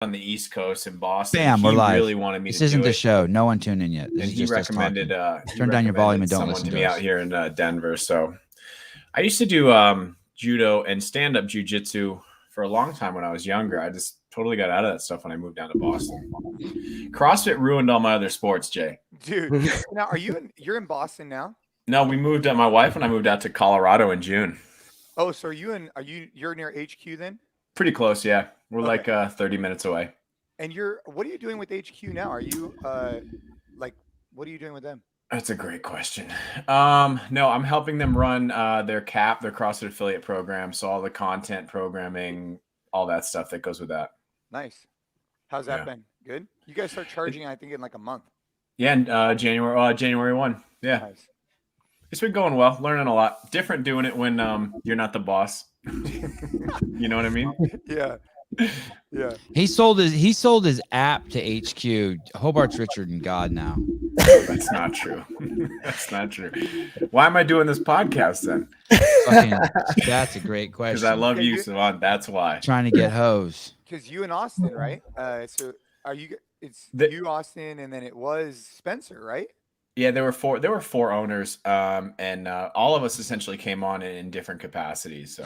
on the East Coast in Boston. Bam, we're live. Really wanted me this to isn't do the it. show. No one tuned in yet. This and is he just recommended turn down your volume and don't listen to me us. out here in Denver. So I used to do judo and stand-up jiu-jitsu for a long time when I was younger. I just totally got out of that stuff when I moved down to Boston. CrossFit ruined all my other sports, Jay. Dude, now you're in Boston now? No, we moved. My wife and I moved out to Colorado in June. Oh, so you're near HQ then? Pretty close, yeah. We're like 30 minutes away. And what are you doing with HQ now? Are you what are you doing with them? That's a great question. No, I'm helping them run their CrossFit affiliate program. So all the content programming, all that stuff that goes with that. Nice. How's that been? Good. You guys start charging, I think, in like a month. Yeah, and January 1. Yeah. Nice. It's been going well, learning a lot. Different doing it when you're not the boss. You know what I mean? Yeah. Yeah. He sold his app to HQ. Hobart's richer than God now. That's not true. That's not true. Why am I doing this podcast then? That's a great question. Because I love you, Sevan. That's why. Trying to get hoes. Because you and Austin, right? So are you? You, Austin, and then it was Spencer, right? Yeah, there were four owners, and all of us essentially came on in different capacities. So,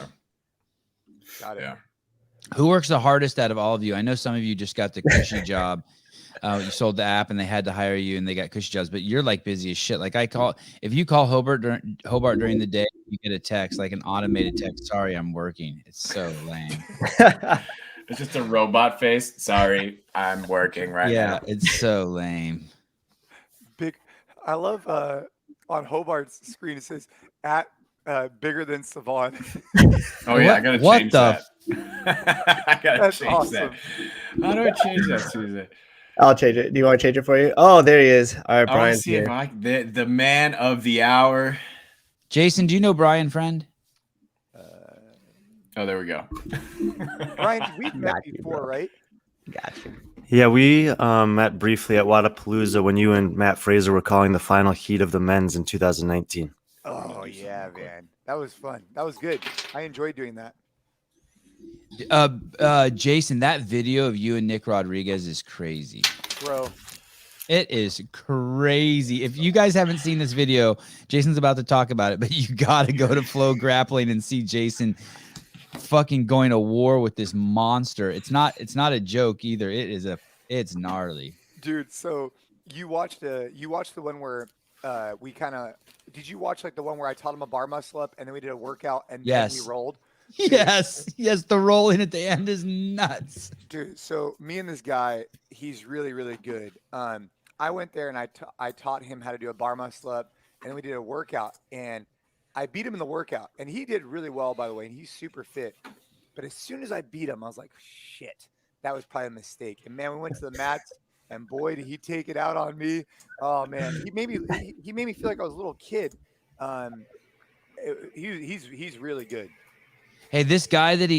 got it. Yeah. Who works the hardest out of all of you? I know some of you just got the cushy job. You sold the app and they had to hire you and they got cushy jobs, but you're like busy as shit. Like if you call Hobart during the day, you get a text, like an automated text. Sorry, I'm working. It's so lame. It's just a robot face. Sorry, I'm working right now. Yeah, it's so lame. I love on Hobart's screen, it says at bigger than Sevan. Oh yeah, I gotta change that. I gotta That's change awesome. that. How do I change that, Susan? I'll change it. Do you want to change it for you? Oh, there he is. All right, Brian's here. The man of the hour. Jason, do you know Brian Friend? Oh, there we go. Brian, we've met before, right? Gotcha. Yeah, we met briefly at Wadapalooza when you and Matt Fraser were calling the final heat of the men's in 2019. Oh, yeah, man. That was fun. That was good. I enjoyed doing that. Jason, that video of you and Nick Rodriguez is crazy. Bro. It is crazy. If you guys haven't seen this video, Jason's about to talk about it, but you got to go to Flow Grappling and see Jason fucking going to war with this monster. It's not a joke either. It's gnarly. Dude, so you watched the one where did you watch like the one where I taught him a bar muscle up and then we did a workout and then we rolled? Dude. Yes, the rolling at the end is nuts. Dude, so me and this guy, he's really, really good. I went there and I taught him how to do a bar muscle up and then we did a workout and I beat him in the workout and he did really well, by the way, and he's super fit. But as soon as I beat him, I was like, shit, that was probably a mistake. And man, we went to the mats and boy, did he take it out on me. Oh man, he made me feel like I was a little kid. He's really good. Hey, this guy that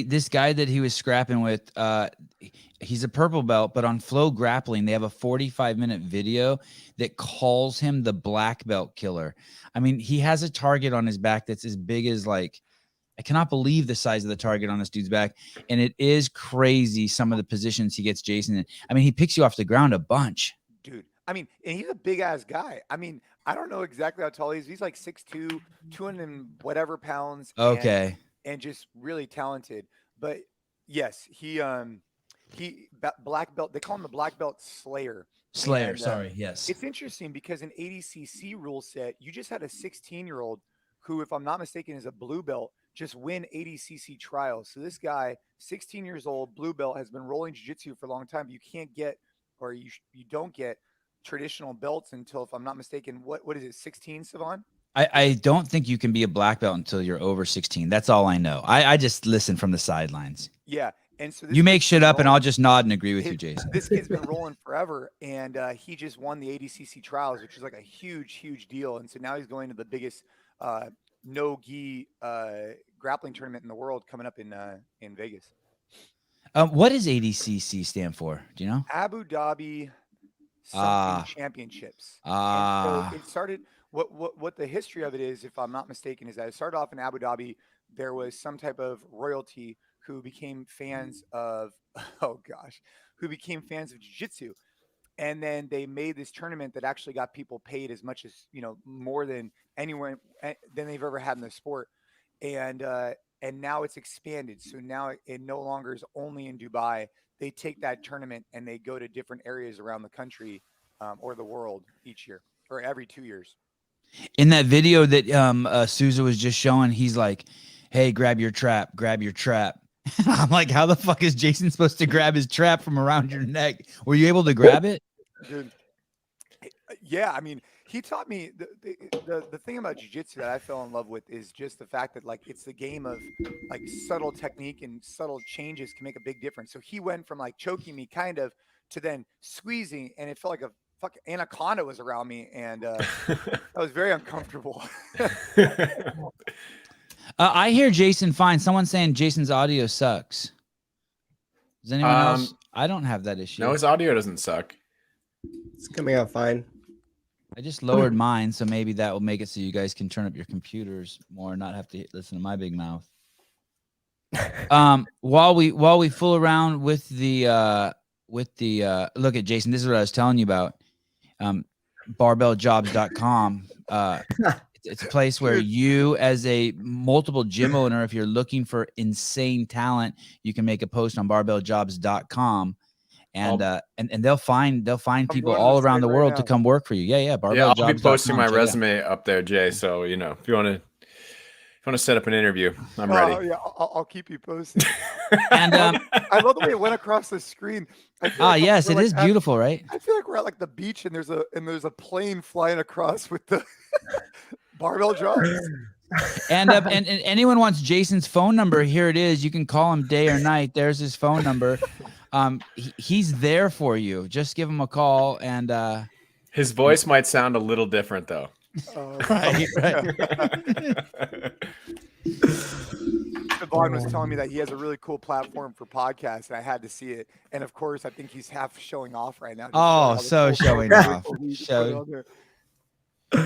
he was scrapping with, he's a purple belt, but on Flow Grappling, they have a 45-minute video that calls him the black belt killer. I mean, he has a target on his back that's as big as I cannot believe the size of the target on this dude's back. And it is crazy some of the positions he gets Jason in. I mean, he picks you off the ground a bunch. Dude, I mean, and he's a big ass guy. I mean, I don't know exactly how tall he is. He's like 6'2", 200 and whatever pounds. Okay. And just really talented. But yes, he black belt, they call him the black belt slayer. Sorry. Yes. It's interesting because in ADCC rule set, you just had a 16-year-old who, if I'm not mistaken, is a blue belt, just win ADCC trials. So this guy, 16 years old, blue belt, has been rolling jiu-jitsu for a long time. But you can't get, or you don't get traditional belts until, if I'm not mistaken, what is it, 16, Sevan? I don't think you can be a black belt until you're over 16. That's all I know. I just listen from the sidelines. Yeah. And so you make shit up and I'll just nod and agree with you, Jason. This kid's been rolling forever. And he just won the ADCC trials, which is like a huge, huge deal. And so now he's going to the biggest no-gi grappling tournament in the world coming up in Vegas. What does ADCC stand for? Do you know? Abu Dhabi Championships. So it started. What the history of it is, if I'm not mistaken, is that it started off in Abu Dhabi. There was some type of royalty who became fans of, who became fans of jiu-jitsu. And then they made this tournament that actually got people paid as much as, more than anywhere than they've ever had in the sport. And now it's expanded. So now it no longer is only in Dubai. They take that tournament and they go to different areas around the country or the world each year or every 2 years. In that video that Souza was just showing, he's like, hey, grab your trap. I'm like, how the fuck is Jason supposed to grab his trap from around your neck? Were you able to grab it? Dude, yeah, I mean, he taught me the thing about jiu-jitsu that I fell in love with is just the fact that like it's the game of like subtle technique and subtle changes can make a big difference. So he went from like choking me kind of to then squeezing, and it felt like a fucking anaconda was around me, and I was very uncomfortable. I hear Jason fine. Someone's saying Jason's audio sucks. Does anyone else? I don't have that issue. No, his audio doesn't suck. It's coming out fine. I just lowered mine, so maybe that will make it so you guys can turn up your computers more and not have to listen to my big mouth. While we fool around with the look at Jason, this is what I was telling you about. BarbellJobs.com. It's a place where you, as a multiple gym owner, if you're looking for insane talent, you can make a post on BarbellJobs.com. And they'll find people all around the world to come work for you. Yeah. I'll be posting my resume up there, Jay. So if you want to set up an interview, I'm ready. Yeah, I'll keep you posted. And I love the way it went across the screen. Yes, it is beautiful, right? I feel like we're at like the beach and there's a plane flying across with the Barbell Jobs. And anyone wants Jason's phone number, here it is. You can call him day or night. There's his phone number. He's there for you. Just give him a call, and his voice might sound a little different though. Right. Sevan was telling me that he has a really cool platform for podcasts, and I had to see it. And of course, I think he's half showing off right now. Oh, so showing off.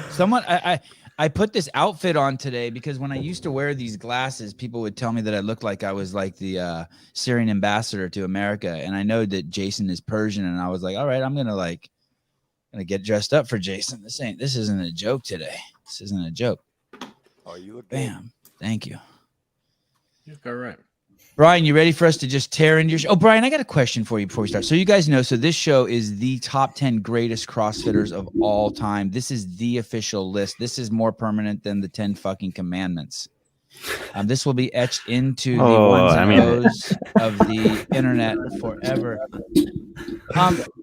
Someone, I put this outfit on today because when I used to wear these glasses, people would tell me that I looked like I was like the Syrian ambassador to America. And I know that Jason is Persian, and I was like, all right, I'm gonna get dressed up for Jason. This isn't a joke today. This isn't a joke. Oh, you look bam. Thank you. You look all right. Brian, you ready for us to just tear into your show? Oh, Brian, I got a question for you before we start. So you guys know, this show is the top 10 greatest CrossFitters of all time. This is the official list. This is more permanent than the 10 fucking commandments. This will be etched into the ones and O's of the internet forever.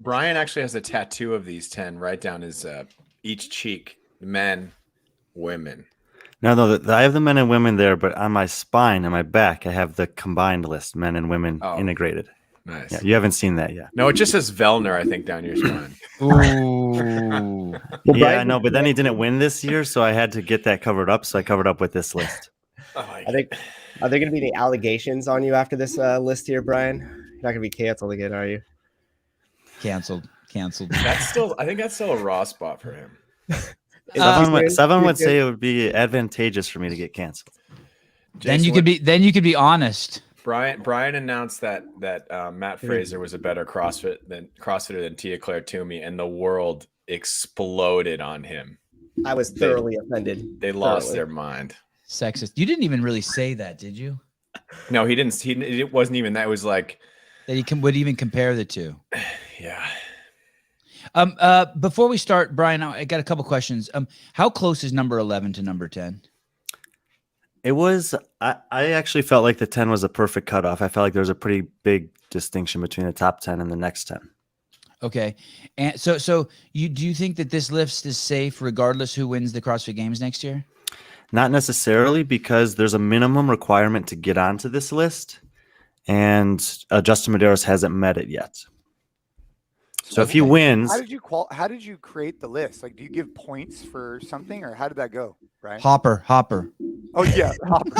Brian actually has a tattoo of these 10 right down his each cheek. Men, women. No, I have the men and women there, but on my spine and my back, I have the combined list, men and women integrated. Nice. Yeah, you haven't seen that yet. No, it just says Vellner, I think, down your spine. Ooh. Yeah, I know, but then he didn't win this year, so I had to get that covered up. So I covered up with this list. Are there going to be any allegations on you after this list here, Brian? You're not going to be canceled again, are you? Canceled. I think that's still a raw spot for him. Sevan would say it would be advantageous for me to get canceled. Then you could be honest. Brian announced that Matt Fraser was a better CrossFitter than Tia-Clair Toomey, and the world exploded on him. I was thoroughly offended. They lost their mind. Sexist. You didn't even really say that, did you? No, he didn't. It wasn't even that. It was like that he would even compare the two. Yeah. Before we start, Brian, I got a couple questions. How close is number 11 to number 10? It was. I actually felt like the 10 was a perfect cutoff. I felt like there was a pretty big distinction between the top 10 and the next 10. Okay, and so do you think that this list is safe regardless who wins the CrossFit Games next year? Not necessarily, because there's a minimum requirement to get onto this list, and Justin Medeiros hasn't met it yet. So if he wins, how did you create the list? Like, do you give points for something, or how did that go, right? Hopper. Oh yeah, Hopper.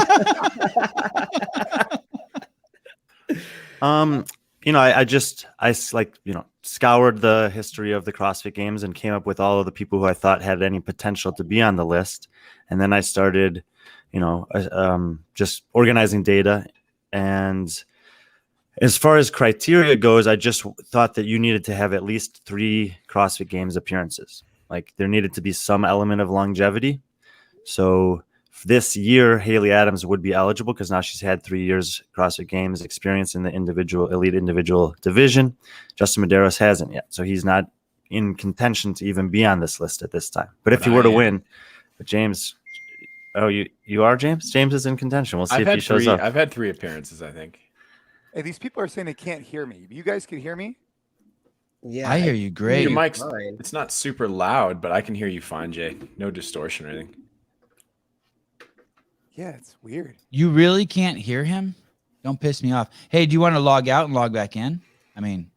I scoured the history of the CrossFit Games and came up with all of the people who I thought had any potential to be on the list, and then I started, just organizing data, and As far as criteria goes, I just thought that you needed to have at least 3 CrossFit Games appearances. Like there needed to be some element of longevity. So this year, Haley Adams would be eligible because now she's had 3 years CrossFit Games experience in the elite individual division. Justin Medeiros hasn't yet. So he's not in contention to even be on this list at this time. But if he were to win, but James, you are James? James is in contention. We'll see if he shows up. I've had 3 appearances, I think. Hey, these people are saying they can't hear me. You guys can hear me? Yeah, I hear you great. Your mic's, it's not super loud, but I can hear you fine, Jay. No distortion or anything. Yeah, it's weird. You really can't hear him? Don't piss me off. Hey, do you want to log out and log back in? I mean,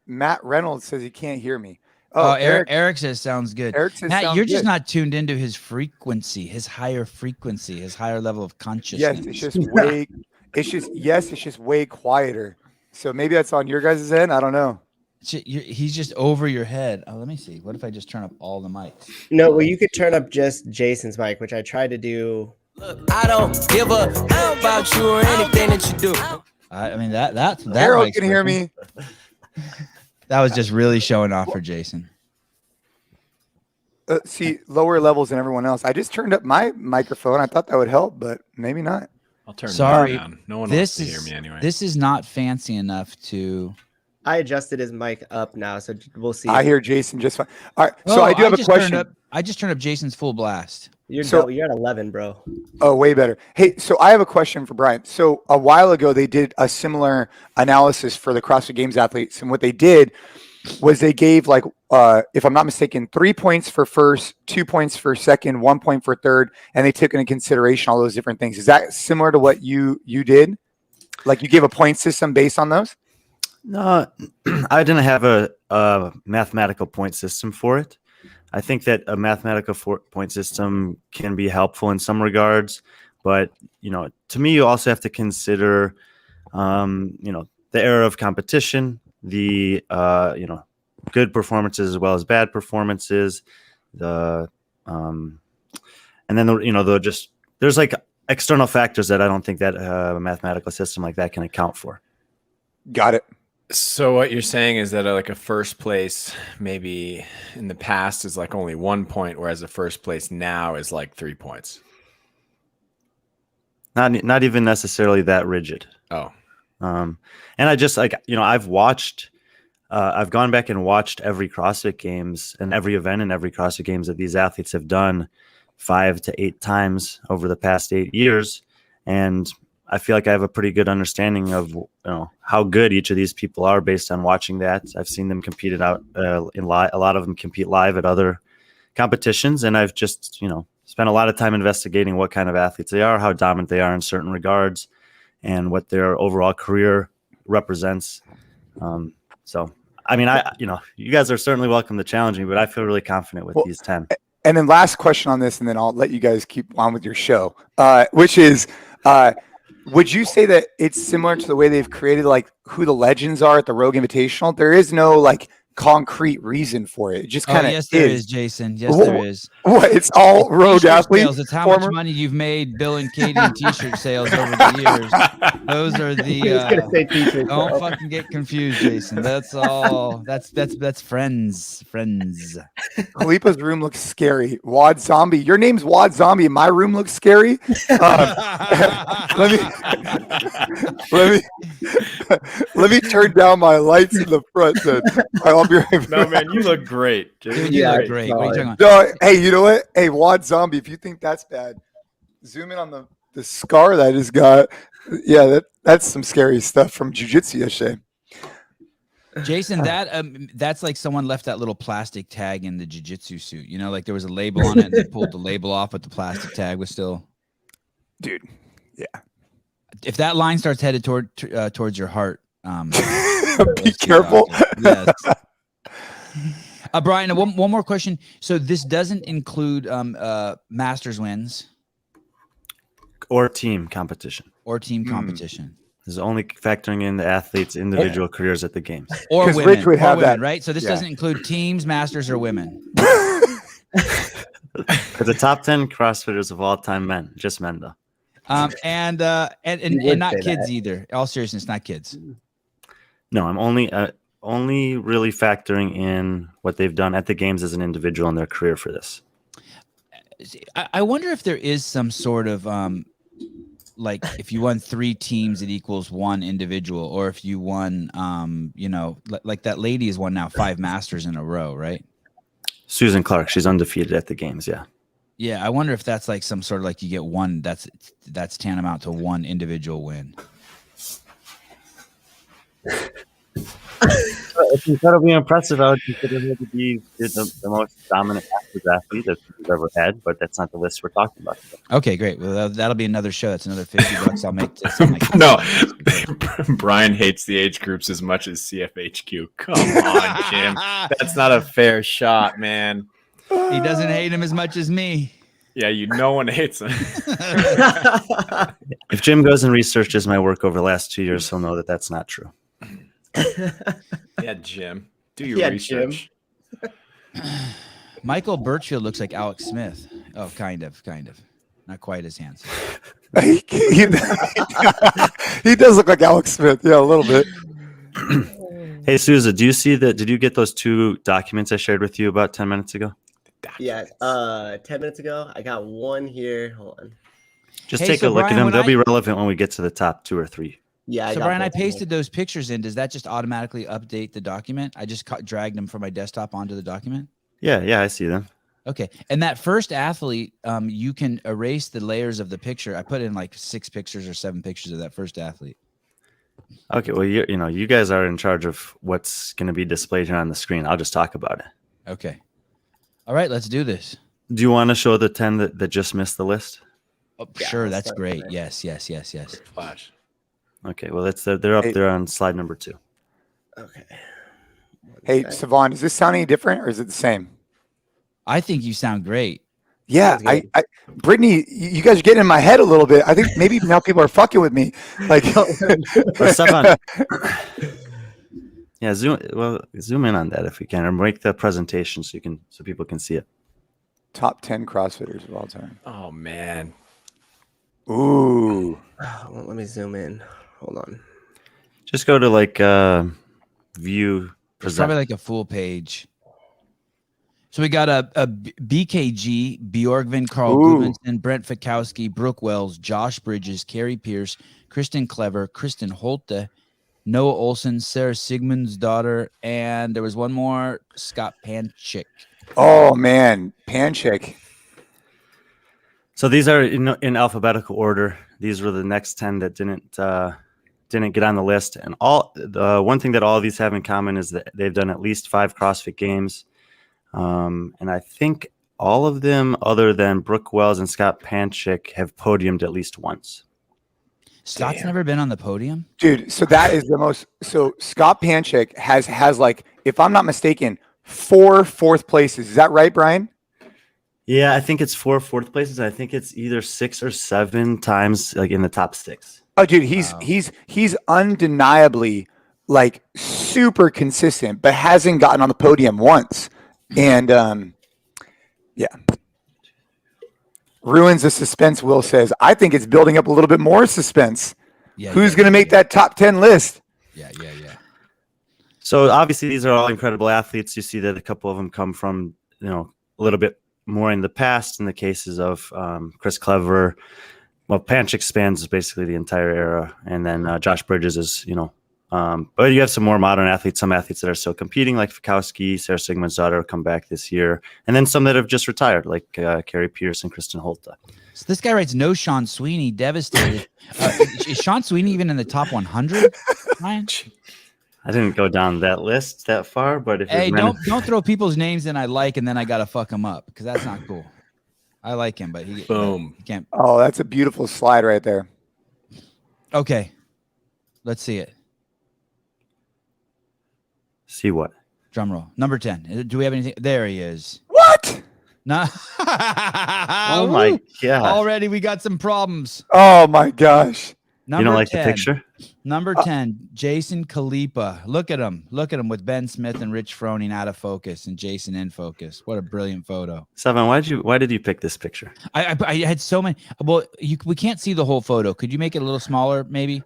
Matt Reynolds says he can't hear me. Oh, Eric says sounds good. Eric says Matt, sounds you're just good. not tuned into his frequency, his higher frequency, his higher level of consciousness. Yes, it's just way quieter. So maybe that's on your guys' end. I don't know. He's just over your head. Oh, let me see. What if I just turn up all the mics? No, well, you could turn up just Jason's mic, which I tried to do. I don't give a about you or anything that you do. I mean that Harold can hear me. That was just really showing off for Jason. See, lower levels than everyone else. I just turned up my microphone. I thought that would help, but maybe not. I'll turn Sorry, it down. No one wants to hear me anyway. This is not fancy enough to. I adjusted his mic up now, so we'll see. I hear Jason just fine. All right, so I do have a question. I just turned up Jason's full blast. You're at 11, bro. Oh, way better. Hey, so I have a question for Brian. So a while ago, they did a similar analysis for the CrossFit Games athletes. And what they did was they gave, like, if I'm not mistaken, 3 points for first, 2 points for second, 1 point for third. And they took into consideration all those different things. Is that similar to what you did? Like you gave a point system based on those? No, I didn't have a mathematical point system for it. I think that a mathematical point system can be helpful in some regards, but to me, you also have to consider, the era of competition, the good performances as well as bad performances, and then there's like external factors that I don't think that a mathematical system like that can account for. Got it. So what you're saying is that like a first place maybe in the past is like only 1 point, whereas a first place now is like 3 points. Not even necessarily that rigid. Oh. And I just I've gone back and watched every CrossFit Games and every event and every CrossFit Games that these athletes have done 5 to 8 times over the past 8 years. And I feel like I have a pretty good understanding of how good each of these people are based on watching that. I've seen them competed out a lot of them compete live at other competitions, and I've just spent a lot of time investigating what kind of athletes they are, how dominant they are in certain regards, and what their overall career represents. So I mean, you guys are certainly welcome to challenge me, but I feel really confident with these 10. And then last question on this, and then I'll let you guys keep on with your show, which is. Would you say that it's similar to the way they've created like who the legends are at the Rogue Invitational? There is no like concrete reason for it. It just kind of yes, there is, Jason. Yes, there is. What? It's all rogue athletes. Sales. It's how much money you've made Bill and Katie in t-shirt sales over the years. Those are the don't fucking get confused, Jason. That's all. That's friends. Khalipa's room looks scary. Wad Zombie. Your name's Wad Zombie. My room looks scary. Let me turn down my lights in the front then. I'll be right back. No, man, you look great. Dude, you look great. What are you talking about? No, hey, you know what? Hey, Wad Zombie, if you think that's bad, zoom in on the scar that I just got. Yeah, that's some scary stuff from jiu-jitsu yesterday. Jason, that's like someone left that little plastic tag in the jiu-jitsu suit. Like there was a label on it and they pulled the label off, but the plastic tag was still. Dude, yeah. If that line starts headed towards your heart, be careful. Yes. Brian, one more question. So this doesn't include Masters wins or team competition. This is only factoring in the athletes' individual careers at the games. Or women. Rich would have that, right? So this doesn't include teams, Masters, or women. For the top 10 CrossFitters of all time, men, just men though. And would not say kids that. either. All seriousness, not kids. No, I'm only really factoring in what they've done at the games as an individual in their career for this. I wonder if there is some sort of like if you won 3 teams, it equals 1 individual, or if you won, like that lady has won now 5 Masters in a row, right? Susan Clark, she's undefeated at the games. Yeah. Yeah, I wonder if that's like some sort of like you get one that's tantamount to 1 individual win. It's incredibly impressive. I would consider her to be the most dominant athlete that we've ever had, but that's not the list we're talking about today. Okay, great. Well, that'll be another show. That's another $50 I'll make. No, Brian hates the age groups as much as CFHQ. Come on, Jim. That's not a fair shot, man. He doesn't hate him as much as me. Yeah, no one hates him. If Jim goes and researches my work over the last 2 years, he'll know that that's not true. Yeah, Jim. Do your research. Michael Birchfield looks like Alex Smith. Oh, kind of. Not quite as handsome. He does look like Alex Smith. Yeah, a little bit. Hey, Souza, did you get those 2 documents I shared with you about 10 minutes ago? Yeah, 10 minutes ago. I got one here. Hold on. Just Hey, take so a look Brian, at them. when They'll be relevant when we get to the top 2 or 3. Yeah. So Brian, I pasted those pictures in. Does that just automatically update the document? I just dragged them from my desktop onto the document. Yeah, I see them. Okay. And that first athlete, you can erase the layers of the picture. I put in like 6 pictures or 7 pictures of that first athlete. Okay, well, you guys are in charge of what's going to be displayed here on the screen. I'll just talk about it. Okay. All right, let's do this. Do you want to show the 10 that just missed the list? Oh, Yeah, sure, let's that's start great. there. Yes. Flash. Okay, well, they're up there on slide number 2. Okay. Hey, Sevan, does this sound any different or is it the same? I think you sound great. Yeah, Sounds I Brittany, you guys are getting in my head a little bit. I think maybe now people are fucking with me. Like, Sevan, yeah, zoom in on that if we can, or make the presentation so people can see it. top 10 CrossFitters of all time. Oh, man. Ooh. Well, let me zoom in. Hold on. Just go to view It's present. probably like a full page. So we got a BKG, Bjorgvin, Carl Ooh. Gudmundsson, Brent Fikowski, Brooke Wells, Josh Bridges, Carrie Pierce, Kristen Clever, Kristen Holte, Noah Olson, Sarah Sigmundsdottir, and there was one more, Scott Panchik. Oh, man. Panchik. So these are in alphabetical order. These were the next 10 that didn't get on the list. And the one thing that all of these have in common is that they've done at least 5 CrossFit games. And I think all of them, other than Brooke Wells and Scott Panchik, have podiumed at least once. Scott's never been on the podium? Dude, so that is the most. So Scott Panchik has like, if I'm not mistaken, 4 fourth places. Is that right, Brian? Yeah, I think it's 4 fourth places. I think it's either 6 or 7 times like in the top 6. Oh, dude, he's undeniably like super consistent, but hasn't gotten on the podium once. And yeah, ruins the suspense. Will says, I think it's building up a little bit more suspense. Yeah. Who's going to make that top 10 list? Yeah. So obviously these are all incredible athletes. You see that a couple of them come from, a little bit more in the past in the cases of Chris Clever. Well, Panchik spans basically the entire era. And then Josh Bridges is, but you have some more modern athletes, some athletes that are still competing, like Fikowski, Sarah Sigmundsdottir come back this year. And then some that have just retired, like Carrie Pierce and Kristen Holte. So this guy writes, no Sean Sweeney, devastated. Is Sean Sweeney even in the top 100, Ryan? I didn't go down that list that far, but if Hey, don't throw people's names in I like, and then I got to fuck them up, because that's not cool. I like him, but he can't. Oh, that's a beautiful slide right there. Okay. Let's see it. See what? Drum roll. Number 10. Do we have anything? There he is. What? No. Oh my God. Already we got some problems. Oh my gosh. Number You don't like 10, the picture? Number 10, Jason Khalipa. Look at him. Look at him with Ben Smith and Rich Froning out of focus and Jason in focus. What a brilliant photo. Sevan, why did you pick this picture? I had so many. Well, we can't see the whole photo. Could you make it a little smaller, maybe?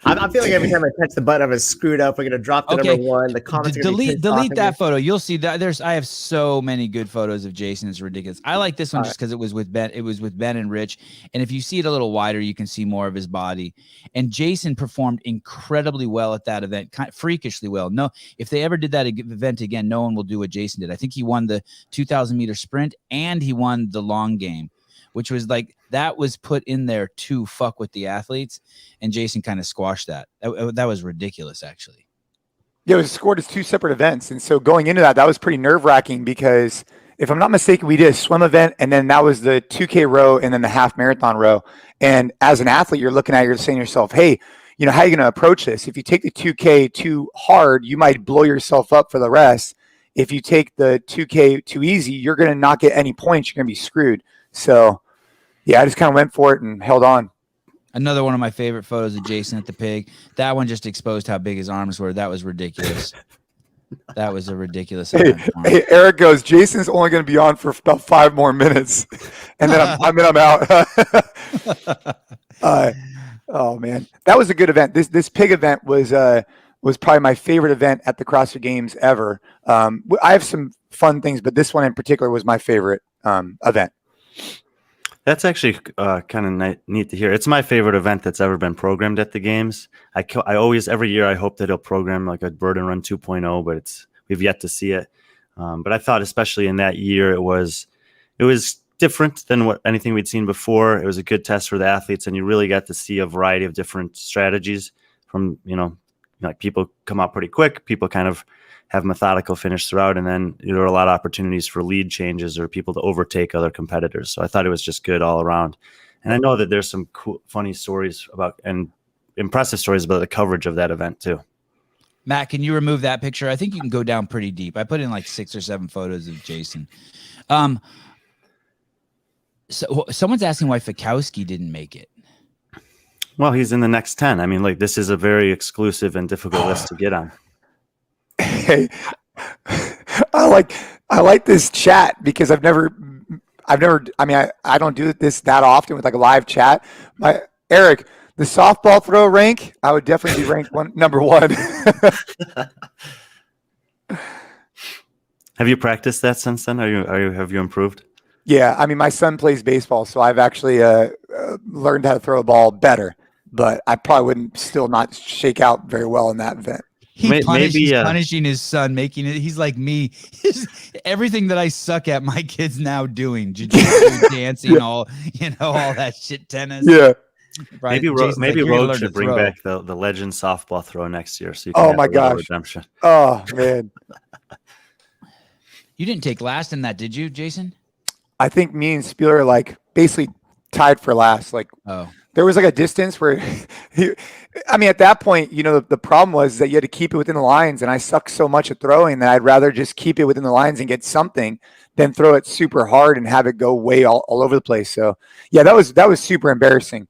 I feel like every time I touch the button, I'm screwed up. We're gonna drop the number one. The comments are gonna be delete that photo. You'll see that I have so many good photos of Jason. It's ridiculous. I like this one just because it was with Ben. It was with Ben and Rich. And if you see it a little wider, you can see more of his body. And Jason performed incredibly well at that event, kind of freakishly well. No, if they ever did that event again, no one will do what Jason did. I think he won the 2,000-meter sprint and he won the long game, which was like, that was put in there to fuck with the athletes. And Jason kind of squashed that. That was ridiculous, actually. Yeah, it was scored as two separate events. And so going into that was pretty nerve wracking because if I'm not mistaken, we did a swim event and then that was the 2K row and then the half marathon row. And as an athlete, you're looking at it, you're saying to yourself, hey, you know, how are you going to approach this? If you take the 2K too hard, you might blow yourself up for the rest. If you take the 2K too easy, you're going to not get any points. You're going to be screwed. So yeah, I just kind of went for it and held on. Another one of my favorite photos of Jason at the pig. That one just exposed how big his arms were. That was ridiculous. That was a ridiculous. Hey, Eric goes, Jason's only going to be on for about 5 more minutes. And then I'm out. Oh man, that was a good event. This pig event was probably my favorite event at the CrossFit Games ever. I have some fun things, but this one in particular was my favorite event. That's actually kind of neat to hear. It's my favorite event that's ever been programmed at the games. I always, every year, I hope that he'll program like a Burden Run 2.0, but we've yet to see it. But I thought, especially in that year, it was different than anything we'd seen before. It was a good test for the athletes, and you really got to see a variety of different strategies from, like people come out pretty quick, people kind of have methodical finish throughout, and then there were a lot of opportunities for lead changes or people to overtake other competitors. So I thought it was just good all around. And I know that there's some cool, funny stories about and impressive stories about the coverage of that event too. Matt, can you remove that picture? I think you can go down pretty deep. I put in like 6 or 7 photos of Jason. So someone's asking why Fikowski didn't make it. Well, he's in the next 10. I mean, like, this is a very exclusive and difficult list to get on. Hey, I like this chat because I don't do this that often with like a live chat. Eric, the softball throw rank, I would definitely be ranked number 1. Have you practiced that since then? Have you improved? Yeah, I mean, my son plays baseball, so I've actually learned how to throw a ball better. But I probably wouldn't still not shake out very well in that event. He's punishing his son, making it. He's like me. Everything that I suck at, my kid's now doing jiu-jitsu, dancing, all that shit, tennis. Yeah. Right? Maybe Rogue should bring back the legend softball throw next year. So you can my gosh, redemption. Oh man, you didn't take last in that, did you, Jason? I think me and Spieler like basically tied for last. Like, there was like a distance where at that point, the problem was that you had to keep it within the lines, and I suck so much at throwing that I'd rather just keep it within the lines and get something than throw it super hard and have it go way all over the place. So yeah, that was super embarrassing.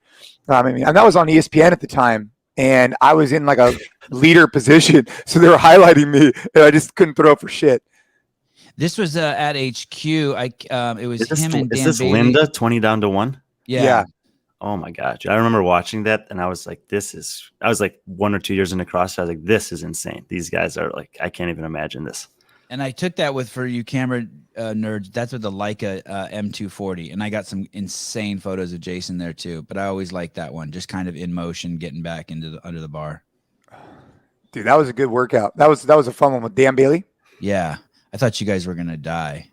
And that was on ESPN at the time, and I was in like a leader position, so they were highlighting me, and I just couldn't throw for shit. This was at HQ. It was him and Dan Is this Bailey. Linda 20 down to 1? Yeah. Oh my gosh. I remember watching that and I was like, I was like 1 or 2 years into CrossFit. I was like, this is insane. These guys are like, I can't even imagine this. And I took that for you camera nerds. That's with the Leica M240. And I got some insane photos of Jason there too. But I always liked that one, just kind of in motion, getting back into under the bar. Dude, that was a good workout. That was a fun one with Dan Bailey. Yeah. I thought you guys were going to die.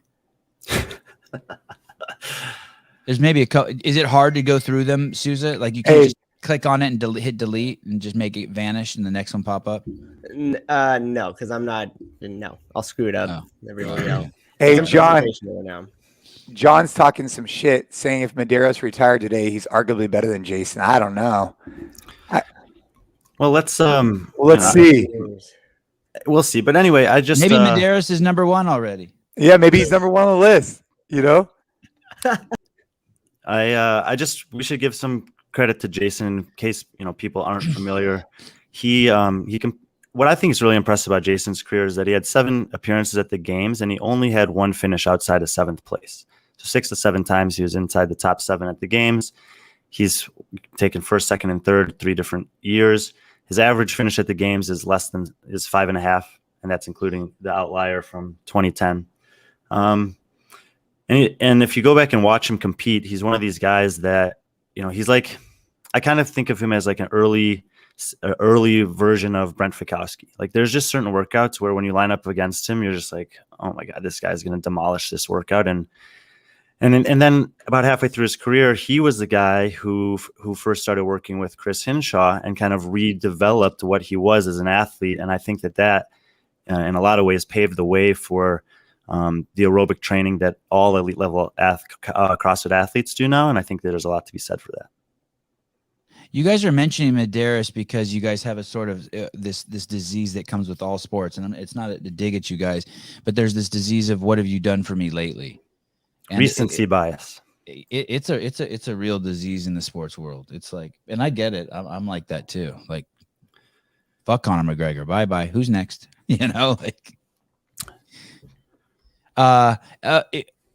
There's maybe a couple. Is it hard to go through them, Sousa? Like you can just click on it and hit delete and just make it vanish and the next one pop up? No, because I'm not. No, I'll screw it up. Everybody else. Hey, John's talking some shit, saying if Medeiros retired today, he's arguably better than Jason. I don't know. Well, let's see. We'll see. But anyway, maybe Medeiros is number 1 already. Yeah, maybe he's number 1 on the list. we should give some credit to Jason in case people aren't familiar. He can. What I think is really impressive about Jason's career is that he had 7 appearances at the games and he only had 1 finish outside of 7th place. So 6 to 7 times he was inside the top 7 at the games. He's taken 1st, 2nd, and 3rd 3 different years. His average finish at the games is 5.5, and that's including the outlier from 2010. And if you go back and watch him compete, he's one of these guys that he's like, I kind of think of him as like an early version of Brent Fikowski. Like there's just certain workouts where when you line up against him, you're just like, oh my God, this guy's going to demolish this workout. And then about halfway through his career, he was the guy who first started working with Chris Hinshaw and kind of redeveloped what he was as an athlete. And I think that in a lot of ways paved the way for the aerobic training that all elite level CrossFit athletes do now. And I think that there's a lot to be said for that. You guys are mentioning Medeiros because you guys have a sort of this disease that comes with all sports, and it's not a dig at you guys, but there's this disease of what have you done for me lately? And recency bias. It's a real disease in the sports world. It's like, and I get it. I'm like that too. Like, fuck Conor McGregor. Bye. Who's next?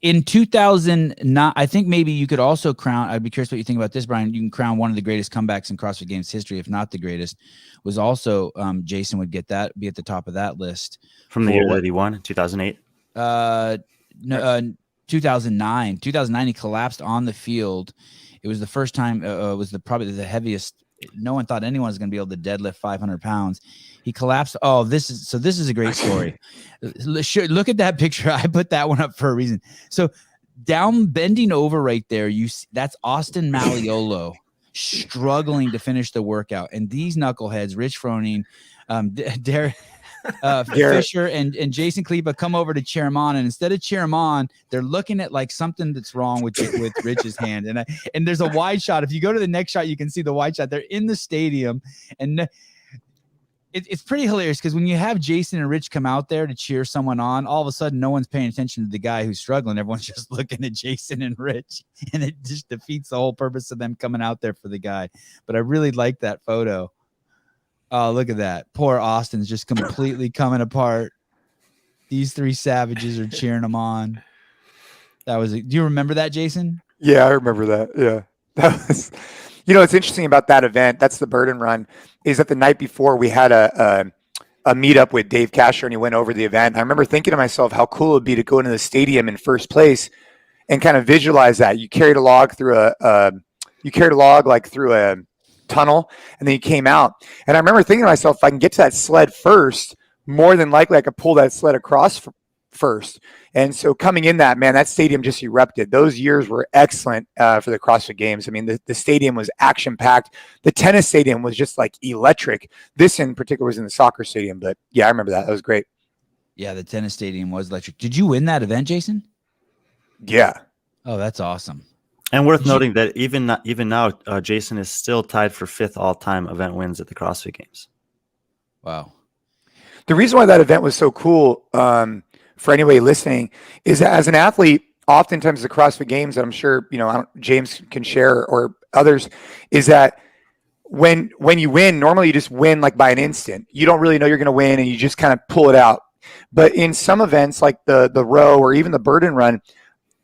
In 2009, I think maybe you could also crown, I'd be curious what you think about this, Brian. You can crown one of the greatest comebacks in CrossFit Games history, if not the greatest, was also Jason would be at the top of that list. From the year that he won, 2008? 2009. 2009, he collapsed on the field. It was the first time, it was probably the heaviest. No one thought anyone was going to be able to deadlift 500 pounds. He collapsed. Oh, this is a great story. Look at that picture. I put that one up for a reason. So bending over right there, that's Austin Malleolo struggling to finish the workout. And these knuckleheads, Rich Froning, Fisher and Jason Khalipa come over to cheer him on. And instead of cheer him on, they're looking at like something that's wrong with Rich's hand. And there's a wide shot. If you go to the next shot, you can see the wide shot. They're in the stadium. And it's pretty hilarious because when you have Jason and Rich come out there to cheer someone on, all of a sudden no one's paying attention to the guy who's struggling. Everyone's just looking at Jason and Rich, and it just defeats the whole purpose of them coming out there for the guy. But I really like that photo. Oh, look at that. Poor Austin's just completely coming apart. These 3 savages are cheering him on. Do you remember that, Jason? Yeah, I remember that. Yeah. That was, what's interesting about that event, that's the burden run, is that the night before we had a meetup with Dave Casher and he went over the event. I remember thinking to myself how cool it would be to go into the stadium in first place and kind of visualize that. You carried a log through a tunnel, and then you came out. And I remember thinking to myself, if I can get to that sled first, more than likely I could pull that sled across first. And so coming in that stadium just erupted. Those years were excellent for the CrossFit Games. I mean, the stadium was action packed. The tennis stadium was just like electric. This in particular was in the soccer stadium, but yeah, I remember that. That was great. Yeah, the tennis stadium was electric. Did you win that event, Jason? Yeah. Oh, that's awesome. And worth noting that even now, Jason is still tied for 5th all-time event wins at the CrossFit Games. Wow. The reason why that event was so cool, for anybody listening, is that as an athlete, oftentimes the CrossFit Games, that I'm sure James can share or others, is that when you win, normally you just win like by an instant. You don't really know you're going to win, and you just kind of pull it out. But in some events like the row or even the burden run,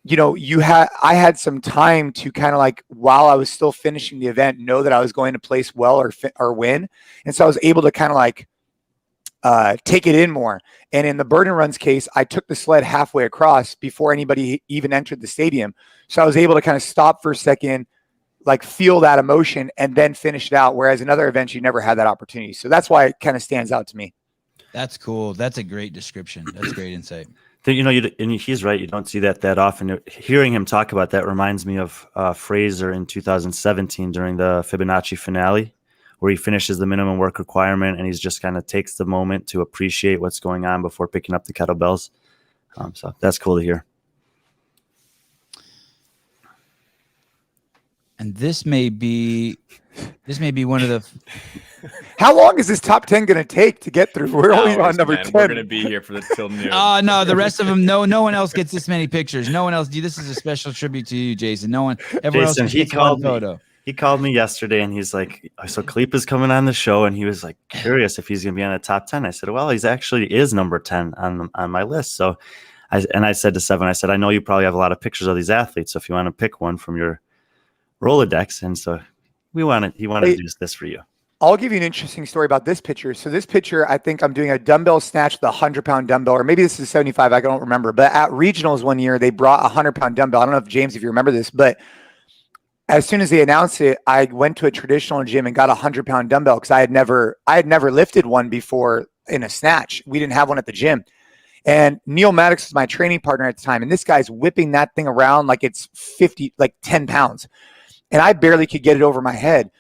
I had some time to kind of like, while I was still finishing the event, know that I was going to place well or win. And so I was able to kind of like take it in more. And in the burden runs case, I took the sled halfway across before anybody even entered the stadium. So I was able to kind of stop for a second, like feel that emotion and then finish it out. Whereas in other events, you never had that opportunity. So that's why it kind of stands out to me. That's cool. That's a great description. That's great insight. And he's right. You don't see that often. Hearing him talk about that reminds me of Fraser in 2017 during the Fibonacci finale, where he finishes the minimum work requirement and he's just kind of takes the moment to appreciate what's going on before picking up the kettlebells. So that's cool to hear. And this may be one of the. How long is this top 10 going to take to get through? We're only on number 10. We're going to be here till noon. Oh no, the rest of them. No one else gets this many pictures. No one else. This is a special tribute to you, Jason. Everyone else he gets one photo. He called me yesterday and he's like, so Khalipa's coming on the show, and he was like curious if he's going to be on the top 10. I said, well, he's actually is number 10 on my list. So I said to Sevan, I said, I know you probably have a lot of pictures of these athletes. So if you want to pick one from your Rolodex. And so he wanted to do this for you. I'll give you an interesting story about this picture. So this picture, I think I'm doing a dumbbell snatch with a 100-pound dumbbell, or maybe this is 75. I don't remember. But at regionals one year, they brought a 100-pound dumbbell. I don't know if James, if you remember this, but as soon as they announced it, I went to a traditional gym and got a 100-pound dumbbell because I had never lifted one before in a snatch. We didn't have one at the gym. And Neil Maddox was my training partner at the time. And this guy's whipping that thing around like it's 10 pounds. And I barely could get it over my head.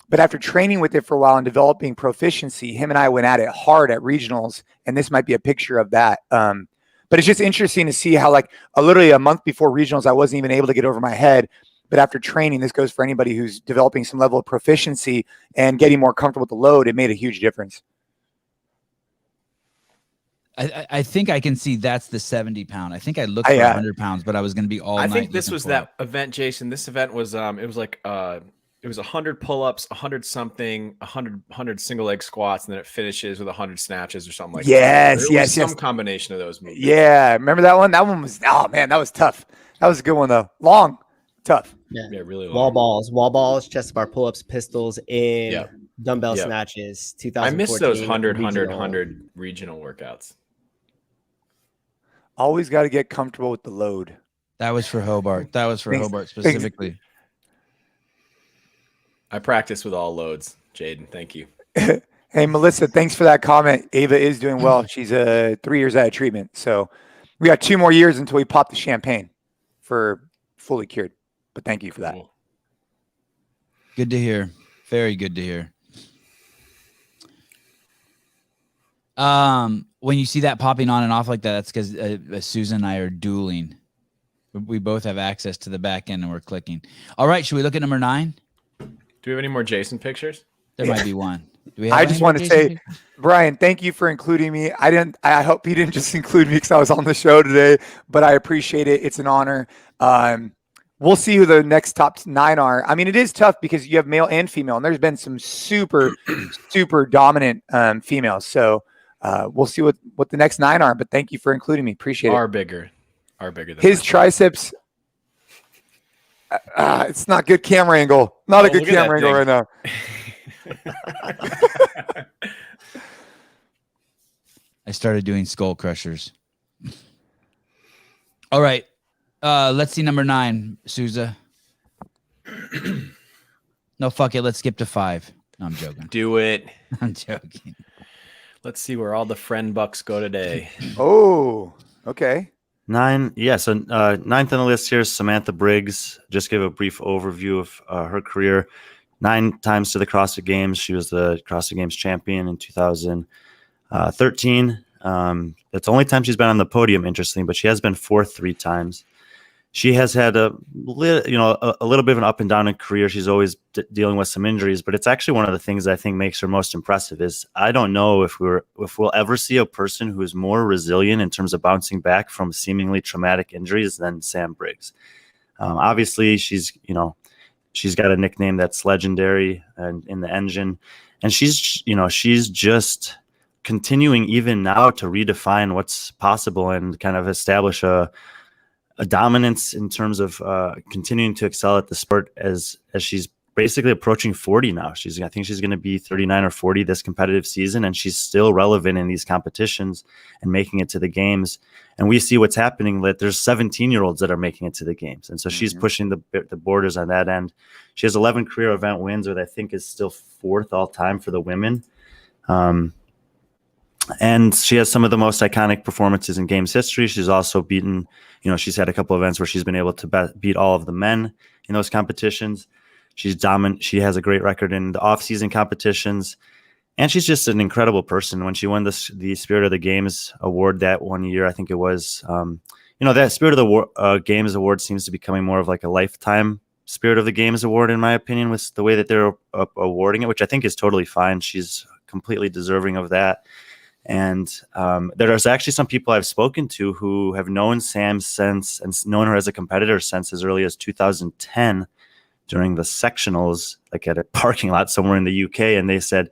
But after training with it for a while and developing proficiency, him and I went at it hard at regionals. And this might be a picture of that. But it's just interesting to see how literally a month before regionals, I wasn't even able to get over my head. But after training, this goes for anybody who's developing some level of proficiency and getting more comfortable with the load. It made a huge difference. I think I can see that's the 70-pound. I think I looked for 100 pounds, but I was going to be all night. I think this was that event, Jason. This event was it was 100 pull-ups, 100 something, 100 single leg squats, and then it finishes with 100 snatches or something like that. Yes. Some combination of those movements. Yeah, remember that one? That one was that was tough. That was a good one though. Long, tough. Yeah, really long. Wall balls, chest bar pull-ups, pistols, and dumbbell snatches. 2014. I miss those 100 regional workouts. Always got to get comfortable with the load. That was for Hobart. That was for Hobart specifically. I practice with all loads, Jaden. Thank you. Hey, Melissa, thanks for that comment. Ava is doing well. She's 3 years out of treatment. So we got 2 more years until we pop the champagne for fully cured. But thank you for that. Cool. Good to hear. Very good to hear. When you see that popping on and off like that, that's because Susan and I are dueling. We both have access to the back end and we're clicking. All right, should we look at number 9? Do we have any more Jason pictures? There might be one. Do we have I just want to say, Brian, thank you for including me. I hope you didn't just include me because I was on the show today, but I appreciate it. It's an honor. We'll see who the next top 9 are. I mean, it is tough because you have male and female, and there's been some super, super dominant females. So we'll see what the next 9 are. But thank you for including me. Appreciate it. Are bigger than his triceps. It's not good camera angle. Not a good camera angle right now. I started doing skull crushers. All right. Let's see number 9, Souza. No, fuck it. Let's skip to 5. No, I'm joking. Do it. I'm joking. Let's see where all the friend bucks go today. Oh, okay. 9. Yeah. So 9th on the list here is Samantha Briggs. Just give a brief overview of her career. 9 times to the CrossFit Games. She was the CrossFit Games champion in 2013. That's the only time she's been on the podium, interesting, but she has been 4th 3 times. She has had a little bit of an up and down in career. She's always dealing with some injuries, but it's actually one of the things that I think makes her most impressive is I don't know if we'll ever see a person who is more resilient in terms of bouncing back from seemingly traumatic injuries than Sam Briggs. Obviously, she's got a nickname that's legendary and in the engine, and she's just continuing even now to redefine what's possible and kind of establish a dominance in terms of continuing to excel at the sport as she's basically approaching 40 now. I think she's going to be 39 or 40 this competitive season, and she's still relevant in these competitions and making it to the games. And we see what's happening, that there's 17-year-olds that are making it to the games. And so she's pushing the borders on that end. She has 11 career event wins, which I think is still 4th all time for the women. And she has some of the most iconic performances in games history. She's also beaten, she's had a couple of events where she's been able to beat all of the men in those competitions. She's dominant. She has a great record in the off-season competitions. And she's just an incredible person. When she won the Spirit of the Games award that one year, I think it was, that Spirit of the Games award seems to be becoming more of like a lifetime Spirit of the Games award, in my opinion, with the way that they're awarding it, which I think is totally fine. She's completely deserving of that. And there's actually some people I've spoken to who have known Sam since and known her as a competitor since as early as 2010 during the sectionals, like at a parking lot somewhere in the UK, and they said,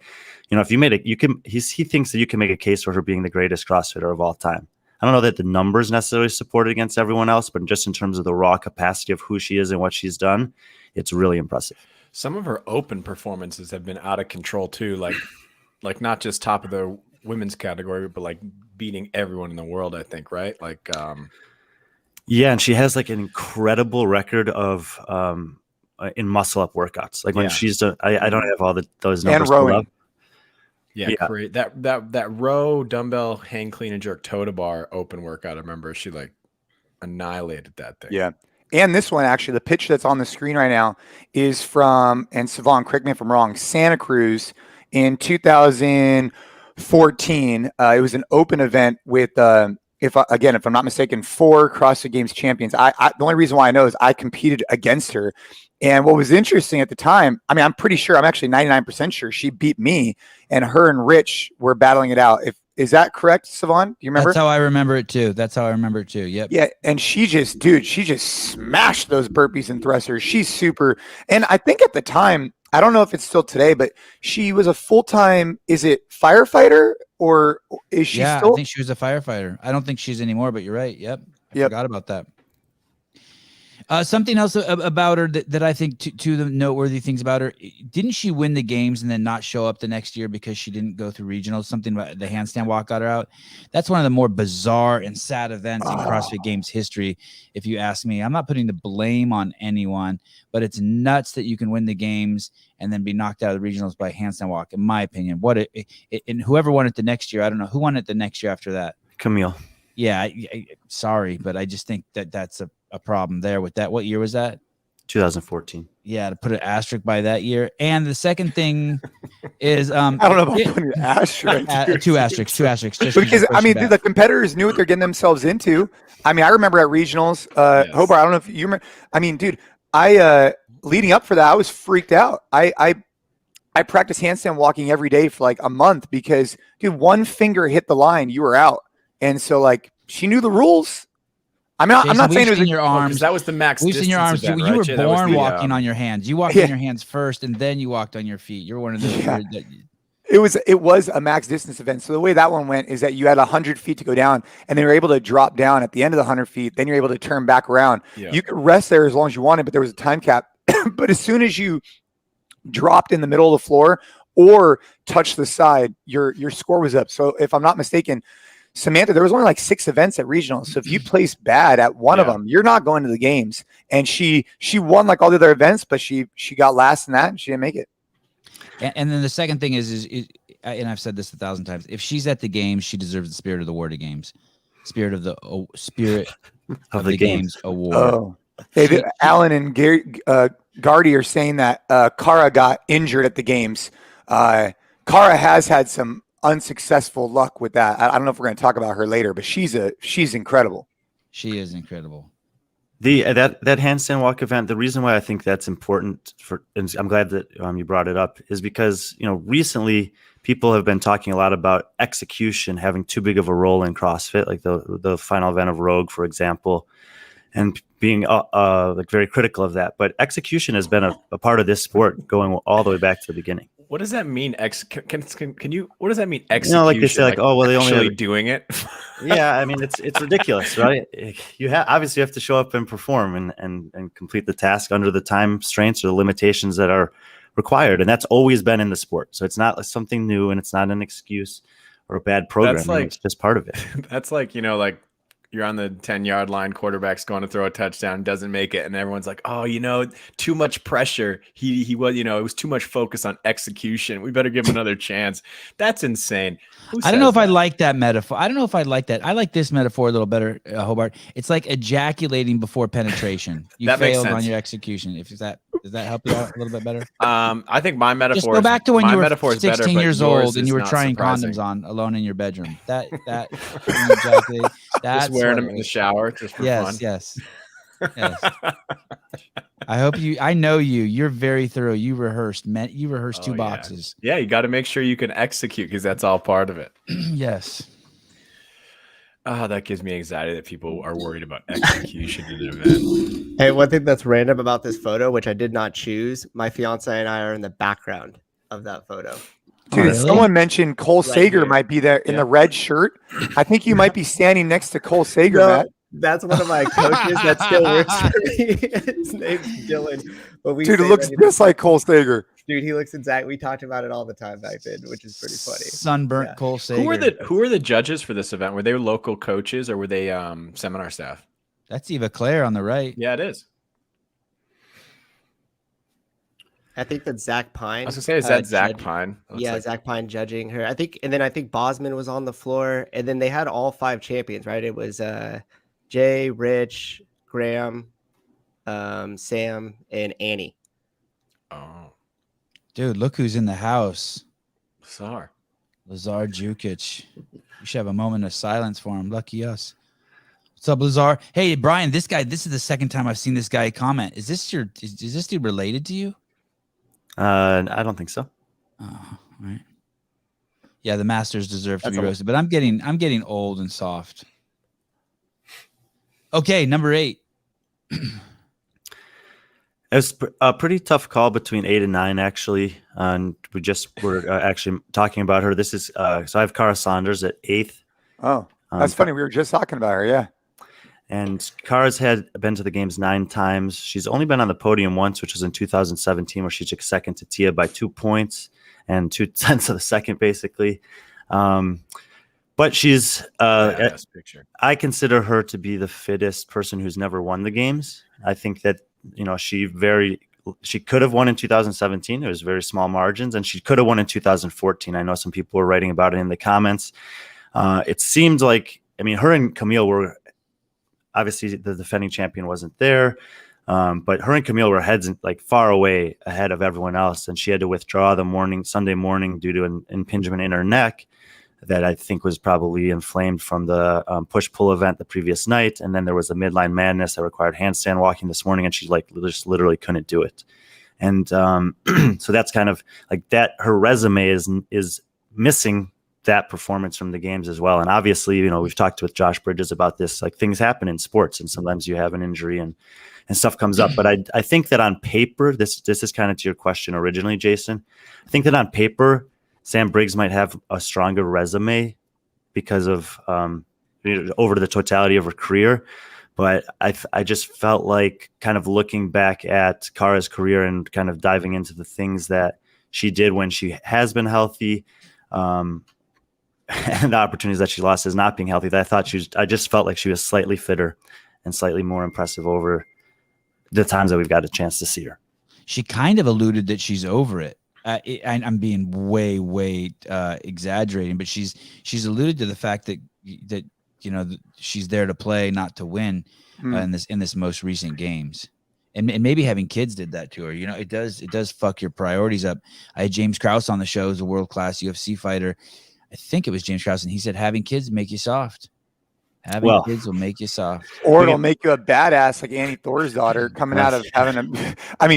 if you made it, he thinks that you can make a case for her being the greatest CrossFitter of all time. I don't know that the numbers necessarily support it against everyone else, but just in terms of the raw capacity of who she is and what she's done, it's really impressive. Some of her open performances have been out of control too, like not just top of the women's category, but like beating everyone in the world, I think, right? Like, yeah, and she has like an incredible record of in muscle up workouts. Like when she's done, I don't have all those numbers. And rowing. Yeah, great. That row, dumbbell, hang clean and jerk toe to bar open workout. I remember she like annihilated that thing. Yeah. And this one, actually, the pitch that's on the screen right now is from, and Sevan, correct me if I'm wrong, Santa Cruz in 2014. It was an open event with, if I'm not mistaken, 4 CrossFit Games champions. The only reason why I know is I competed against her. And what was interesting at the time, I mean, I'm pretty sure, I'm actually 99% sure she beat me, and her and Rich were battling it out. Is that correct, Sevan? Do you remember? That's how I remember it too. Yep. Yeah. And she just smashed those burpees and thrusters. She's super. And I think at the time, I don't know if it's still today, but she was a full-time, is it firefighter or is she still? I think she was a firefighter. I don't think she's anymore, but you're right. Yep. I forgot about that. Something else about her that I think two of the noteworthy things about her, didn't she win the games and then not show up the next year because she didn't go through regionals? Something about the handstand walk got her out. That's one of the more bizarre and sad events in CrossFit Games history, if you ask me. I'm not putting the blame on anyone, but it's nuts that you can win the games and then be knocked out of the regionals by handstand walk, in my opinion. And whoever won it the next year, I don't know who won it the next year after that. Camille. Yeah, sorry, but I just think that's a problem there with that. What year was that? 2014. Yeah, to put an asterisk by that year. And the second thing is, I don't know about putting an asterisk. two asterisks. Just because I mean, the competitors knew what they're getting themselves into. I mean, I remember at regionals, Hobart. I don't know if you remember. I mean, dude, leading up for that, I was freaked out. I practiced handstand walking every day for like a month because, dude, one finger hit the line, you were out. And so, like, she knew the rules. I mean, Jason, I'm not saying it was in your arms. That was the max. We've seen your arms. Event, you were Jay? born walking on your hands. You walked on your hands first, and then you walked on your feet. You're one of those. Yeah. It was a max distance event. So the way that one went is that you had 100 feet to go down, and then you're able to drop down at the end of the 100 feet. Then you're able to turn back around. Yeah. You could rest there as long as you wanted, but there was a time cap. But as soon as you dropped in the middle of the floor or touched the side, your score was up. So if I'm not mistaken, Samantha, there was only like 6 events at regionals. So if you placed bad at one of them, you're not going to the games. And she won like all the other events, but she got last in that and she didn't make it. And then the second thing is, and I've said this 1,000 times, if she's at the games, she deserves the Spirit of the Award games. Spirit of the games award. Oh, Alan and Gardy are saying that Kara got injured at the games. Kara has had some unsuccessful luck with that. I don't know if we're going to talk about her later, but she's incredible. She is incredible. That handstand walk event, the reason why I think that's important and I'm glad that you brought it up, is because recently people have been talking a lot about execution having too big of a role in CrossFit, like the final event of Rogue, for example, and being like very critical of that. But execution has been a part of this sport going all the way back to the beginning. What does that mean? Can you? What does that mean? Execution? Like they say, like, oh well, they only doing it. Yeah, I mean it's ridiculous, right? You obviously have to show up and perform and complete the task under the time constraints or the limitations that are required, and that's always been in the sport. So it's not something new, and it's not an excuse or a bad program. That's like, it's just part of it. That's like like you're on the 10-yard line, quarterback's going to throw a touchdown, doesn't make it, and everyone's like, oh, too much pressure. He was, it was too much focus on execution. We better give him another chance. That's insane. I don't know if I like that metaphor. I don't know if I like that. I like this metaphor a little better, Hobart. It's like ejaculating before penetration. You failed on your execution. Does that help you out a little bit better? I think my metaphor. Just go back to when you were 16 better, years old and you were trying surprising. condoms on alone in your bedroom. That's just wearing them in the shower just for fun. Yes. I know you. You're very thorough. You rehearsed 2 boxes. Yeah, you got to make sure you can execute because that's all part of it. Yes. Oh, that gives me anxiety that people are worried about execution in an event. Hey, one thing that's random about this photo, which I did not choose, my fiance and I are in the background of that photo. Dude, really? someone mentioned Cole Right Sager here. might be there in Yeah. the red shirt. I think you might be standing next to Cole Sager, No, Matt. that's one of my coaches that still works for me. His name's Dylan. But we Dude, it say looks that just like Cole Sager. dude, he looks exact. We talked about it all the time back then, which is pretty funny. Sunburnt Yeah. Cole Sager. Who were the judges for this event? Were they local coaches or were they seminar staff? That's Tia-Clair on the right. Yeah, it is. I think that Zach I Pine. was gonna say, is that Zach judged- Pine? Looks Yeah, like- Zach Pine judging her. I think Bosman was on the floor, and then they had all 5 champions, right? It was Jay, Rich, Graham, Sam, and Annie. Oh, Dude, look who's in the house. sorry. Lazar Jukic. We should have a moment of silence for him. Lucky us. What's up, Lazar? Hey, Brian, this is the second time I've seen this guy comment. Is this dude related to you? I don't think so. Oh, all right. Yeah, the Masters deserve to That's be a- roasted, but I'm getting old and soft. Okay, number 8. It's a pretty tough call between 8 and 9, actually. And we just were actually talking about her. This is so I have Cara Saunders at 8th. Oh, that's funny. We were just talking about her. Yeah. And Cara's had been to the games 9 times. She's only been on the podium once, which was in 2017, where she took second to Tia by 2 points and 2/10 of a second, basically. But she's Badass picture. I consider her to be the fittest person who's never won the games. I think that, she could have won in 2017. It was very small margins, and she could have won in 2014. I know some people were writing about it in the comments. It seemed like, her and Camille were, obviously the defending champion wasn't there, but her and Camille were heads far away ahead of everyone else, and she had to withdraw Sunday morning due to an impingement in her neck that I think was probably inflamed from the push-pull event the previous night. And then there was a midline madness that required handstand walking this morning, and she just literally couldn't do it. And so that's kind of like that. Her resume is missing that performance from the games as well. And obviously, we've talked with Josh Bridges about this, like things happen in sports and sometimes you have an injury and stuff comes up. But I think that on paper, this is kind of to your question originally, Jason. I think that on paper, Sam Briggs might have a stronger resume because of over the totality of her career. But I just felt like kind of looking back at Cara's career and kind of diving into the things that she did when she has been healthy, and the opportunities that she lost as not being healthy, that I just felt like she was slightly fitter and slightly more impressive over the times that we've got a chance to see her. She kind of alluded that she's over it. I'm being way exaggerating, but she's alluded to the fact that she's there to play, not to win, in this most recent games, and maybe having kids did that to her. It does fuck your priorities up. I had James Krause on the show, as a world-class UFC fighter. I think it was James Krause, and he said having kids make you soft. Having kids will make you soft. Or it'll make you a badass like Annie Thorisdottir coming out of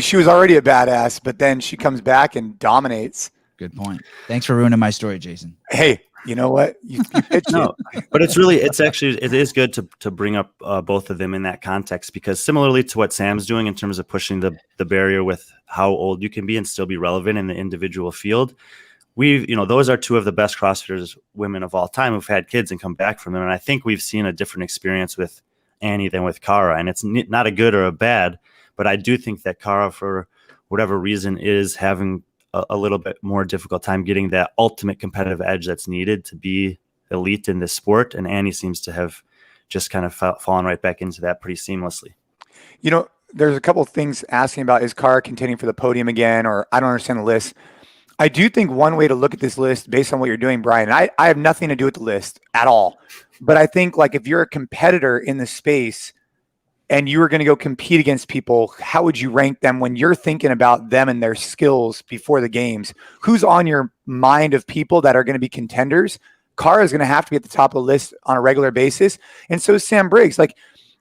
she was already a badass, but then she comes back and dominates. Good point. Thanks for ruining my story, Jason. Hey, you know what? You pitched No, but it is good to bring up both of them in that context, because similarly to what Sam's doing in terms of pushing the barrier with how old you can be and still be relevant in the individual field, those are two of the best CrossFitters women of all time who've had kids and come back from them. And I think we've seen a different experience with Annie than with Cara. And it's not a good or a bad, but I do think that Cara, for whatever reason, is having a little bit more difficult time getting that ultimate competitive edge that's needed to be elite in this sport. And Annie seems to have just kind of fallen right back into that pretty seamlessly. There's a couple of things asking about, is Cara contending for the podium again? Or I don't understand the list. I do think one way to look at this list based on what you're doing, Brian, and I have nothing to do with the list at all, but I think if you're a competitor in the space and you were going to go compete against people, how would you rank them when you're thinking about them and their skills before the games? Who's on your mind of people that are going to be contenders? Cara is going to have to be at the top of the list on a regular basis. And so is Sam Briggs.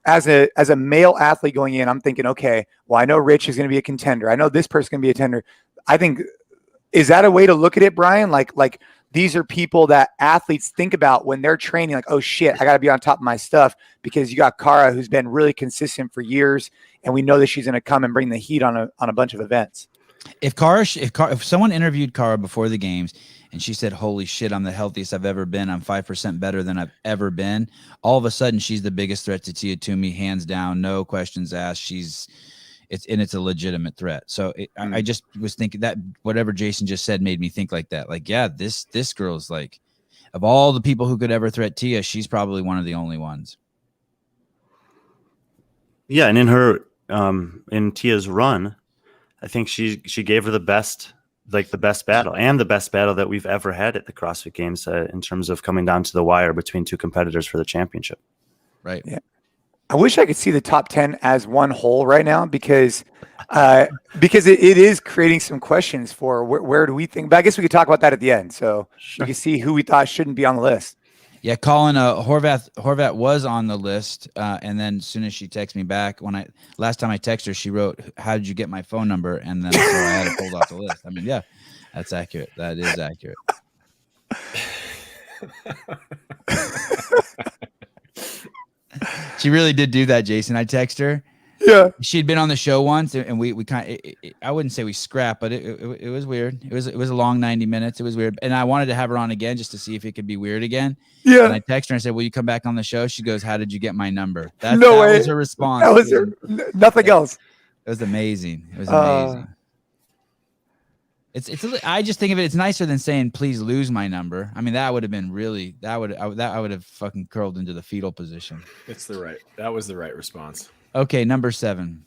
As a male athlete going in, I'm thinking, okay, well, I know Rich is going to be a contender. I know this person can be a contender. I think, is that a way to look at it, Brian? Like these are people that athletes think about when they're training, like, oh shit, I got to be on top of my stuff, because you got Kara, who's been really consistent for years, and we know that she's going to come and bring the heat on a bunch of events. If someone interviewed Kara before the games and she said, holy shit, I'm the healthiest I've ever been, I'm 5% better than I've ever been, all of a sudden she's the biggest threat to Tia Toomey, hands down, no questions asked. It's a legitimate threat. So I just was thinking that whatever Jason just said made me think like that. Like, yeah, this girl's like, of all the people who could ever threat Tia, she's probably one of the only ones. Yeah, and in her in Tia's run, I think she gave her the best battle, and the best battle that we've ever had at the CrossFit Games in terms of coming down to the wire between two competitors for the championship. Right. Yeah. I wish I could see the top 10 as one whole right now, because it is creating some questions for where do we think, but I guess we could talk about that at the end. So we can see who we thought shouldn't be on the list. Yeah, Colin, Horvath was on the list, and then as soon as she texted me back, last time I texted her, she wrote, "How did you get my phone number?" And then so I had to pull off the list. I mean, yeah, that's accurate. That is accurate. She really did do that, Jason. I texted her. Yeah, she'd been on the show once, and we kind of, I wouldn't say we scrapped, but it was weird. It was a long 90 minutes. It was weird, and I wanted to have her on again just to see if it could be weird again. Yeah. And I texted her and I said, "Will you come back on the show?" She goes, "How did you get my number?" That way. was her response. That was her, nothing else. It was amazing. It was amazing. I just think of it. It's nicer than saying, "Please lose my number." I mean, that would have been really. I would have fucking curled into the fetal position. That was the right response. Okay, number 7.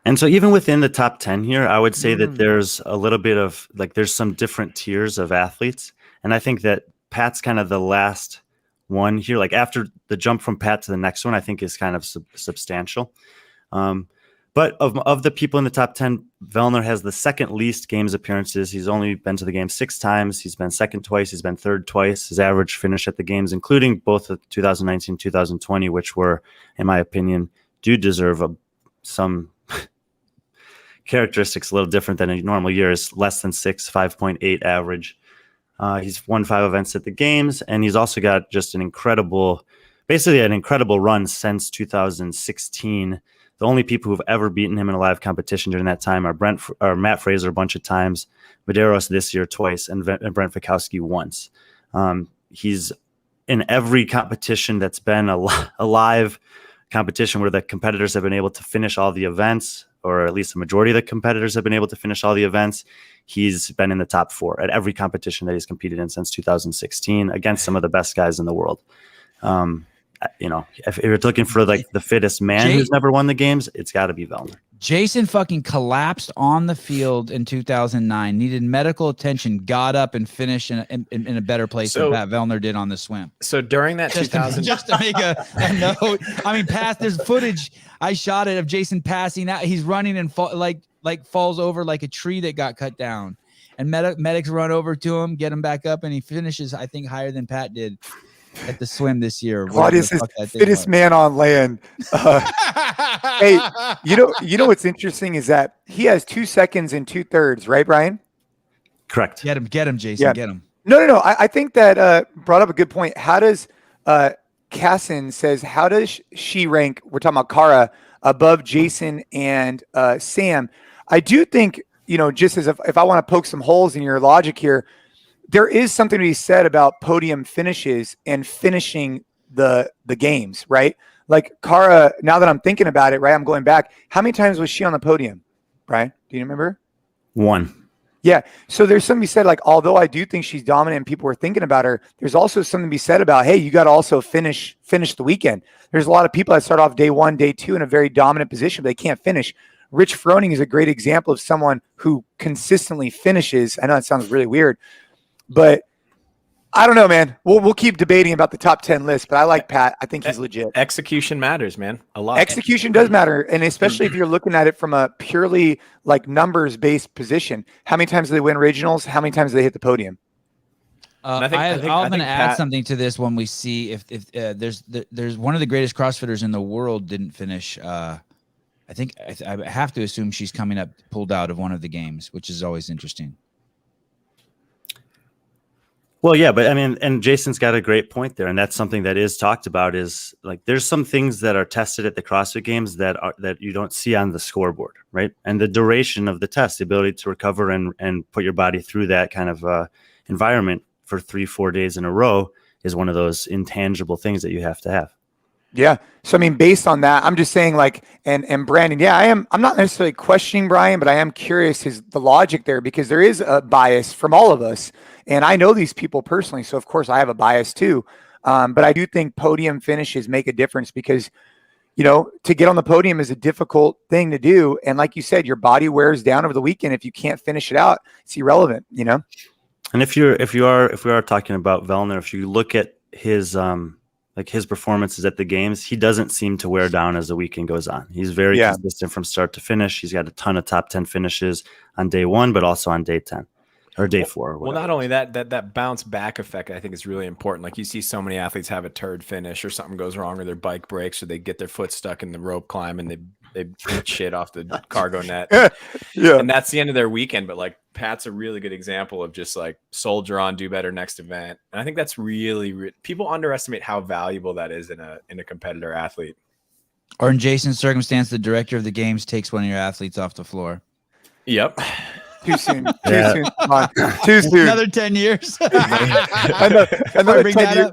And so even within the top 10 here, I would say that there's a little bit of there's some different tiers of athletes. And I think that Pat's kind of the last one here. Like after the jump from Pat to the next one, I think is kind of substantial. But of the people in the top 10, Vellner has the second least games appearances. He's only been to the games 6 times. He's been second twice. He's been third twice. His average finish at the games, including both the 2019 and 2020, which were, in my opinion, do deserve some characteristics a little different than a normal year, is less than 6, 5.8 average. He's won 5 events at the games, and he's also got just an incredible run since 2016. The only people who've ever beaten him in a live competition during that time are Matt Fraser a bunch of times, Medeiros this year twice, and Brent Fikowski once. He's in every competition that's been a live competition where the competitors have been able to finish all the events, or at least the majority of the competitors have been able to finish all the events. He's been in the top 4 at every competition that he's competed in since 2016 against some of the best guys in the world. If you're looking for the fittest man who's never won the games, it's got to be Vellner. Jason fucking collapsed on the field in 2009, needed medical attention, got up and finished in a better place than Pat Vellner did on the swim. So during that 2000, just to make a note, I mean, there's footage I shot it of Jason passing out. He's running and falls over like a tree that got cut down, and medics run over to him, get him back up, and he finishes, I think, higher than Pat did at the swim this year. Claudius is the fittest man on land. Hey, you know what's interesting is that he has 2 seconds and 2/3, right, Brian? Correct. Get him, Jason. Yeah. Get him. No. I think that brought up a good point. How does Cassin says, how does she rank? We're talking about Kara above Jason and Sam. I do think, just as if I want to poke some holes in your logic here, there is something to be said about podium finishes and finishing the games, right? Like Kara, now that I'm thinking about it, right, I'm going back. How many times was she on the podium, Brian? Do you remember? 1. Yeah. So there's something to be said, like, although I do think she's dominant and people were thinking about her, there's also something to be said about, hey, you got to also finish the weekend. There's a lot of people that start off day 1, day 2 in a very dominant position, but they can't finish. Rich Froning is a great example of someone who consistently finishes. I know it sounds really weird, but I don't know, man. We'll keep debating about the top 10 list, but I like Pat. I think he's legit. Execution matters, man. A lot. Execution does matter, and especially if you're looking at it from a purely numbers-based position. How many times do they win regionals? How many times do they hit the podium? I'm going to add something to this when we see if there's one of the greatest CrossFitters in the world didn't finish. I think I have to assume she's coming up pulled out of one of the games, which is always interesting. Well, yeah, but I mean, and Jason's got a great point there, and that's something that is talked about. Is like there's some things that are tested at the CrossFit Games that you don't see on the scoreboard, right? And the duration of the test, the ability to recover and put your body through that kind of environment for 3-4 days in a row is one of those intangible things that you have to have. Yeah. So, I mean, based on that, I'm just saying like, and Brandon, yeah, I'm not necessarily questioning Brian, but I am curious the logic there, because there is a bias from all of us. And I know these people personally. So of course I have a bias too. But I do think podium finishes make a difference, because, you know, to get on the podium is a difficult thing to do. And like you said, your body wears down over the weekend. If you can't finish it out, it's irrelevant, you know? And if we are talking about Vellner, if you look at his, like his performances at the games, he doesn't seem to wear down as the weekend goes on. He's very consistent from start to finish. He's got a ton of top 10 finishes on day 1, but also on day 10 or day 4. Or well, not only that bounce back effect, I think is really important. Like you see so many athletes have a turd finish, or something goes wrong, or their bike breaks, or they get their foot stuck in the rope climb and they eat shit off the cargo net. Yeah. And that's the end of their weekend. But like Pat's a really good example of just like soldier on, do better next event. And I think that's really people underestimate how valuable that is in a competitor athlete. Or in Jason's circumstance, the director of the games takes one of your athletes off the floor. Yep. Too soon. Too soon. Come on. Too soon. Another 10 years. Another 10 years.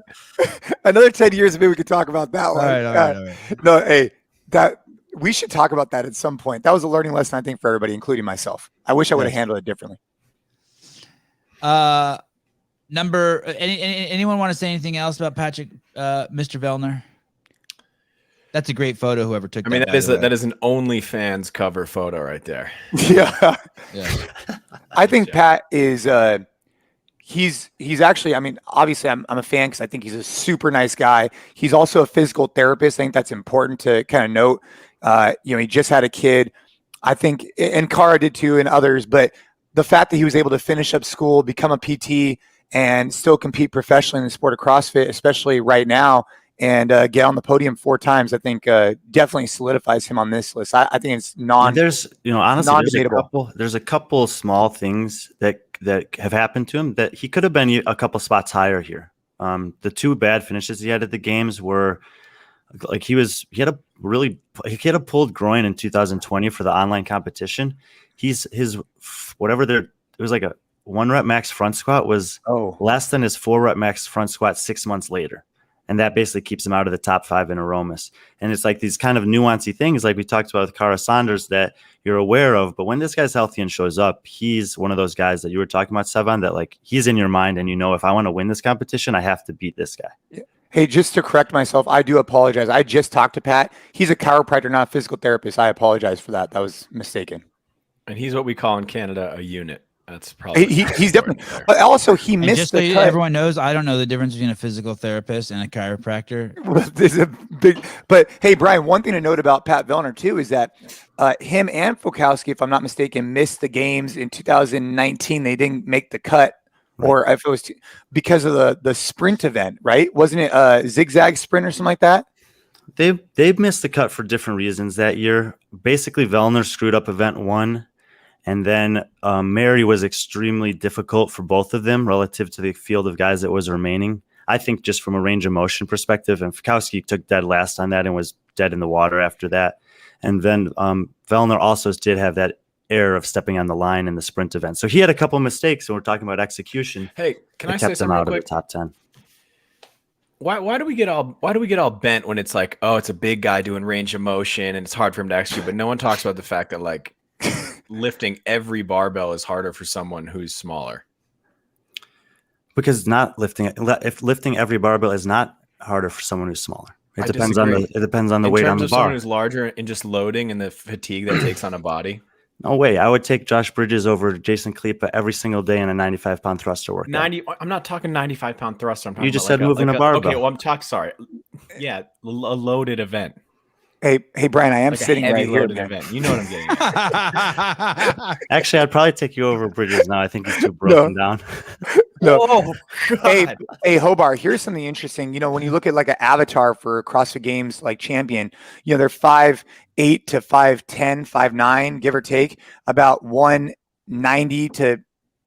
Another 10 years, maybe we could talk about that one. All right. No, hey, that we should talk about that at some point. That was a learning lesson, I think, for everybody, including myself. I wish I would have handled it differently. Anyone want to say anything else about Patrick, Mr. Vellner? That's a great photo. Whoever took. I mean, that is an OnlyFans cover photo right there. Yeah. Yeah. I think Pat is. He's actually. I mean, obviously, I'm a fan because I think he's a super nice guy. He's also a physical therapist. I think that's important to kind of note. You know, he just had a kid. I think, and Cara did too, and others. But the fact that he was able to finish up school, become a PT, and still compete professionally in the sport of CrossFit, especially right now, and get on the podium 4 times, I think definitely solidifies him on this list. I think it's honestly, non-debatable. There's a couple small things that have happened to him that he could have been a couple spots higher here. The 2 bad finishes he had at the games were like he had a pulled groin in 2020 for the online competition. It was like a 1 rep max front squat was less than his 4 rep max front squat 6 months later. And that basically keeps him out of the top 5 in Aromas. And it's like these kind of nuancy things, like we talked about with Cara Saunders, that you're aware of. But when this guy's healthy and shows up, he's one of those guys that you were talking about, Sevan, that like he's in your mind and you know, if I want to win this competition, I have to beat this guy. Yeah. Hey, just to correct myself, I do apologize. I just talked to Pat. He's a chiropractor, not a physical therapist. I apologize for that. That was mistaken. And he's what we call in Canada a unit. That's probably he's definitely. But also, he missed just the so cut. everyone knows, I don't know the difference between a physical therapist and a chiropractor. There's a big. But hey, Brian, one thing to note about Pat Vellner too is that him and Fokowski, if I'm not mistaken, missed the games in 2019. They didn't make the cut, or if it was because of the sprint event, right? Wasn't it a zigzag sprint or something like that? They've missed the cut for different reasons that year. Basically, Vellner screwed up event 1. And then Mary was extremely difficult for both of them relative to the field of guys that was remaining. I think just from a range of motion perspective, and Fokowski took dead last on that and was dead in the water after that. And then Vellner also did have that error of stepping on the line in the sprint event. So he had a couple mistakes, and we're talking about execution. Hey, can I say kept him something out real of quick? the top 10. Why do we get all bent when it's like, oh, it's a big guy doing range of motion and it's hard for him to execute, but no one talks about the fact that like lifting every barbell is harder for someone who's smaller. Because if lifting every barbell is not harder for someone who's smaller. It depends on the weight on the bar. Someone who's larger and just loading and the fatigue that takes on a body. No way. I would take Josh Bridges over Jason Khalipa every single day in a 95-pound thruster workout. I'm not talking 95-pound thruster. I'm talking you just about said moving a barbell. Okay, well, I'm talking. Sorry. Yeah, a loaded event. Hey, Brian, I am Like sitting right here. Event. You know what I'm getting at. Actually, I'd probably take you over Bridges now. I think he's too broken down. No. Oh, God. Hey, Hobart, here's something interesting. You know, when you look at like an avatar for CrossFit Games like champion, you know, they're 5'8" to 5'10", 5'9", give or take, about 190 to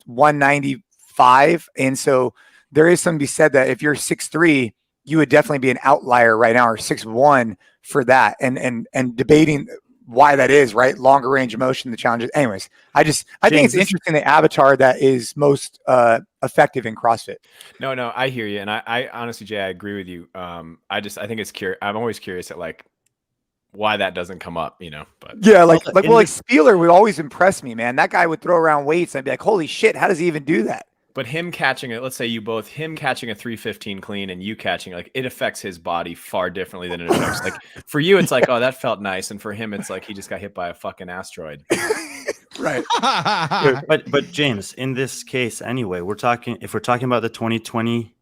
195. And so there is something to be said that if you're 6'3", you would definitely be an outlier right now, or 6'1" for that. And debating why that is, right? Longer range of motion, the challenges. Anyways, I think it's interesting the avatar that is most effective in CrossFit. No, I hear you. And I honestly, Jay, I agree with you. I think it's curious. I'm always curious at like why that doesn't come up, but yeah, like Spieler would always impress me, man. That guy would throw around weights. And I'd be like, holy shit, how does he even do that? But him catching it, let's say him catching a 315 clean and you catching, like, it affects his body far differently than it affects. Like, for you, it's like, oh, that felt nice. And for him, it's like he just got hit by a fucking asteroid. Right. But James, in this case, anyway, if we're talking about the 2020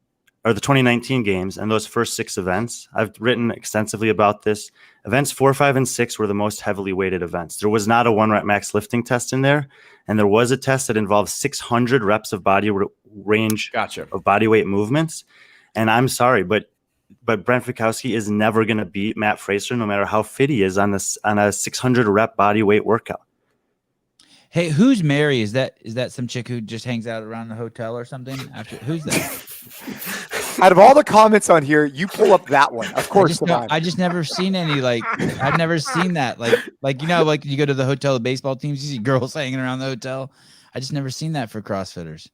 or the 2019 games and those first 6 events, I've written extensively about this. Events 4, 5, and 6 were the most heavily weighted events. There was not a 1 rep max lifting test in there. And there was a test that involved 600 reps of body range of body weight movements. And I'm sorry, but Brent Fikowski is never going to beat Matt Fraser, no matter how fit he is on a 600 rep body weight workout. Hey, who's Mary? Is that some chick who just hangs out around the hotel or something? Who's that? Out of all the comments on here, you pull up that one. Of course, I just never seen any, like, I've never seen that. Like, like you go to the hotel, the baseball teams, you see girls hanging around the hotel. I just never seen that for CrossFitters.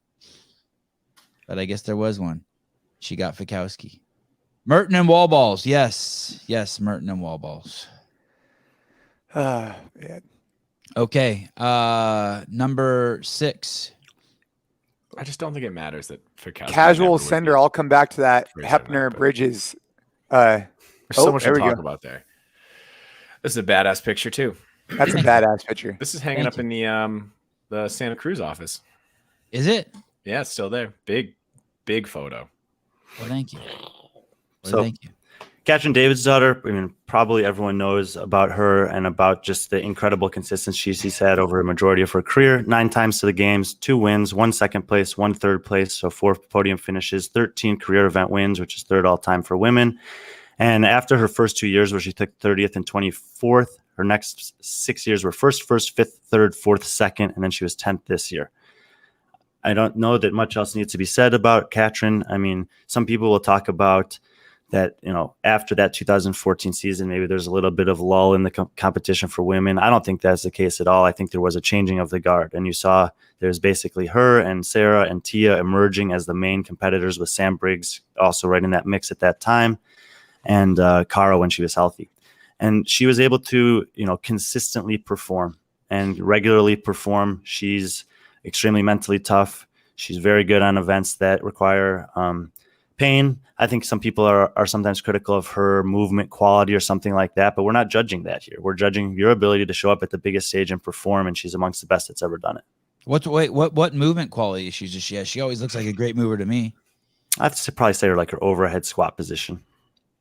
But I guess there was one. She got Fikowski. Merton and wall balls. Yes, Merton and wall balls. Yeah. Okay. Number 6. I just don't think it matters that Fikowski casual sender. I'll come back to that. Hepner Bridges. There's so much to talk about there. This is a badass picture too. That's a badass picture. This is hanging up in the Santa Cruz office. Is it? Yeah, it's still there. Big photo. Well, thank you. Thank you. Katrin Davidsdottir, I mean, probably everyone knows about her and about just the incredible consistency she's had over a majority of her career. 9 times to the games, 2 wins, 1 second place, 1 third place, so 4 podium finishes, 13 career event wins, which is 3rd all time for women. And after her first 2 years where she took 30th and 24th, her next 6 years were 1st, 5th, 3rd, 4th, 2nd, and then she was 10th this year. I don't know that much else needs to be said about Katrin. I mean, some people will talk about that, after that 2014 season, maybe there's a little bit of lull in the competition for women. I don't think that's the case at all. I think there was a changing of the guard, and you saw there's basically her and Sarah and Tia emerging as the main competitors, with Sam Briggs also right in that mix at that time, and Cara when she was healthy. And she was able to, consistently perform and regularly perform. She's extremely mentally tough. She's very good on events that require pain. I think some people are sometimes critical of her movement quality or something like that, but we're not judging that here. We're judging your ability to show up at the biggest stage and perform, and she's amongst the best that's ever done it. What movement quality issues does she have? She always looks like a great mover to me. I'd probably say her overhead squat position.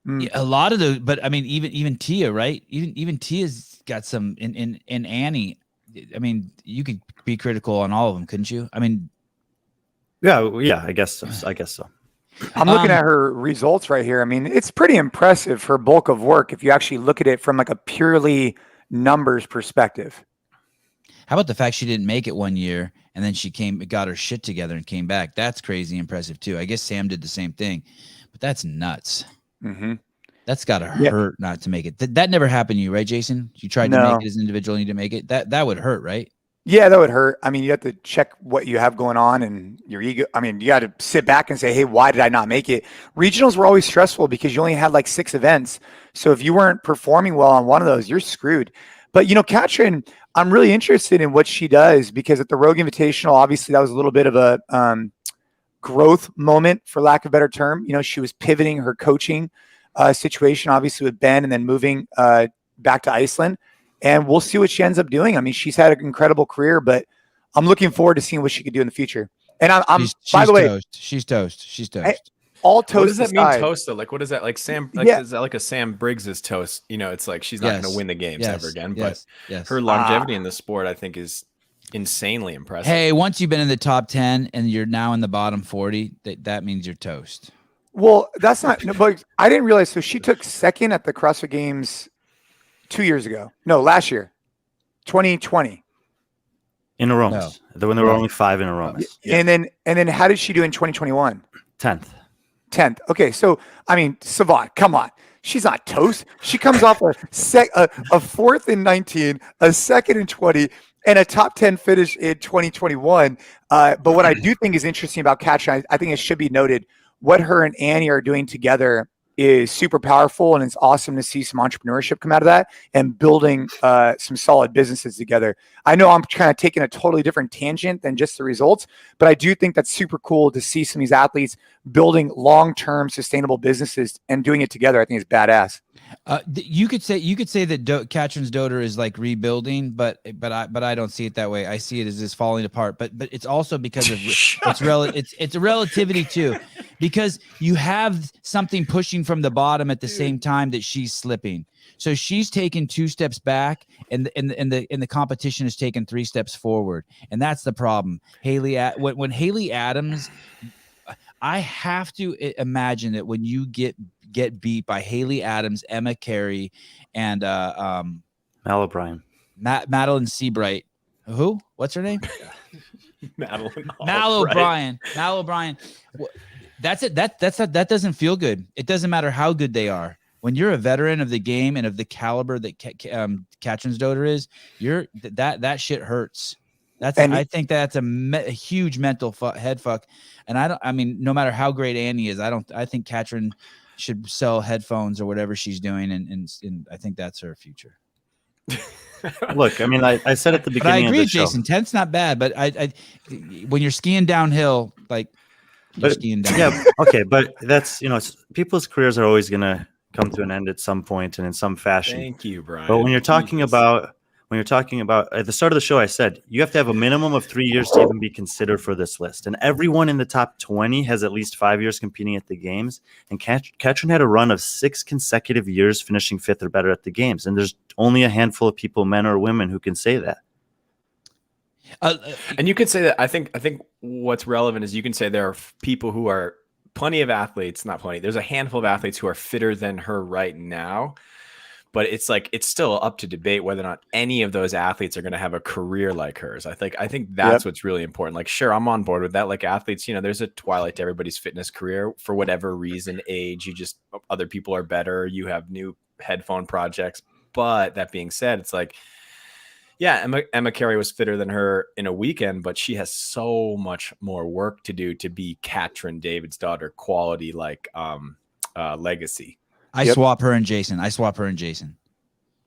Yeah, a lot of those, but I mean, even Tia, right? Even Tia's got some in Annie. I mean, you could be critical on all of them, couldn't you? I mean, yeah, I guess so. I'm looking at her results right here. I mean, it's pretty impressive, her bulk of work, if you actually look at it from like a purely numbers perspective. How about the fact she didn't make it one year and then she got her shit together and came back? That's crazy impressive too. I guess Sam did the same thing, but that's nuts. Mm-hmm. That's got to hurt not to make it. That never happened to you, right, Jason? You tried to make it as an individual and you didn't make it. That would hurt, right? Yeah, that would hurt. I mean, you have to check what you have going on and your ego. I mean, you got to sit back and say, hey, why did I not make it? Regionals were always stressful because you only had like 6 events. So if you weren't performing well on one of those, you're screwed. But, Katrin, I'm really interested in what she does, because at the Rogue Invitational, obviously that was a little bit of a growth moment, for lack of a better term. She was pivoting her coaching situation, obviously with Ben, and then moving back to Iceland. And we'll see what she ends up doing. I mean, she's had an incredible career, but I'm looking forward to seeing what she could do in the future. And by the way, she's toast. She's toast. All toast. What does that aside, mean, toast though? Like, what is that? Like Sam? Like, is that like a Sam Briggs's toast? It's like she's not going to win the games ever again. But her longevity in the sport, I think, is insanely impressive. Hey, once you've been in the top 10 and you're now in the bottom 40, that means you're toast. Well, that's not. No, but I didn't realize. So she took 2nd at the CrossFit Games 2 years ago. No, last year, 2020. In Aromas. When there were only 5 in Aromas. And then how did she do in 2021? 10th. Okay, so I mean, Sevan, come on. She's not toast. She comes off a fourth in 19, a second in 20, and a top 10 finish in 2021. But what I do think is interesting about Katrin, I think it should be noted, what her and Annie are doing together is super powerful, and it's awesome to see some entrepreneurship come out of that and building some solid businesses together. I know I'm kind of taking a totally different tangent than just the results, but I do think that's super cool to see some of these athletes building long-term sustainable businesses and doing it together. I think it's badass. You could say that Katrin's Dottir is like rebuilding, but I don't see it that way. I see it as just falling apart. But it's also because of it's a relativity too, because you have something pushing from the bottom at the same time that she's slipping. So she's taken 2 steps back, and the competition is taking 3 steps forward, and that's the problem. When Haley Adams, I have to imagine that when you get beat by Haley Adams, Emma Carey, and Mal O'Brien, Madeline Seabright. Who? What's her name? Mal O'Brien. Mal O'Brien. That's it. That doesn't feel good. It doesn't matter how good they are. When you're a veteran of the game and of the caliber that Katrin's Dottir is, that shit hurts. I think that's a huge mental head fuck. And I mean, no matter how great Annie is, I think Katrin should sell headphones or whatever she's doing, and I think that's her future. Look, I mean, I said at the beginning, but I agree, of the show, Jason. 10th's not bad, but I when you're skiing downhill, skiing downhill. Yeah, okay, but that's people's careers are always gonna come to an end at some point and in some fashion. Thank you, Brian. But when you're talking about at the start of the show, I said you have to have a minimum of 3 years to even be considered for this list. And everyone in the top 20 has at least 5 years competing at the games. And Katrin had a run of 6 consecutive years finishing 5th or better at the games. And there's only a handful of people, men or women, who can say that. And you could say that I think what's relevant is you can say there are people who are plenty of athletes, not plenty. There's a handful of athletes who are fitter than her right now. But it's still up to debate whether or not any of those athletes are going to have a career like hers. I think that's what's really important. Like, sure, I'm on board with that. Like athletes, there's a twilight to everybody's fitness career for whatever reason, age, other people are better. You have new headphone projects. But that being said, it's like, yeah, Emma Carey was fitter than her in a weekend, but she has so much more work to do to be Katrin Davidsdottir quality, legacy. I swap her and Jason.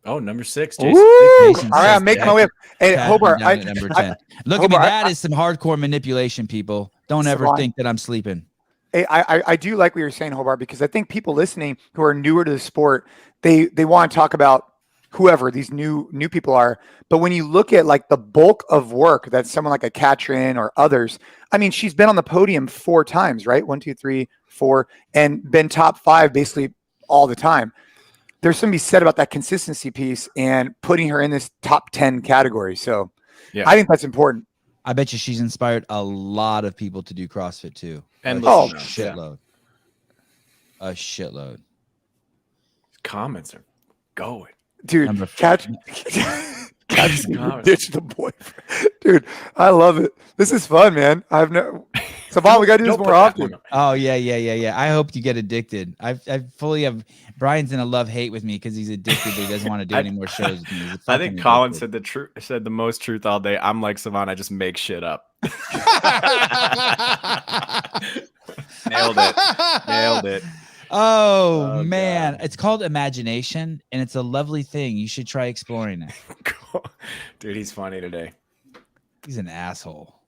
Oh, number 6. Jason. All right, I'm making my way up. Hey, Hobart, number 10. Look at me. That is some hardcore manipulation, people. Don't ever think that I'm sleeping. Hey, I do like what you're saying, Hobart, because I think people listening who are newer to the sport, they want to talk about whoever these new people are. But when you look at the bulk of work that someone like a Katrin or others, I mean, she's been on the podium 4 times, right? 1, 2, 3, 4, and been top 5 basically all the time. There's something to be said about that consistency piece and putting her in this top 10 category. So yeah, I think that's important. I bet you she's inspired a lot of people to do CrossFit too. And a shitload. A shitload. Comments are going. Dude, catch ditch the boyfriend. Dude, I love it. This is fun, man. Savon, we gotta do this more often. Oh yeah. I hope you get addicted. I fully have. Brian's in a love-hate with me because he's addicted. But he doesn't want to do any more shows with me. I think Colin said the most truth all day. I'm like Savon. I just make shit up. Nailed it. Oh man, God. It's called imagination, and it's a lovely thing. You should try exploring it. Dude, he's funny today. He's an asshole.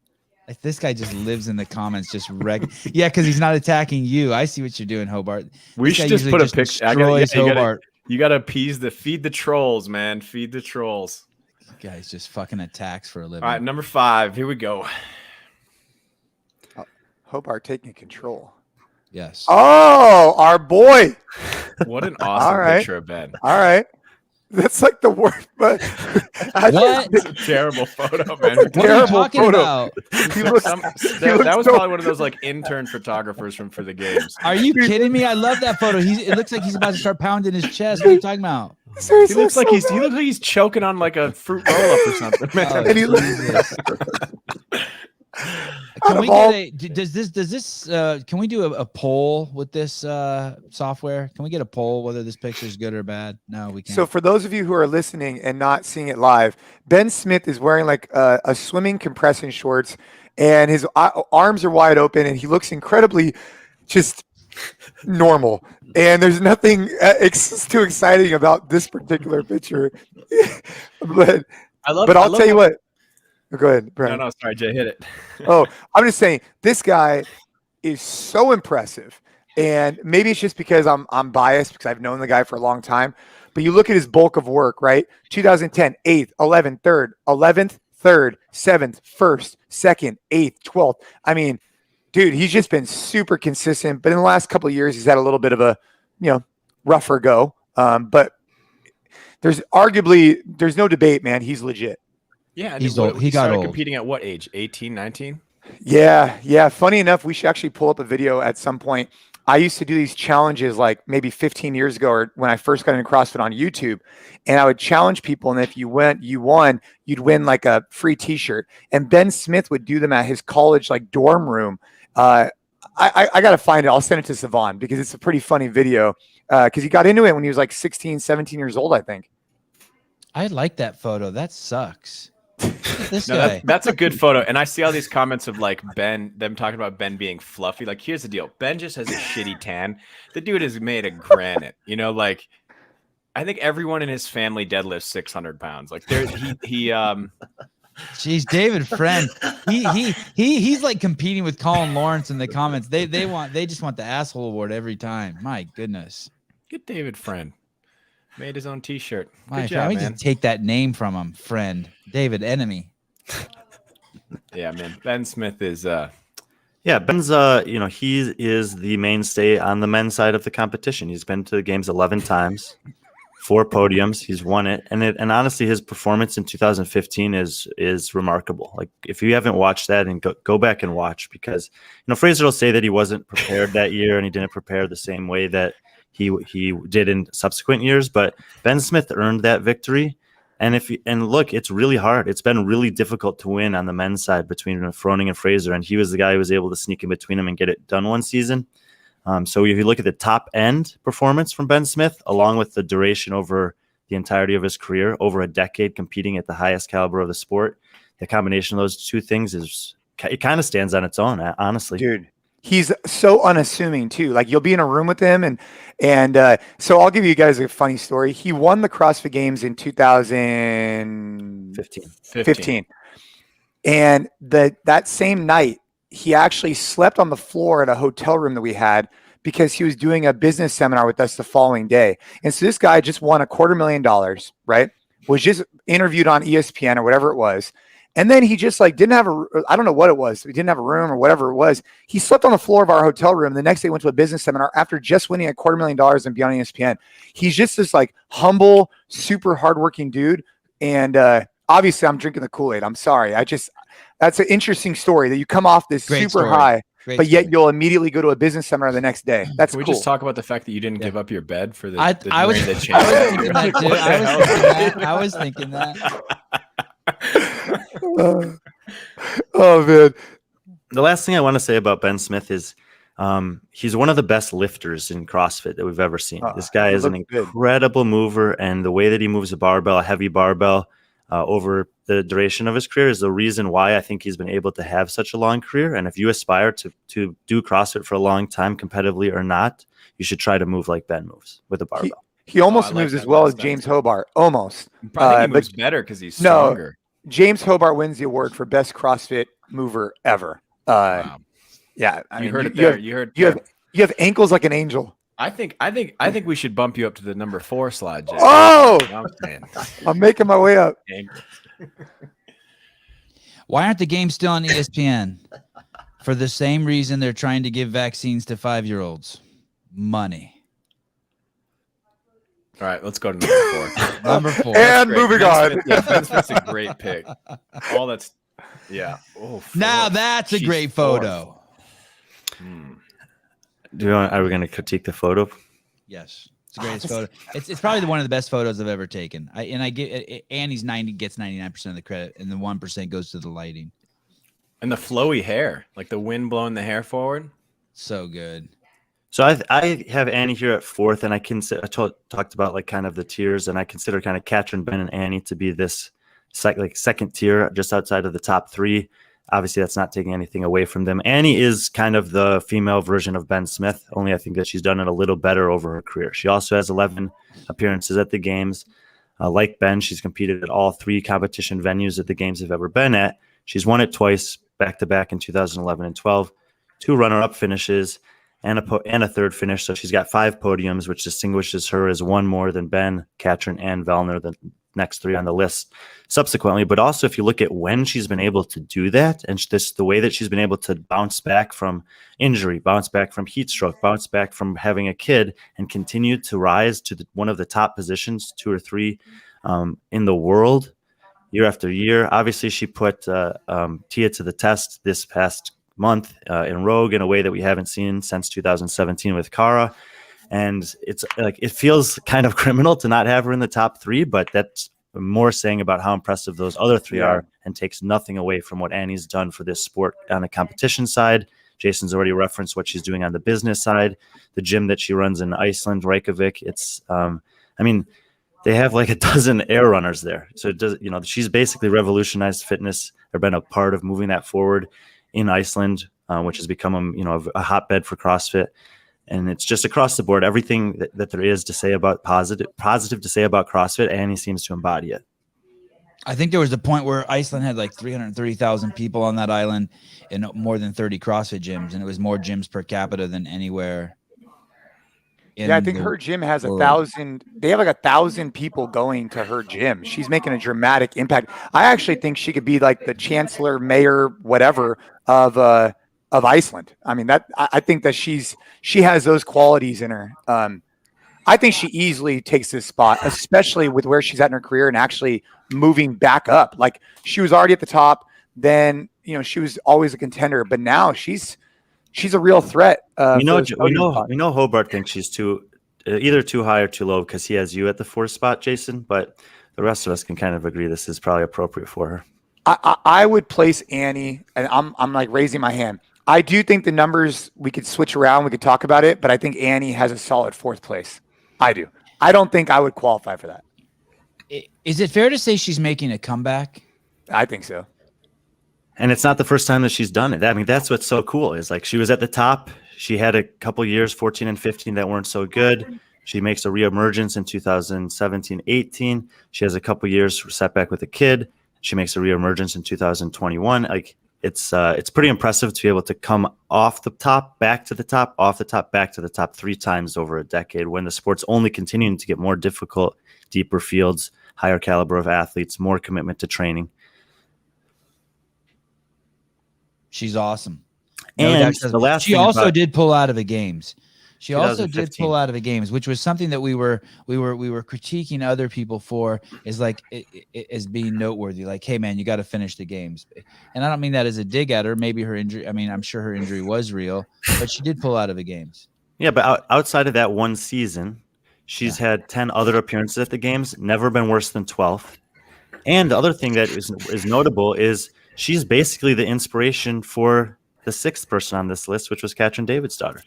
Like this guy just lives in the comments, just yeah, because he's not attacking you. I see what you're doing, Hobart. We should just put a picture. You gotta feed the trolls, man. Feed the trolls. This guy's just fucking attacks for a living. All right, number 5. Here we go. Hobart taking control. Yes. Oh, our boy. What an awesome picture of Ben. All right. That's like the worst, but what? It's a terrible photo, man. What are you talking about? That was probably one of those intern photographers for the games. Are you kidding me? I love that photo. It looks like he's about to start pounding his chest. What are you talking about? He looks like he's choking on a fruit roll up or something, man. And he Can we get can we do a poll with this software? Can we get a poll whether this picture is good or bad? No, we can't. So for those of you who are listening and not seeing it live, Ben Smith is wearing like a swimming compression shorts, and his arms are wide open, and he looks incredibly just normal. And there's nothing too exciting about this particular picture. But I'll tell you what. Go ahead, Brad. No, sorry, Jay, hit it. Oh, I'm just saying this guy is so impressive, and maybe it's just because I'm biased because I've known the guy for a long time. But you look at his bulk of work, right? 2010, 8th, 11th, 3rd, 11th, 3rd, 7th, 1st, 2nd, 8th, 12th. I mean, dude, he's just been super consistent. But in the last couple of years, he's had a little bit of a, rougher go. But there's no debate, man. He's legit. Yeah, he's old. He got old. Competing at what age? 18, 19? Yeah. Funny enough, we should actually pull up a video at some point. I used to do these challenges like maybe 15 years ago, or when I first got into CrossFit on YouTube, and I would challenge people. And if you won, you'd win like a free T-shirt. And Ben Smith would do them at his college like dorm room. I got to find it. I'll send it to Sevan because it's a pretty funny video. Because he got into it when he was like 16, 17 years old, I think. I like that photo. That sucks. This guy. That's a good photo. And I see all these comments of like them talking about Ben being fluffy. Like, here's the deal. Ben just has a shitty tan. The dude is made of granite. Like I think everyone in his family deadlifts 600 pounds. Like Jeez, David Friend. He's like competing with Colin Lawrence in the comments. They just want the asshole award every time. My goodness. Get David Friend. Made his own T-shirt. Good Why job, we man. just take that name from him, Friend. David Enemy. Yeah, man. Ben Smith is Ben's he is the mainstay on the men's side of the competition. He's been to the games 11 times, 4 podiums. He's won it. And honestly, his performance in 2015 is remarkable. Like, if you haven't watched that, and go back and watch, because Fraser will say that he wasn't prepared that year and he didn't prepare the same way that he did in subsequent years, but Ben Smith earned that victory. And look, it's really hard. It's been really difficult to win on the men's side between Froning and Fraser, and he was the guy who was able to sneak in between them and get it done one season. So if you look at the top end performance from Ben Smith, along with the duration over the entirety of his career, over a decade competing at the highest caliber of the sport, the combination of those two things it kind of stands on its own, honestly. Dude. He's so unassuming too. Like, you'll be in a room with him, and so I'll give you guys a funny story. He won the CrossFit Games in 2015. And that same night, he actually slept on the floor at a hotel room that we had because he was doing a business seminar with us the following day. And so this guy just won $250,000, right? Was just interviewed on ESPN or whatever it was. And then he just didn't have I don't know what it was. He didn't have a room or whatever it was. He slept on the floor of our hotel room. The next day went to a business seminar after just winning $250,000 and being on ESPN. He's just this humble, super hardworking dude. And obviously I'm drinking the Kool-Aid. I'm sorry. That's an interesting story that you come off this Great super story. high, Great but yet story. you'll immediately go to a business seminar the next day. That's Can we cool. just talk about the fact that you didn't give up your bed for the I was thinking that. Oh man. The last thing I want to say about Ben Smith is he's one of the best lifters in CrossFit that we've ever seen. This guy is an incredible mover, and the way that he moves a heavy barbell over the duration of his career is the reason why I think he's been able to have such a long career. And if you aspire to do CrossFit for a long time, competitively or not, you should try to move like Ben moves with a barbell. He almost moves as well as James Hobart. Almost. I think he moves better because he's stronger. James Hobart wins the award for best CrossFit mover ever. Wow. Yeah, You heard it there. You have ankles like an angel. I think we should bump you up to the number 4 slide, Jay. Oh, You know what I'm saying? I'm making my way up. Why aren't the games still on ESPN? For the same reason they're trying to give vaccines to 5-year-olds. Money. All right, let's go to number 4. Number 4. And moving on. Ben Smith's a great pick. Oh, 4. Now that's a great photo. Are we going to critique the photo? Yes, it's the greatest photo. It's probably one of the best photos I've ever taken. Andy's gets 99% of the credit, and the 1% goes to the lighting. And the flowy hair, like the wind blowing the hair forward. So good. So I have Annie here at 4th, and I talked about like kind of the tiers, and I consider kind of Katrin, Ben, and Annie to be this second tier, just outside of the top 3. Obviously, that's not taking anything away from them. Annie is kind of the female version of Ben Smith, only I think that she's done it a little better over her career. She also has 11 appearances at the games. Like Ben, she's competed at all 3 competition venues that the games have ever been at. She's won it twice, back-to-back in 2011 and 12, 2 runner-up finishes, and a third finish. So she's got 5 podiums, which distinguishes her as 1 more than Ben, Katrin, and Vellner, the next 3 on the list subsequently. But also, if you look at when she's been able to do that, and the way that she's been able to bounce back from injury, bounce back from heat stroke, bounce back from having a kid, and continue to rise to one of the top positions, 2 or 3 in the world year after year. Obviously, she put Tia to the test this past month in Rogue in a way that we haven't seen since 2017 with Cara. And it's like, it feels kind of criminal to not have her in the top 3, but that's more saying about how impressive those other 3 are, and takes nothing away from what Annie's done for this sport on the competition side. Jason's already referenced what she's doing on the business side, the gym that she runs in Iceland, Reykjavik. It's, they have like a dozen air runners there. So it does, she's basically revolutionized fitness or been a part of moving that forward in Iceland, which has become, a hotbed for CrossFit. And it's just across the board, everything that there is to say about positive to say about CrossFit, Annie seems to embody it. I think there was a point where Iceland had like 330,000 people on that island and more than 30 CrossFit gyms, and it was more gyms per capita than anywhere. I think her gym has 1,000. They have like 1,000 people going to her gym. She's making a dramatic impact. I actually think she could be like the chancellor, mayor, whatever of Iceland. I mean, I think that she has those qualities in her. I think she easily takes this spot, especially with where she's at in her career and actually moving back up. Like, she was already at the top, then she was always a contender, but now she's a real threat. We know Hobart thinks she's either too high or too low because he has you at the 4th spot, Jason. But the rest of us can kind of agree this is probably appropriate for her. I would place Annie, and I'm like raising my hand. I do think the numbers, we could switch around, we could talk about it, but I think Annie has a solid 4th place. I do. I don't think I would qualify for that. Is it fair to say she's making a comeback? I think so. And it's not the first time that she's done it. I mean, that's what's so cool is like she was at the top. She had a couple years, 14 and 15, that weren't so good. She makes a reemergence in 2017-18. She has a couple years setback with a kid. She makes a reemergence in 2021. Like, it's pretty impressive to be able to come off the top, back to the top, off the top, back to the top 3 times over a decade, when the sport's only continuing to get more difficult, deeper fields, higher caliber of athletes, more commitment to training. She's awesome. And the last she thing also did pull out of the games. She also did 2015. pull out of the games, which was something that we were critiquing other people for, is like as being noteworthy. Like, hey man, you got to finish the games. And I don't mean that as a dig at her. Maybe her injury. I mean, I'm sure her injury was real, but she did pull out of the games. Yeah, but outside of that one season, she's had 10 other appearances at the games, never been worse than 12th. And the other thing that is notable is she's basically the inspiration for the 6th person on this list, which was Katrin Davidsdottir.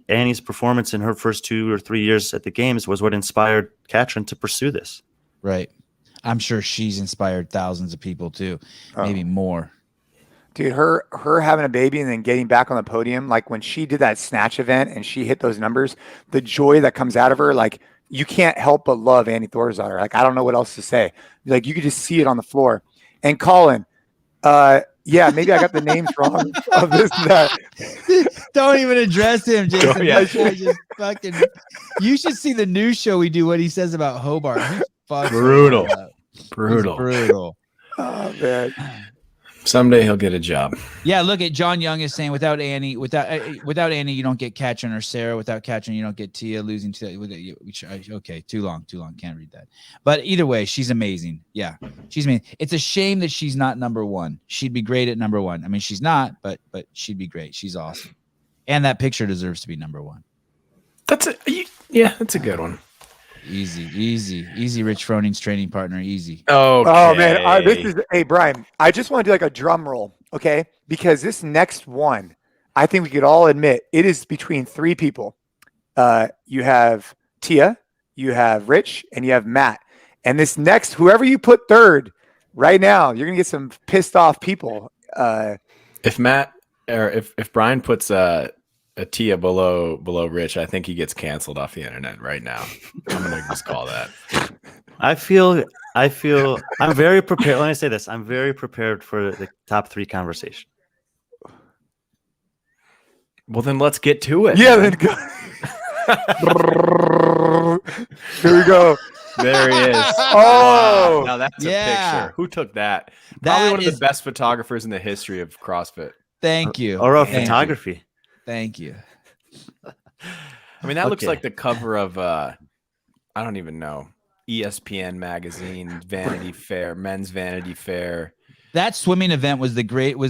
Annie's performance in her first 2 or 3 years at the games was what inspired Katrin to pursue this. Right. I'm sure she's inspired thousands of people too, maybe more. Dude, her having a baby and then getting back on the podium, like when she did that snatch event and she hit those numbers, the joy that comes out of her, like, you can't help but love Annie Thorisdottir. Like, I don't know what else to say. Like, you could just see it on the floor. And Colin, yeah, maybe I got the names wrong of this and that. Don't even address him, Jason. Oh, yeah. You should see the news show we do, what he says about Hobart. Brutal. Brutal. Oh, man. Someday he'll get a job. Yeah, look at John Young is saying without Annie, you don't get Katrin or Sarah. Without Katrin, you don't get Tia. Losing to okay, too long. Can't read that. But either way, she's amazing. Yeah, she's amazing. It's a shame that she's not number 1. She'd be great at number 1. I mean, she's not, but she'd be great. She's awesome, and that picture deserves to be number 1. That's a good one. Easy. Rich Froning's training partner. Easy. Okay. Oh man, hey Brian, I just want to do like a drum roll, okay? Because this next one, I think we could all admit it is between 3 people. You have Tia, you have Rich, and you have Matt. And this next, whoever you put third, right now, you're gonna get some pissed off people. If Matt or if Brian puts a Tia below Rich, I think he gets canceled off the internet right now. I'm gonna just call that. I feel I'm very prepared. Let me say this. I'm very prepared for the top 3 conversation. Well, then let's get to it. Yeah, then go. Here we go. There he is. Oh, wow. Now that's a Yeah. picture. Who took that? That Probably one of is- the best photographers in the history of CrossFit. Thank you. Or Thank you. photography. Thank you. I mean, that looks Okay. like the cover of I don't even know, ESPN magazine, Vanity Fair, Men's Vanity Fair. That swimming event was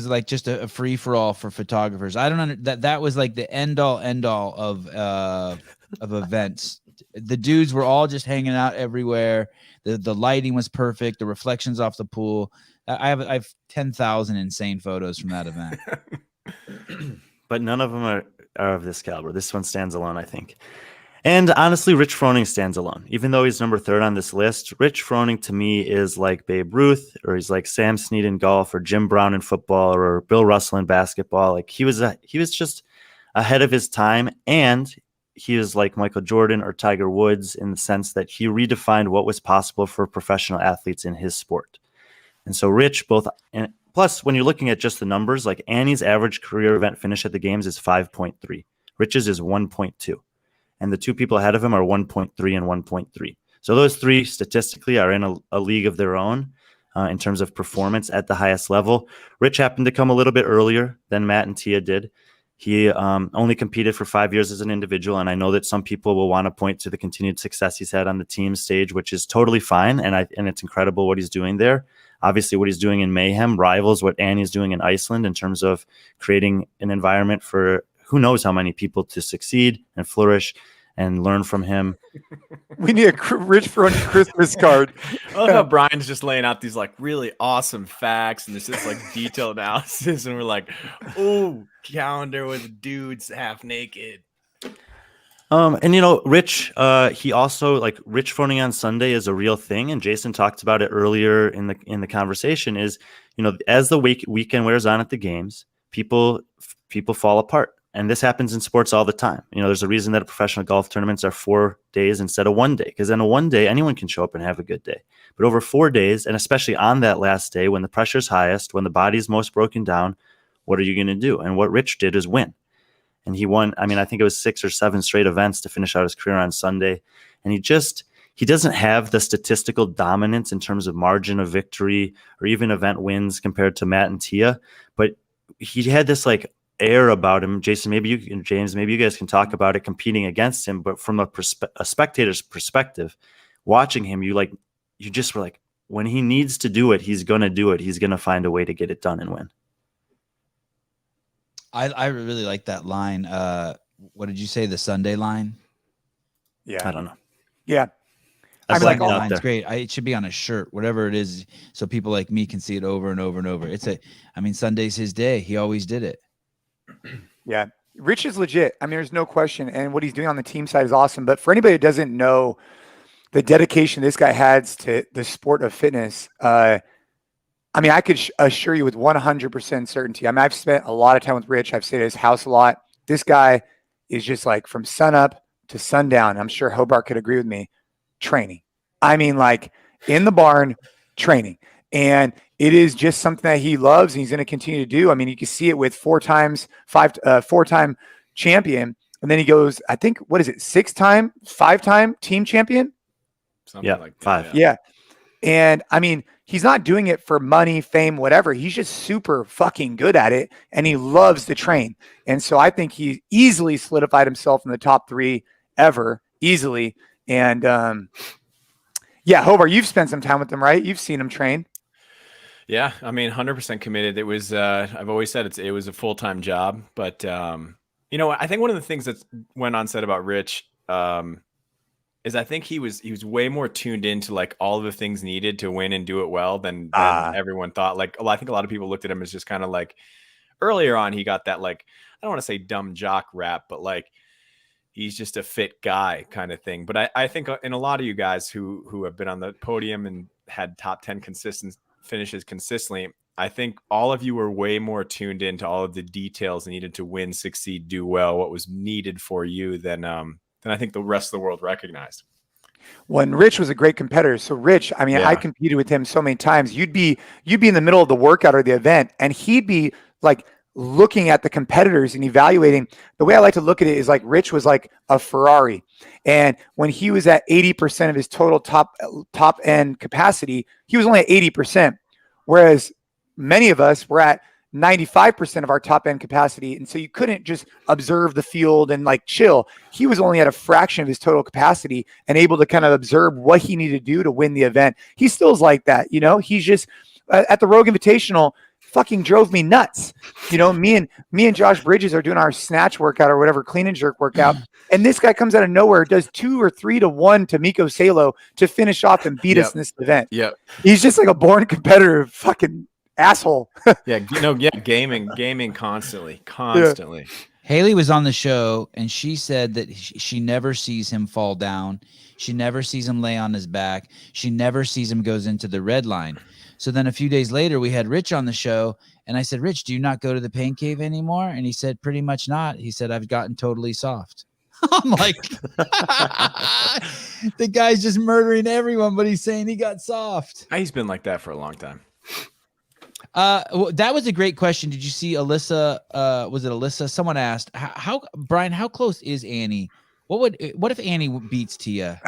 like just a free for all for photographers. I don't that was like the end all of events. The dudes were all just hanging out everywhere. The lighting was perfect. The reflections off the pool. I have 10,000 insane photos from that event. But none of them are of this caliber. This one stands alone, I think. And honestly, Rich Froning stands alone. Even though he's number 3rd on this list, Rich Froning to me is like Babe Ruth, or he's like Sam Snead in golf, or Jim Brown in football, or Bill Russell in basketball. Like he was just ahead of his time, and he is like Michael Jordan or Tiger Woods in the sense that he redefined what was possible for professional athletes in his sport. And so Rich, and plus when you're looking at just the numbers, like Annie's average career event finish at the games is 5.3. Rich's is 1.2. And the 2 people ahead of him are 1.3 and 1.3. So those 3 statistically are in a league of their own in terms of performance at the highest level. Rich happened to come a little bit earlier than Matt and Tia did. He only competed for 5 years as an individual, and I know that some people will want to point to the continued success he's had on the team stage, which is totally fine, and it's incredible what he's doing there. Obviously, what he's doing in Mayhem rivals what Annie's doing in Iceland in terms of creating an environment for who knows how many people to succeed and flourish and learn from him. we need a Rich Froning Christmas card. I love how Brian's just laying out these like really awesome facts and this is like detailed analysis, and we're like, oh, calendar with dudes half naked. And you know, Rich, he also like Rich Froning on Sunday is a real thing, and Jason talked about it earlier in the conversation. Is, you know, as the weekend wears on at the games, people fall apart, and this happens in sports all the time. You know, there's a reason that professional golf tournaments are 4 days instead of 1 day, because in a 1 day anyone can show up and have a good day. But over 4 days, and especially on that last day when the pressure's highest, when the body's most broken down, what are you going to do? And what Rich did is win. And he won, I mean, I think it was 6 or 7 straight events to finish out his career on Sunday. And he doesn't have the statistical dominance in terms of margin of victory or even event wins compared to Matt and Tia. But he had this like air about him. Jason, James, maybe you guys can talk about it competing against him. But from a spectator's perspective, watching him, you just were like, when he needs to do it, he's going to do it. He's going to find a way to get it done and win. I really like that line. What did you say? The Sunday line? Yeah. I don't know. Yeah. That's like Sunday all out line's there. great. It should be on a shirt, whatever it is, so people like me can see it over and over and over. Sunday's his day. He always did it. Yeah. Rich is legit. I mean, there's no question. And what he's doing on the team side is awesome. But for anybody who doesn't know the dedication this guy has to the sport of fitness, I mean, I could assure you with 100% certainty. I mean, I've spent a lot of time with Rich. I've stayed at his house a lot. This guy is just like from sunup to sundown. I'm sure Hobart could agree with me. Training. I mean, like in the barn, training. And it is just something that he loves and he's going to continue to do. I mean, you can see it with 4-time champion. And then he goes, I think, what is it? 6-time, 5-time team champion? Something like that. 5. Yeah. And I mean, he's not doing it for money, fame, whatever. He's just super fucking good at it. And he loves to train. And so I think he easily solidified himself in the top 3 ever, easily. And yeah, Hobart, you've spent some time with him, right? You've seen him train. Yeah, I mean, 100% committed. It was, I've always said it was a full-time job, but you know, I think one of the things that went on said about Rich, is I think he was way more tuned into like all of the things needed to win and do it well than everyone thought. Like, I think a lot of people looked at him as just kind of like earlier on, he got that, like, I don't want to say dumb jock rap, but like he's just a fit guy kind of thing. But I think in a lot of you guys who have been on the podium and had top 10 consistent finishes consistently, I think all of you were way more tuned into all of the details needed to win, succeed, do well, what was needed for you than I think the rest of the world recognized. When Rich was a great competitor. So Rich, I mean, I competed with him so many times. You'd be in the middle of the workout or the event, and he'd be like looking at the competitors and evaluating. The way I like to look at it is like Rich was like a Ferrari. And when he was at 80% of his total top end capacity, he was only at 80%. Whereas many of us were at 95% of our top end capacity. And so you couldn't just observe the field and like chill. He was only at a fraction of his total capacity and able to kind of observe what he needed to do to win the event. He still is like that. You know, he's just at the Rogue Invitational fucking drove me nuts. You know, me and Josh Bridges are doing our snatch workout or whatever, clean and jerk workout. And this guy comes out of nowhere, does 2 or 3 to 1 to Miko Salo to finish off and beat us in this event. Yep. He's just like a born competitor, fucking asshole. Gaming constantly. Yeah. Haley was on the show and she said that she never sees him fall down. She never sees him lay on his back. She never sees him goes into the red line. So then a few days later, we had Rich on the show and I said, Rich, do you not go to the pain cave anymore? And he said, pretty much not. He said, I've gotten totally soft. I'm like, the guy's just murdering everyone, but he's saying he got soft. He's been like that for a long time. That was a great question. Did you see Alyssa? Was it Alyssa? Someone asked, how Brian, how close is Annie? What if Annie beats Tia?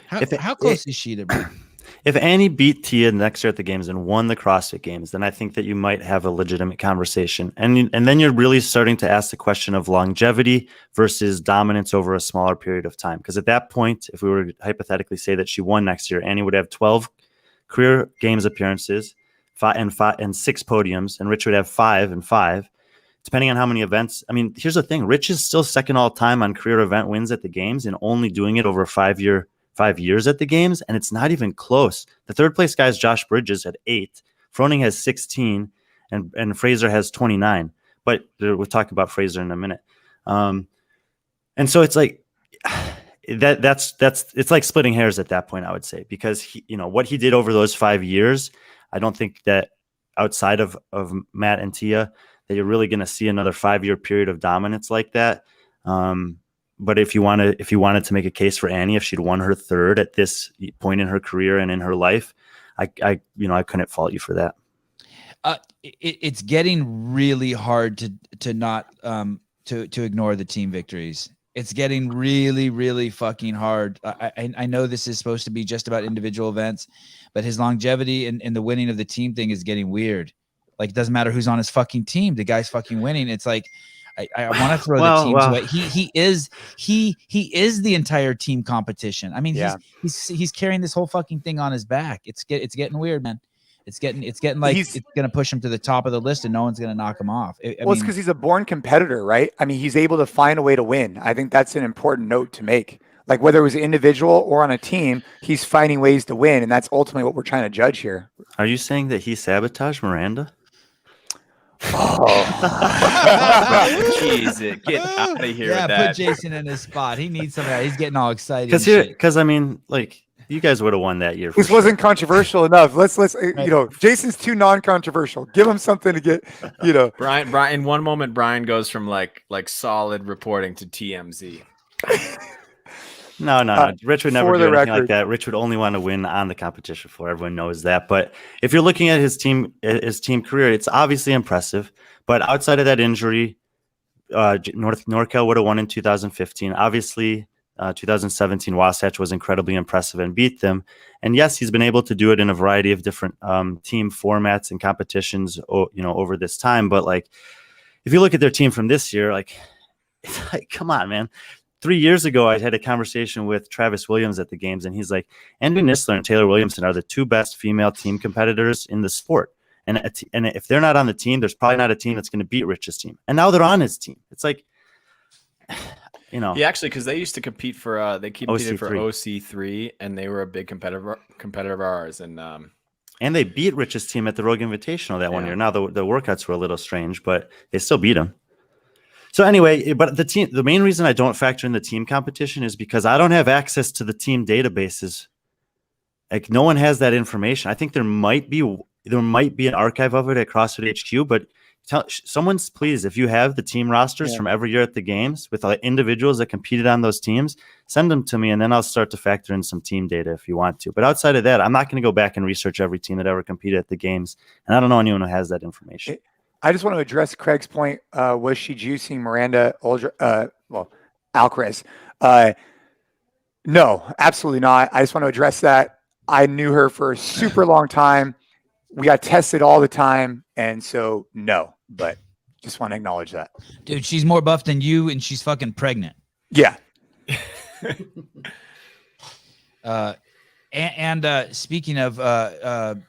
How close is she to Brian? If Annie beat Tia next year at the games and won the CrossFit games, then I think that you might have a legitimate conversation. And then you're really starting to ask the question of longevity versus dominance over a smaller period of time. Because at that point, if we were to hypothetically say that she won next year, Annie would have 12 career games appearances, 5 and 6 podiums, and Rich would have 5 and 5, depending on how many events. I mean, here's the thing. Rich is still second all time on career event wins at the games and only doing it over 5 years at the games, and it's not even close. The third place guy is Josh Bridges at 8. Froning has 16, and Fraser has 29. But we'll talk about Fraser in a minute. And so it's like that's it's like splitting hairs at that point, I would say, because he, you know, what he did over those 5 years, I don't think that outside of Matt and Tia that you're really going to see another 5-year period of dominance like that. But if you wanted to make a case for Annie, if she'd won her third at this point in her career and in her life, I couldn't fault you for that. It's getting really hard to not to ignore the team victories. It's getting really, really fucking hard. I know this is supposed to be just about individual events, but his longevity and the winning of the team thing is getting weird. Like, it doesn't matter who's on his fucking team. The guy's fucking winning. It's like, I want to throw the teams away. He is the entire team competition. I mean, he's carrying this whole fucking thing on his back. It's getting weird, man. It's getting like it's going to push him to the top of the list and no one's going to knock him off. It's because he's a born competitor, right? I mean, he's able to find a way to win. I think that's an important note to make. Like, whether it was individual or on a team, he's finding ways to win. And that's ultimately what we're trying to judge here. Are you saying that he sabotaged Miranda? Oh, jeez, get out of here with that. Put Jason in his spot. He needs some of that. He's getting all excited. Because I mean, like, you guys would have won that year. This wasn't controversial enough. Let's Jason's too non-controversial. Give him something to get, Brian, in one moment, Brian goes from like solid reporting to TMZ. No. Rich would never do anything like that. Rich would only want to win on the competition floor. Everyone knows that. But if you're looking at his team career, it's obviously impressive. But outside of that injury, NorCal would have won in 2015. Obviously, 2017 Wasatch was incredibly impressive and beat them. And yes, he's been able to do it in a variety of different team formats and competitions, over this time. But like, if you look at their team from this year, like, it's like, come on, man. 3 years ago, I had a conversation with Travis Williams at the games, and he's like, Andrew Nisler and Taylor Williamson are the 2 best female team competitors in the sport. And if they're not on the team, there's probably not a team that's going to beat Rich's team. And now they're on his team. It's like, you know, Yeah, actually, because they used to compete for they competed for OC3. OC3, and they were a big competitor of ours. And they beat Rich's team at the Rogue Invitational that 1 Yeah. year. Now the workouts were a little strange, but they still beat him. So anyway, but the main reason I don't factor in the team competition is because I don't have access to the team databases. Like no one has that information. I think there might be an archive of it at CrossFit HQ, but someone's please, if you have the team rosters from every year at the games with individuals that competed on those teams, send them to me, and then I'll start to factor in some team data if you want to. But outside of that, I'm not going to go back and research every team that ever competed at the games, and I don't know anyone who has that information. I just want to address Craig's point. Was she juicing Miranda Alcaraz? No, absolutely not. I just want to address that. I knew her for a super long time. We got tested all the time. And so, no, but just want to acknowledge that. Dude, she's more buff than you, and she's fucking pregnant. Yeah. Speaking of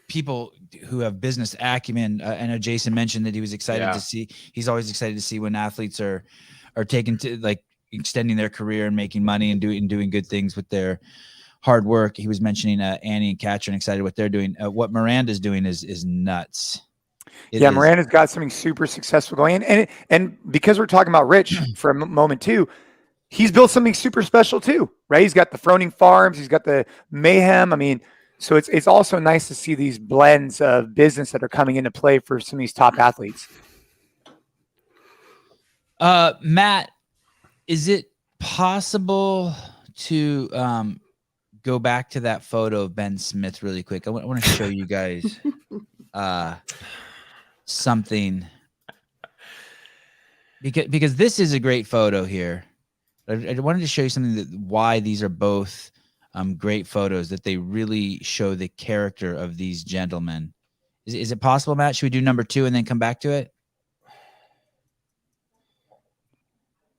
people who have business acumen, I know Jason mentioned that he was excited to see. He's always excited to see when athletes are taking to like extending their career and making money and doing good things with their hard work. He was mentioning Annie and Katrin, excited what they're doing. What Miranda's doing is nuts. Miranda's got something super successful going, and because we're talking about Rich for a moment too, he's built something super special too, right? He's got the Froning farms, he's got the Mayhem. I mean, so it's also nice to see these blends of business that are coming into play for some of these top athletes. Matt, is it possible to go back to that photo of Ben Smith really quick? I want to show you guys something because this is a great photo here. I wanted to show you something why these are both great photos, that they really show the character of these gentlemen. Is it possible, Matt? Should we do number 2 and then come back to it?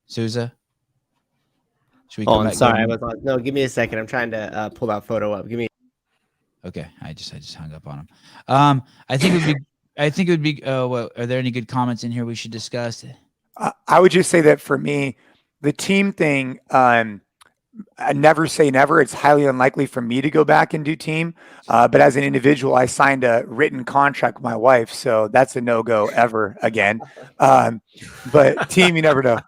Souza? Should we come back? Sorry. No, give me a second. I'm trying to pull that photo up. Give me. Okay. I just hung up on him. I think it would be, are there any good comments in here we should discuss? I would just say that for me, the team thing, I never say never. It's highly unlikely for me to go back and do team. But as an individual, I signed a written contract with my wife. So that's a no-go ever again. But team, you never know.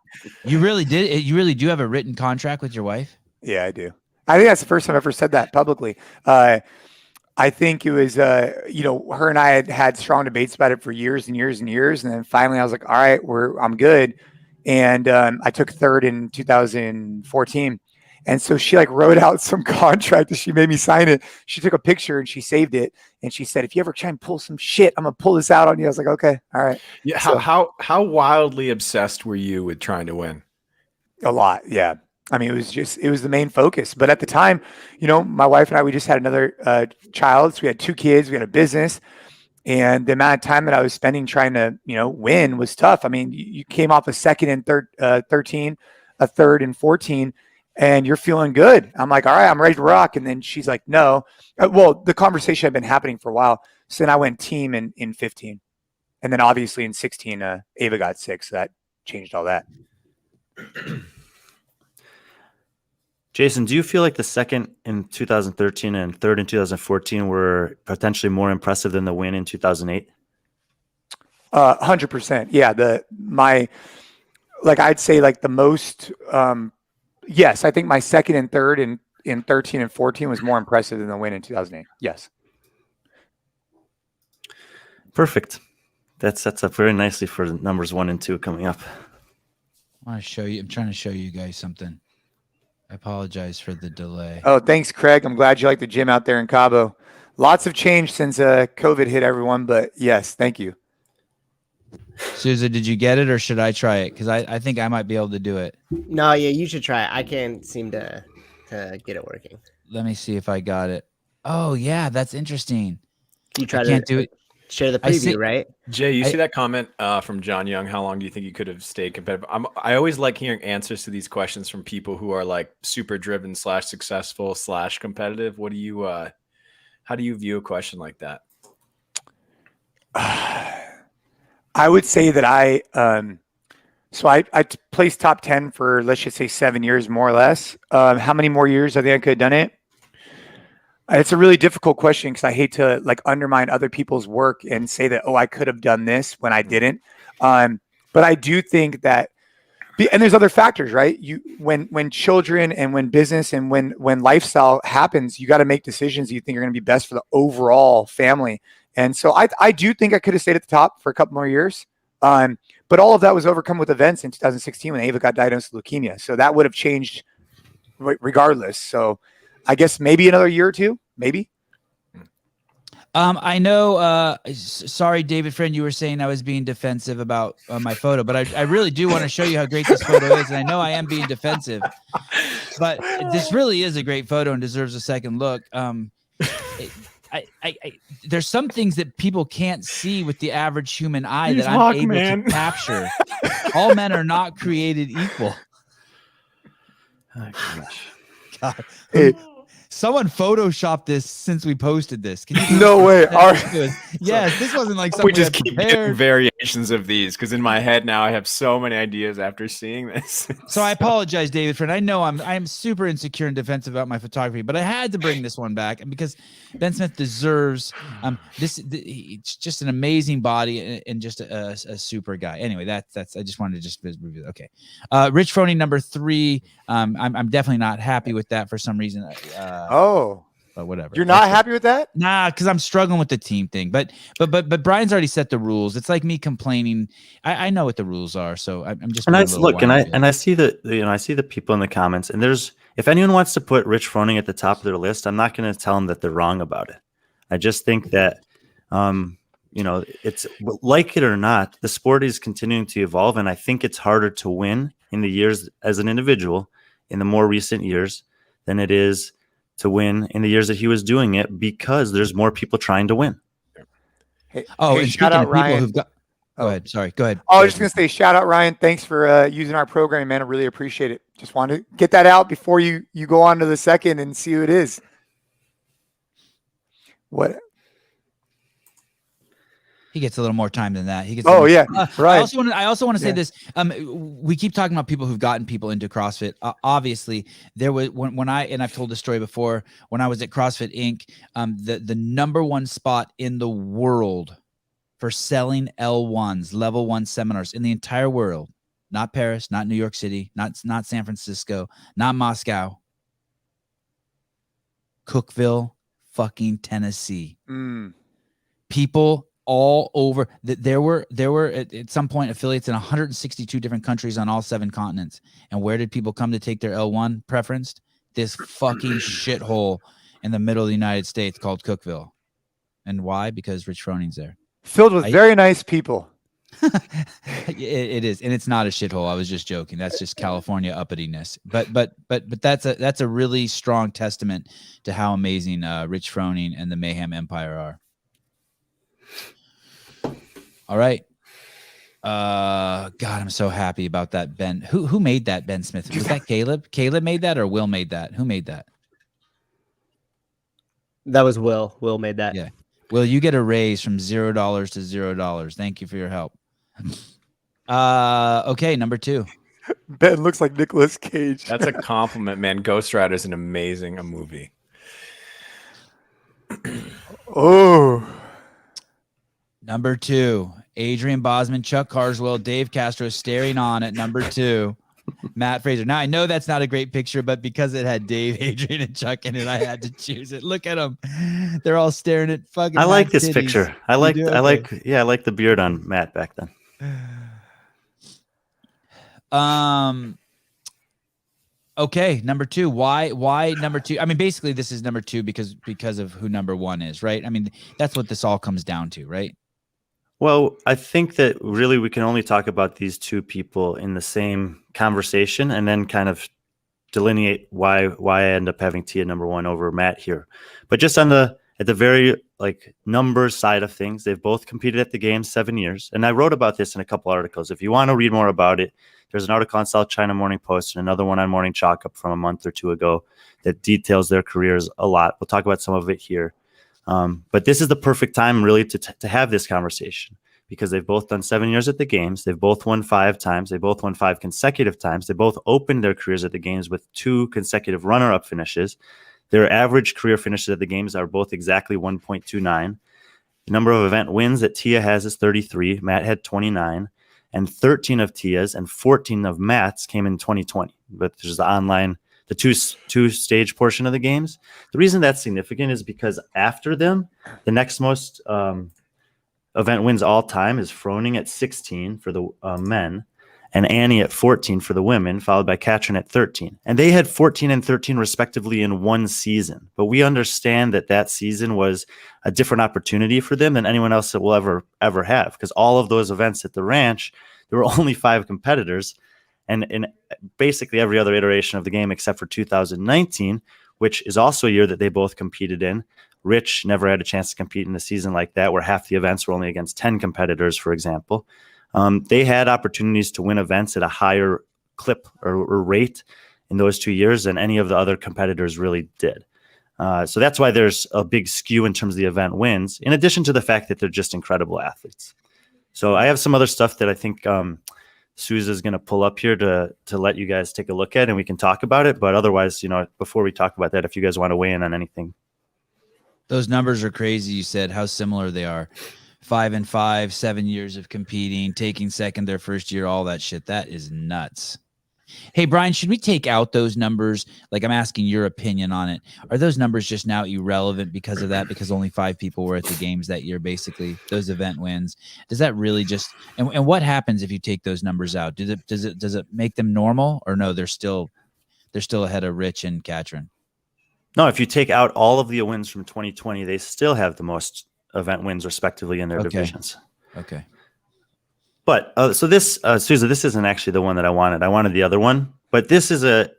You really did? You really do have a written contract with your wife? Yeah, I do. I think that's the first time I've ever said that publicly. I think it was, her and I had strong debates about it for years and years and years. And then finally I was like, all right, I'm good. And I took third in 2014. And so she like wrote out some contract and she made me sign it. She took a picture and she saved it. And she said, if you ever try and pull some shit, I'm going to pull this out on you. I was like, okay, all right. Yeah. So, how wildly obsessed were you with trying to win? A lot. Yeah. I mean, it was the main focus. But at the time, my wife and I, we just had another child. So we had 2 kids, we had a business. And the amount of time that I was spending trying to, win was tough. I mean, you came off a second and 13, a third and 14, and you're feeling good. I'm like, all right, I'm ready to rock. And then she's like, no. Well, the conversation had been happening for a while. So then I went team in 15. And then obviously in 16, Ava got sick. So that changed all that. Jason, do you feel like the second in 2013 and third in 2014 were potentially more impressive than the win in 2008? 100%. Yeah. I'd say like the most, yes, I think my second and third in 13 and 14 was more impressive than the win in 2008. Yes. Perfect. That sets up very nicely for numbers 1 and 2 coming up. I want to show you. I'm trying to show you guys something. I apologize for the delay. Oh, thanks, Craig. I'm glad you like the gym out there in Cabo. Lots of change since COVID hit everyone, but yes, thank you. Souza, did you get it or should I try it? Because I think I might be able to do it. No, yeah, you should try it. I can't seem to get it working. Let me see if I got it. Oh, yeah, that's interesting. You try can't do it. Share the preview, right? Jay, you see that comment from John Young? How long do you think you could have stayed competitive? I always like hearing answers to these questions from people who are like super driven / successful / competitive. What do you, how do you view a question like that? I would say that So I placed top 10 for, let's just say 7 years, more or less. How many more years I think I could have done it? It's a really difficult question because I hate to like undermine other people's work and say that, oh, I could have done this when I didn't. But I do think that, and there's other factors, right? When children and when business and when lifestyle happens, you got to make decisions you think are going to be best for the overall family. And so I do think I could have stayed at the top for a couple more years. But all of that was overcome with events in 2016 when Ava got diagnosed with leukemia. So that would have changed regardless. So I guess maybe another year or two, maybe. I know, sorry, David friend, you were saying I was being defensive about my photo, but I really do want to show you how great this photo is. And I know I am being defensive, but this really is a great photo and deserves a second look. There's some things that people can't see with the average human eye that I'm able to capture. All men are not created equal. Oh, gosh. God. Hey. Someone photoshopped this since we posted this. Can you No way. Yes, this wasn't like something We just keep getting variations of these because in my head now I have so many ideas after seeing this. So I apologize, David, friend. I know I'm super insecure and defensive about my photography, but I had to bring this one back because Ben Smith deserves it's just an amazing body and just a super guy. Anyway, that's I just wanted to just review. Okay, Rich Froning number 3. I'm definitely not happy with that for some reason. But whatever. You're not happy with that? Nah, because I'm struggling with the team thing. But Brian's already set the rules. It's like me complaining. I know what the rules are, so I'm just. And I look, and I see the I see the people in the comments, and if anyone wants to put Rich Froning at the top of their list, I'm not going to tell them that they're wrong about it. I just think that it's like it or not, the sport is continuing to evolve, and I think it's harder to win in the years as an individual in the more recent years than it is to win in the years that he was doing it because there's more people trying to win. And shout out Ryan. Who've got, go ahead. Sorry. Go ahead. I was just going to say, shout out Ryan. Thanks for using our program, man. I really appreciate it. Just wanted to get that out before you go on to the second and see who it is. What? He gets a little more time than that. He gets. Right. I also want to say this. We keep talking about people who've gotten people into CrossFit. Obviously, there was when I've told this story before. When I was at CrossFit Inc., the number one spot in the world for selling L1s, level 1 seminars in the entire world, not Paris, not New York City, not San Francisco, not Moscow, Cookeville, fucking Tennessee. People all over. There were at some point affiliates in 162 different countries on all 7 continents. And where did people come to take their L1 preferenced? This fucking shithole in the middle of the United States called Cookeville. And why? Because Rich Froning's there. Filled with very nice people. It is, and it's not a shithole. I was just joking. That's just California uppityness. But that's a really strong testament to how amazing Rich Froning and the Mayhem Empire are. All right. God, I'm so happy about that. Ben, who made that? Ben Smith. Was that Caleb? Caleb made that, or Will made that? Who made that? That was Will. Will made that. Yeah. Will, you get a raise from $0 to $0. Thank you for your help. Okay, number 2. Ben looks like Nicolas Cage. That's a compliment, man. Ghost Rider is an amazing movie. Number 2, Adrian Bosman, Chuck Carswell, Dave Castro staring on at number 2, Matt Fraser. Now, I know that's not a great picture, but because it had Dave, Adrian, and Chuck in it, I had to choose it. Look at them. They're all staring at fucking I like this titties. picture. I like the beard on Matt back then. Okay, number 2. Why number 2? I mean, basically this is number 2 because of who number 1 is, right? I mean, that's what this all comes down to, right? Well, I think that really we can only talk about these 2 people in the same conversation and then kind of delineate why I end up having Tia number 1 over Matt here. But just at the very numbers side of things, they've both competed at the games 7 years. And I wrote about this in a couple articles. If you want to read more about it, there's an article on South China Morning Post and another one on Morning Chalk Up from a month or 2 ago that details their careers a lot. We'll talk about some of it here. But this is the perfect time really to have this conversation because they've both done 7 years at the games. They've both won 5 times. They both won 5 consecutive times. They both opened their careers at the games with 2 consecutive runner-up finishes. Their average career finishes at the games are both exactly 1.29. The number of event wins that Tia has is 33. Matt had 29. And 13 of Tia's and 14 of Matt's came in 2020. But there's the online, the two-stage portion of the games. The reason that's significant is because after them, the next most event wins all time is Froning at 16 for the men, and Annie at 14 for the women, followed by Katrin at 13. And they had 14 and 13 respectively in one season. But we understand that that season was a different opportunity for them than anyone else that will ever have, because all of those events at the ranch, there were only 5 competitors. And in basically every other iteration of the game except for 2019, which is also a year that they both competed in, Rich never had a chance to compete in a season like that, where half the events were only against 10 competitors, for example. They had opportunities to win events at a higher clip or rate in those 2 years than any of the other competitors really did. So that's why there's a big skew in terms of the event wins, in addition to the fact that they're just incredible athletes. So I have some other stuff that I think Sousa's going to pull up here to let you guys take a look at, and we can talk about it. But otherwise, before we talk about that, if you guys want to weigh in on anything. Those numbers are crazy. You said how similar they are. 5 and 5, 7 years of competing, taking second their first year, all that shit. That is nuts. Hey, Brian, should we take out those numbers? Like, I'm asking your opinion on it. Are those numbers just now irrelevant because of that? Because only 5 people were at the games that year, basically, those event wins. Does that really just, and what happens if you take those numbers out? Does it make them normal, or no, they're still ahead of Rich and Katrin? No, if you take out all of the wins from 2020, they still have the most event wins respectively in their divisions. Okay. But so this, Sousa, this isn't actually the one that I wanted. I wanted the other one. But this is a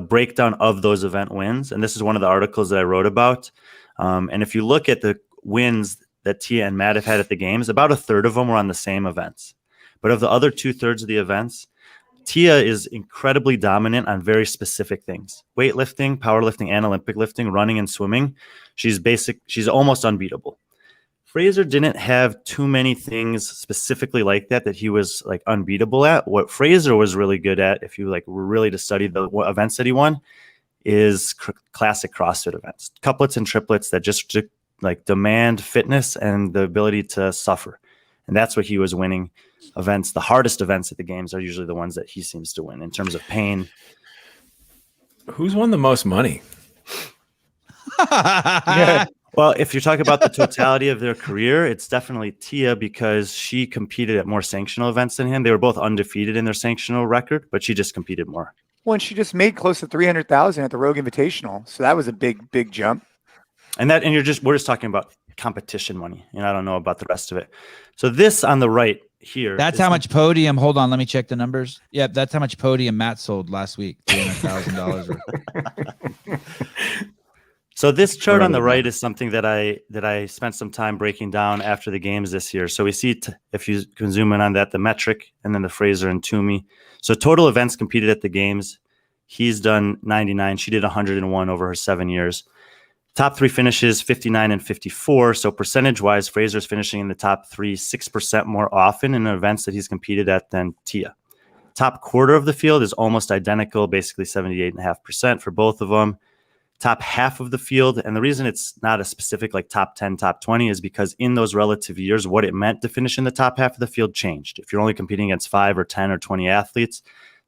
breakdown of those event wins. And this is one of the articles that I wrote about. And if you look at the wins that Tia and Matt have had at the games, about a third of them were on the same events. But of the other 2/3 of the events, Tia is incredibly dominant on very specific things: weightlifting, powerlifting, and Olympic lifting, running, and swimming. She's almost unbeatable. Fraser didn't have too many things specifically like that he was like unbeatable at. What Fraser was really good at, if you like were really to study the events that he won, is classic CrossFit events, couplets and triplets that just like demand fitness and the ability to suffer. And that's what he was winning events. The hardest events at the games are usually the ones that he seems to win in terms of pain. Who's won the most money? Well, if you're talking about the totality of their career, it's definitely Tia, because she competed at more sanctional events than him. They were both undefeated in their sanctional record, but she just competed more. Well, and she just made close to 300,000 at the Rogue Invitational, so that was a big jump. And we're just talking about competition money, and I don't know about the rest of it. So this on the right here, that's how much podium. Hold on, let me check the numbers. Yeah, that's how much podium Matt sold last week. $200,000. So this chart on the right is something that I spent some time breaking down after the games this year. So we see, if you can zoom in on that, the metric, and then the Fraser and Toomey. So total events competed at the games, he's done 99. She did 101 over her 7 years. Top 3 finishes, 59 and 54. So percentage-wise, Fraser's finishing in the top 3 6% more often in events that he's competed at than Tia. Top quarter of the field is almost identical, basically 78.5% for both of them. Top half of the field, and the reason it's not a specific like top 10, top 20 is because in those relative years, what it meant to finish in the top half of the field changed. If you're only competing against 5 or 10 or 20 athletes,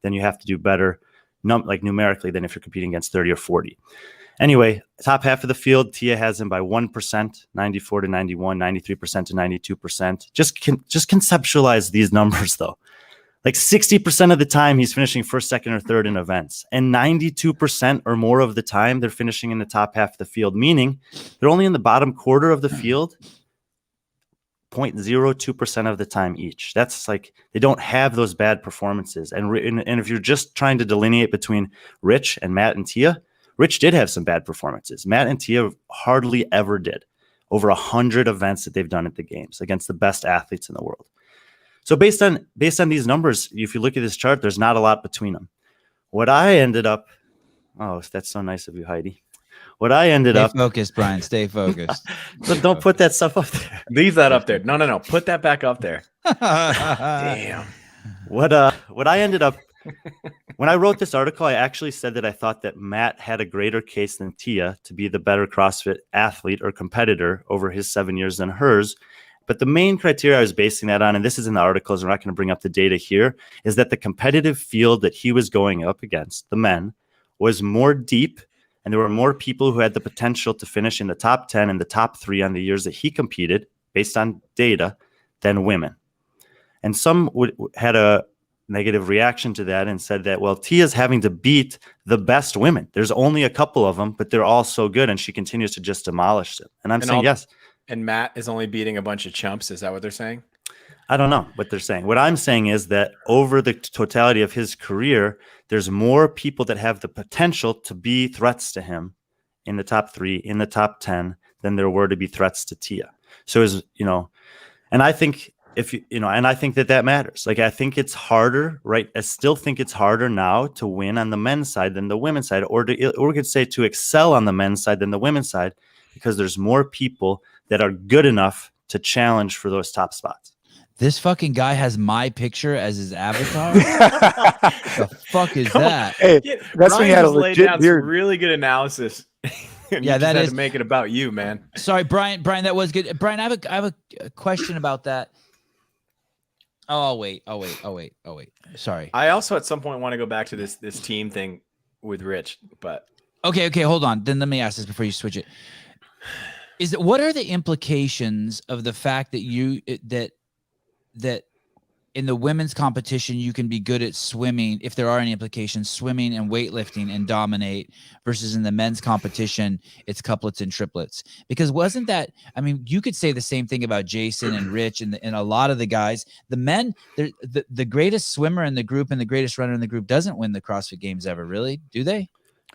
then you have to do better numerically than if you're competing against 30 or 40. Anyway, top half of the field, Tia has him by 1%, 94 to 91, 93% to 92%. Just conceptualize these numbers though. Like 60% of the time he's finishing first, second, or third in events. And 92% or more of the time they're finishing in the top half of the field, meaning they're only in the bottom quarter of the field 0.02% of the time each. That's like, they don't have those bad performances. And if you're just trying to delineate between Rich and Matt and Tia, Rich did have some bad performances. Matt and Tia hardly ever did. Over 100 events that they've done at the games against the best athletes in the world. So based on these numbers, if you look at this chart, there's not a lot between them. What I ended up, oh, that's so nice of you, Heidi. what I ended Stay up focused, Brian. Stay focused. but don't put that stuff up there. Leave that up there. No. Put that back up there. Damn. What I ended up when I wrote this article, I actually said that I thought that Matt had a greater case than Tia to be the better CrossFit athlete or competitor over his 7 years than hers. But the main criteria I was basing that on, and this is in the articles, we're not going to bring up the data here, is that the competitive field that he was going up against, the men, was more deep, and there were more people who had the potential to finish in the top 10 and the top 3 on the years that he competed, based on data, than women. And some had a negative reaction to that and said that, well, Tia's having to beat the best women. There's only a couple of them, but they're all so good, and she continues to just demolish them. And I'm saying yes. And Matt is only beating a bunch of chumps. Is that what they're saying? I don't know what they're saying. What I'm saying is that over the totality of his career, there's more people that have the potential to be threats to him in the top 3, in the top 10, than there were to be threats to Tia. So, and I think and I think that matters. Like, I think it's harder, right? I still think it's harder now to win on the men's side than the women's side, or we could say to excel on the men's side than the women's side, because there's more people that are good enough to challenge for those top spots. This fucking guy has my picture as his avatar. The fuck is that? Hey, that's when you had a legit beard. Really good analysis. Yeah, that is to make it about you, man. Sorry, Brian, that was good. Brian, I have a question about that. Oh wait. Sorry. I also at some point want to go back to this team thing with Rich, but okay, hold on. Then let me ask this before you switch it. What are the implications of the fact that that in the women's competition you can be good at swimming, if there are any implications, swimming and weightlifting, and dominate, versus in the men's competition it's couplets and triplets? Because wasn't that, I mean, you could say the same thing about Jason and Rich and a lot of the guys. The men, the greatest swimmer in the group and the greatest runner in the group doesn't win the CrossFit Games ever, really, do they?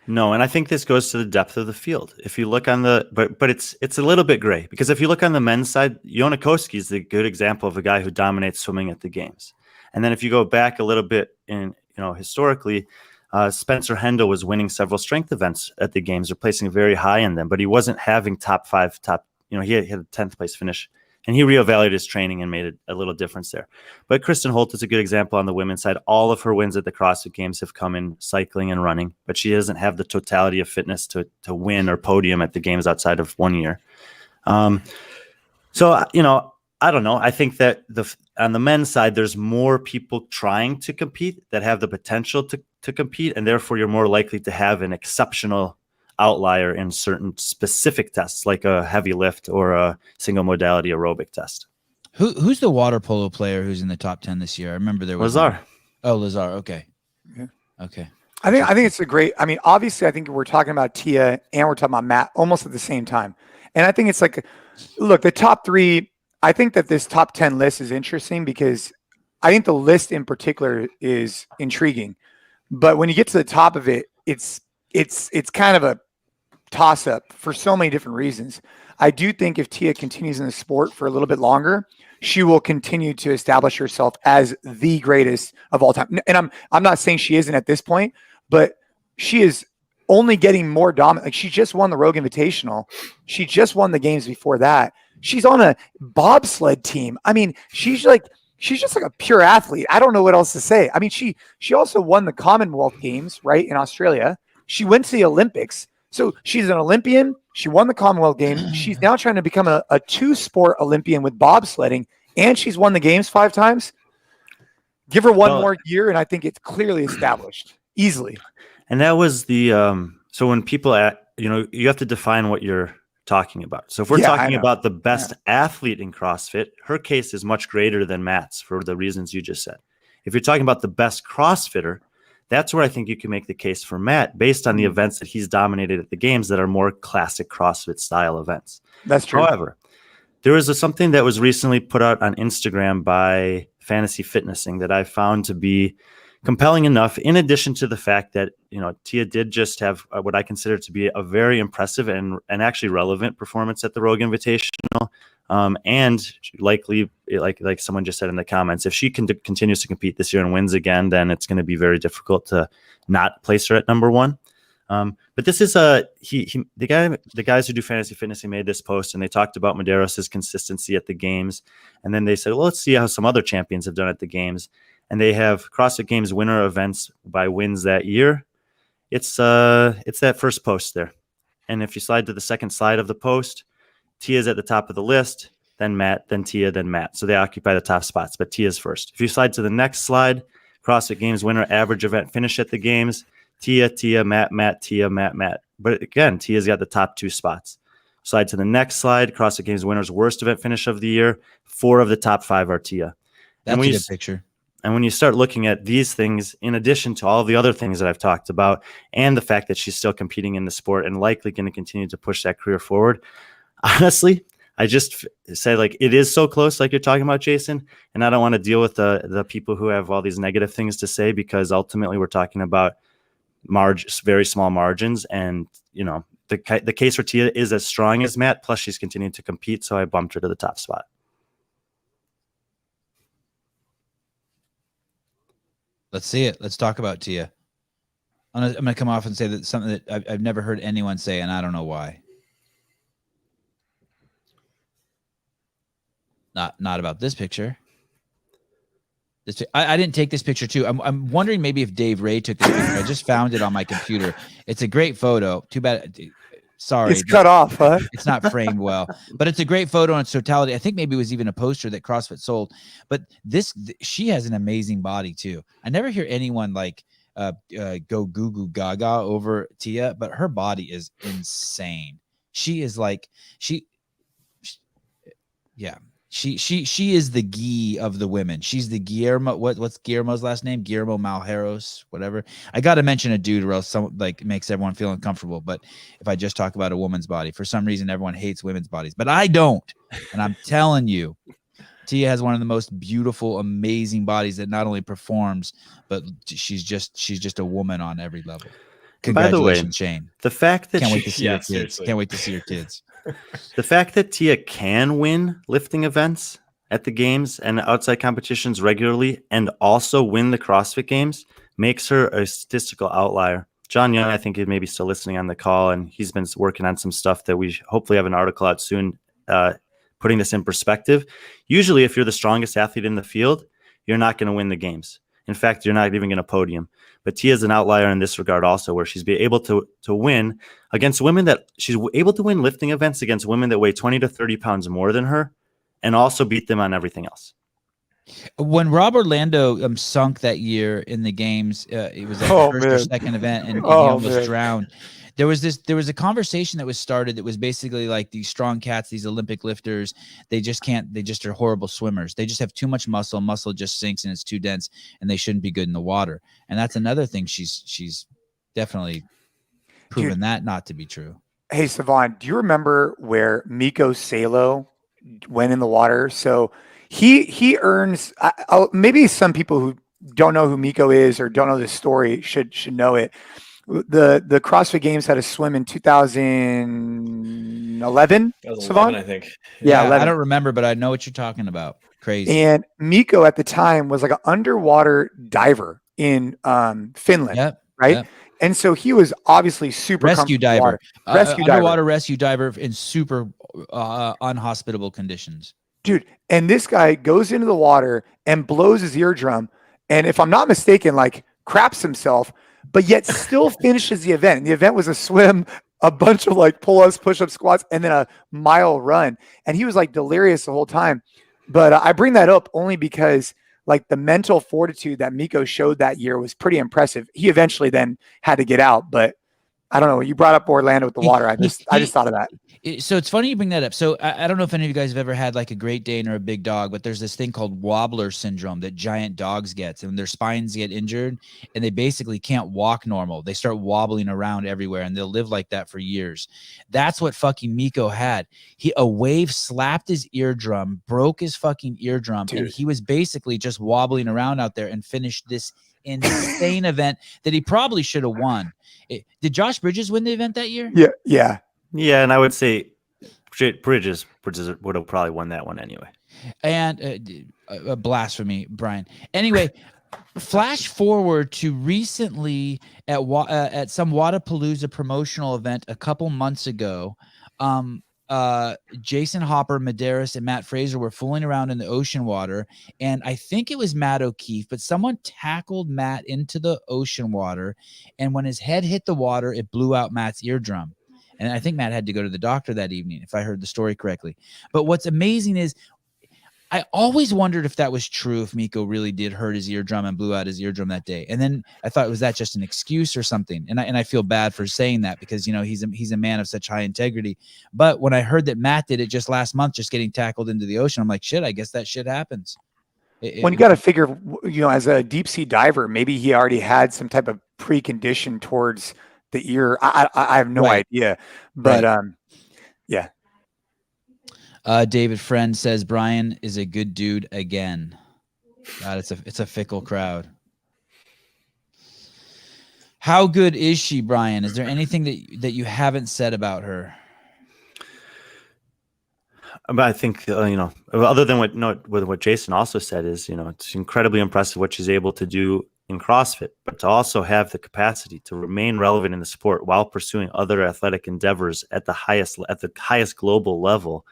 No, and I think this goes to the depth of the field. If you look on but it's a little bit gray, because if you look on the men's side, Jonakoski is the good example of a guy who dominates swimming at the games. And then if you go back a little bit in, historically, Spencer Hendel was winning several strength events at the games, or placing very high in them, but he wasn't having top 5, he had a 10th place finish. And he reevaluated his training and made a little difference there. But Kristen Holt is a good example on the women's side. All of her wins at the CrossFit Games have come in cycling and running, but she doesn't have the totality of fitness to win or podium at the games outside of 1 year. So, I don't know. I think that on the men's side, there's more people trying to compete that have the potential to compete, and therefore you're more likely to have an exceptional outlier in certain specific tests, like a heavy lift or a single modality aerobic test. Who's the water polo player who's in the top 10 this year? I remember there was Lazar. Oh, Lazar. Okay. Yeah. Okay. I think it's a great, I mean, obviously I think we're talking about Tia and we're talking about Matt almost at the same time. And I think it's like, look, the top 3, I think that this top 10 list is interesting because I think the list in particular is intriguing. But when you get to the top of it, it's kind of a toss-up for so many different reasons. I do think if Tia continues in the sport for a little bit longer, she will continue to establish herself as the greatest of all time. And I'm not saying she isn't at this point, but she is only getting more dominant. Like, she just won the Rogue Invitational. She just won the games before that. She's on a bobsled team. I mean, she's just like a pure athlete. I don't know what else to say. I mean, she also won the Commonwealth Games, right, in Australia. She went to the Olympics. So she's an Olympian. She won the Commonwealth Games. She's now trying to become a 2-sport Olympian with bobsledding, and she's won the games 5 times. Give her one more year, and I think it's clearly established easily. And that was the so when people you have to define what you're talking about. So if we're talking about the best athlete in CrossFit, her case is much greater than Matt's for the reasons you just said. If you're talking about the best CrossFitter, that's where I think you can make the case for Matt based on the events that he's dominated at the games that are more classic CrossFit style events. That's true. However, there was something that was recently put out on Instagram by Fantasy Fitnessing that I found to be compelling enough, in addition to the fact that, Tia did just have what I consider to be a very impressive and actually relevant performance at the Rogue Invitational. And likely, like someone just said in the comments, if she continues to compete this year and wins again, then it's going to be very difficult to not place her at number 1. But this is the guys who do fantasy fitness, he made this post and they talked about Medeiros' consistency at the games. And then they said, well, let's see how some other champions have done at the games. And they have CrossFit Games winner events by wins that year. It's that first post there. And if you slide to the second slide of the post, Tia's at the top of the list, then Matt, then Tia, then Matt. So they occupy the top spots, but Tia's first. If you slide to the next slide, CrossFit Games winner average event finish at the games, Tia, Matt, Tia, Matt. But again, Tia's got the top 2 spots. Slide to the next slide, CrossFit Games winner's worst event finish of the year. 4 of the top 5 are Tia. That's a good picture. And when you start looking at these things, in addition to all the other things that I've talked about, and the fact that she's still competing in the sport and likely going to continue to push that career forward, honestly, I just say, like, it is so close, like you're talking about, Jason, and I don't want to deal with the people who have all these negative things to say, because ultimately we're talking about very small margins, and the case for Tia is as strong as Matt, plus she's continuing to compete, so I bumped her to the top spot. Let's see it. Let's talk about Tia. I'm gonna come off and say that something that I've never heard anyone say, and I don't know why. Not about this picture. I didn't take this picture too. I'm wondering maybe if Dave Ray took this picture. I just found it on my computer. It's a great photo. Too bad. Sorry, it's cut off, huh? It's not framed well, but it's a great photo in its totality. I think maybe it was even a poster that CrossFit sold. But she has an amazing body too. I never hear anyone like go goo goo gaga over Tia, but her body is insane. She is like yeah. She is the gi of the women. She's the Guillermo. What's Guillermo's last name? Guillermo Malheiros, whatever. I got to mention a dude, or else some makes everyone feel uncomfortable. But if I just talk about a woman's body, for some reason everyone hates women's bodies, but I don't. And I'm telling you, Tia has one of the most beautiful, amazing bodies that not only performs, but she's just a woman on every level. Congratulations, Shane. The fact that can't wait to see your kids. Can't wait to see your kids. The fact that Tia can win lifting events at the games and outside competitions regularly and also win the CrossFit Games makes her a statistical outlier. John Young, I think, is maybe still listening on the call, and he's been working on some stuff that we hopefully have an article out soon putting this in perspective. Usually, if you're the strongest athlete in the field, you're not going to win the games. In fact, you're not even going to podium. But Tia is an outlier in this regard also, where she's able to win against women that she's able to win lifting events against women that weigh 20 to 30 pounds more than her and also beat them on everything else. When Rob Orlando sunk that year in the games, it was like the first or second event, and he almost drowned. There was a conversation that was started that was basically like these strong cats, these Olympic lifters, they just are horrible swimmers. They just have too much muscle. Muscle just sinks and it's too dense, and they shouldn't be good in the water. And that's another thing she's definitely proven that not to be true. Hey, Sevan, do you remember where Miko Salo went in the water? So he earns, maybe some people who don't know who Miko is or don't know this story should know it. The CrossFit Games had a swim in 2011. 2011, I think. Yeah, I don't remember, but I know what you're talking about. Crazy. And Miko at the time was like an underwater diver in Finland, right? Yep. And so he was obviously super rescue diver, underwater rescue diver in super unhospitable conditions. Dude, and this guy goes into the water and blows his eardrum, and if I'm not mistaken, like craps himself, but yet still finishes the event. And the event was a swim, a bunch of like pull-ups, push-ups, squats, and then a mile run. And he was like delirious the whole time. But I bring that up only because like the mental fortitude that Miko showed that year was pretty impressive. He eventually then had to get out, but I don't know. You brought up Orlando with the water. I just thought of that. So it's funny you bring that up. So I don't know if any of you guys have ever had like a Great Dane or a big dog, but there's this thing called wobbler syndrome that giant dogs get, and their spines get injured and they basically can't walk normal. They start wobbling around everywhere, and they'll live like that for years. That's what fucking Miko had. A wave slapped his eardrum, broke his fucking eardrum, and he was basically just wobbling around out there and finished this insane event that he probably should have won. Did Josh Bridges win the event that year? Yeah. And I would say Bridges would have probably won that one anyway. And blasphemy, Brian. Anyway, Flash forward to recently at some Wadapalooza promotional event a couple months ago. Jason Hopper, Medeiros, and Matt Fraser were fooling around in the ocean water, and I think it was Matt O'Keefe, but someone tackled Matt into the ocean water, and when his head hit the water, it blew out Matt's eardrum. And I think Matt had to go to the doctor that evening, if I heard the story correctly. But what's amazing is I always wondered if that was true, if Miko really did hurt his eardrum and blew out his eardrum that day. And then I thought, was that just an excuse or something? And I feel bad for saying that because, you know, he's a man of such high integrity. But when I heard that Matt did it just last month, just getting tackled into the ocean, I'm like, shit, I guess that shit happens. When you got to figure, you know, as a deep sea diver, maybe he already had some type of precondition towards the ear. I have no idea, but yeah. David Friend says Brian is a good dude again. God, it's a fickle crowd. How good is she, Brian? Is there anything that you haven't said about her? But I think you know, other than what Jason also said is, you know, it's incredibly impressive what she's able to do in CrossFit, but to also have the capacity to remain relevant in the sport while pursuing other athletic endeavors at the highest global level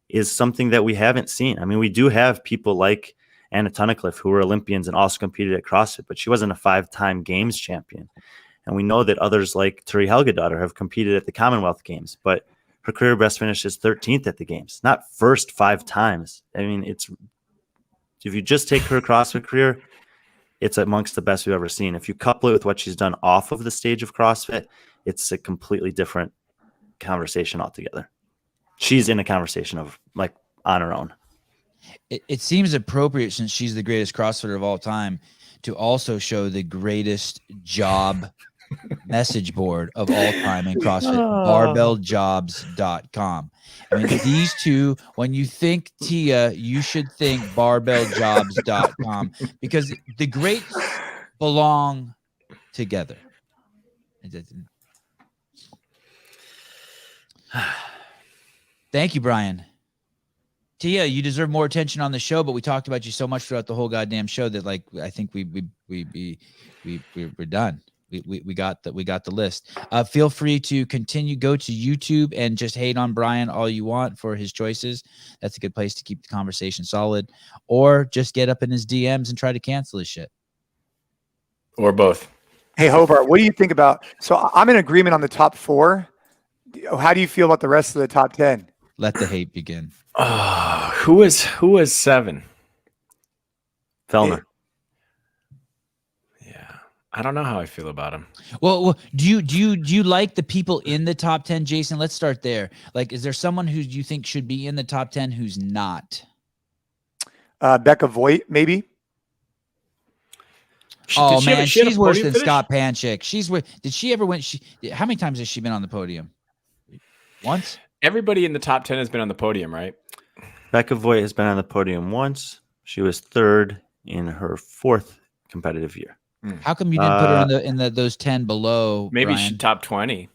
is something that we haven't seen. I mean, we do have people like Anna Tunnicliffe who were Olympians and also competed at CrossFit, but she wasn't a 5-time games champion. And we know that others like Turi Helgadottir have competed at the Commonwealth Games, but her career best finish is 13th at the games, not first 5 times. I mean, if you just take her CrossFit career, it's amongst the best we've ever seen. If you couple it with what she's done off of the stage of CrossFit, it's a completely different conversation altogether. She's in a conversation of like on her own. It seems appropriate, since she's the greatest CrossFitter of all time, to also show the greatest job message board of all time in CrossFit, barbelljobs.com. I mean, these two, when you think Tia, you should think barbelljobs.com, because the greats belong together. Thank you, Brian. Tia, you deserve more attention on the show, but we talked about you so much throughout the whole goddamn show that, like, I think we're done. We got the list. Feel free to continue. Go to YouTube and just hate on Brian all you want for his choices. That's a good place to keep the conversation solid. Or just get up in his DMs and try to cancel his shit. Or both. Hey, Hobart, what do you think about? So I'm in agreement on the top 4. How do you feel about the rest of the top 10? Let the hate begin. Who was 7? Vellner. Yeah, I don't know how I feel about him. Well, do you like the people in the top 10, Jason? Let's start there. Like, is there someone who you think should be in the top 10 who's not? Becca Voigt, maybe. She's worse than Scott Panchik. Did she ever win? How many times has she been on the podium? Once? Everybody in the top 10 has been on the podium, right? Becca Voigt has been on the podium once. She was 3rd in her 4th competitive year. How come you didn't put her in those 10 below? Maybe Brian? she top 20.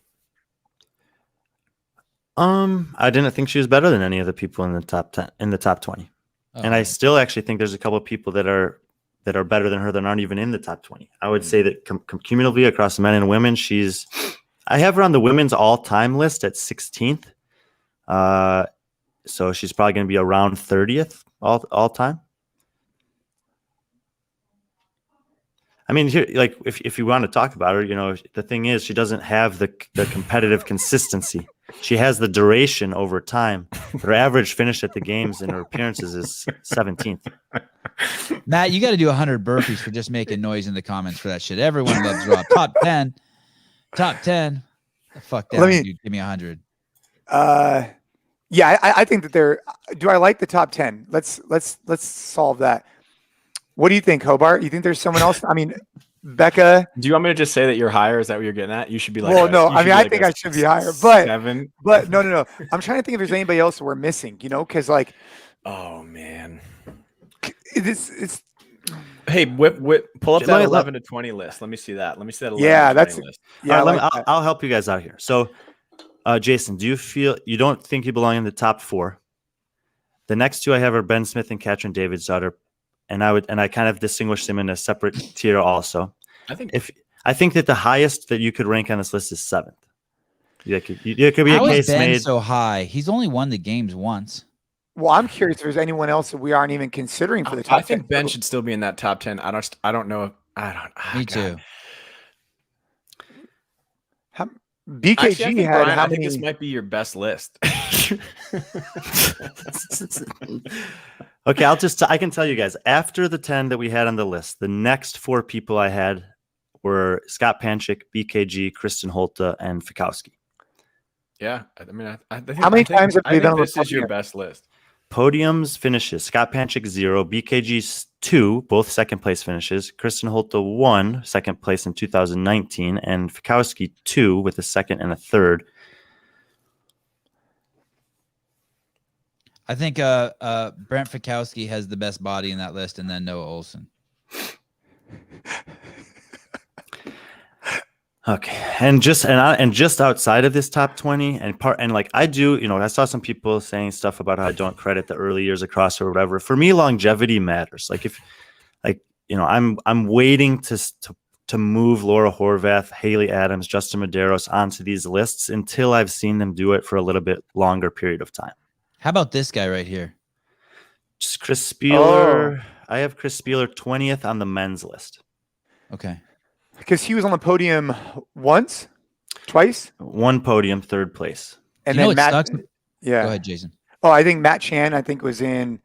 I didn't think she was better than any of the people in the top 10, in the top 20. Oh, and I still actually think there's a couple of people that are better than her that aren't even in the top 20. I would say that cumulatively across the men and women, I have her on the women's all-time list at 16th. So she's probably going to be around 30th all time. I mean, here, like if you want to talk about her, you know, the thing is she doesn't have the competitive consistency. She has the duration over time. Her average finish at the games in her appearances is 17th. Matt, you got to do 100 burpees for just making noise in the comments for that shit. Everyone loves Rob. Top 10. Fuck that, dude. Give me 100. Yeah, I think that do I like the top 10? Let's solve that. What do you think, Hobart? You think there's someone else? I mean, Becca. Do you want me to just say that you're higher? Is that what you're getting at? You should be like. Well, no. I mean, I think I should be higher, but 7. But no. I'm trying to think if there's anybody else that we're missing. You know, because like. Oh man. It's. Hey, pull up that 11 to 20 list. Let me see that. 11 to 20 list. Yeah, I'll help you guys out here. So, Jason, do you feel you don't think you belong in the top 4? The next 2 I have are Ben Smith and Katrin Davidsdottir. and I kind of distinguished him in a separate tier also. I think that the highest that you could rank on this list is 7th. There could be a How is case Ben made. so high? He's only won the games once. Well, I'm curious if there's anyone else that we aren't even considering for the top I think 10. Ben should still be in that top 10. I don't know. Me too. BKG Actually, I think, had Brian, how I think many? this might be your best list. Okay, I can tell you guys, after the 10 that we had on the list, the next 4 people I had were Scott Panchik, BKG, Kristen Holta, and Fikowski. Yeah, I mean, I think, How many times have I we been think on this the is your podium? best list. Podiums finishes: Scott Panchik 0, BKG 2, both second place finishes. Kristen Holta 1, second place in 2019, and Fikowski 2 with a second and a third. I think Brent Fikowski has the best body in that list, and then Noah Olson. Okay, and just outside of this top 20, and like I do, I saw some people saying stuff about how I don't credit the early years of CrossFit or whatever. For me, longevity matters. Like I'm waiting to move Laura Horvath, Haley Adams, Justin Medeiros onto these lists until I've seen them do it for a little bit longer period of time. How about this guy right here? Just Chris Spieler. I have Chris Spieler 20th on the men's list. Okay. Because he was on the podium once, twice, 1 podium, 3rd place. and You know then what Matt. sucks? Yeah. Go ahead, Jason. Oh, I think Matt Chan. I think was in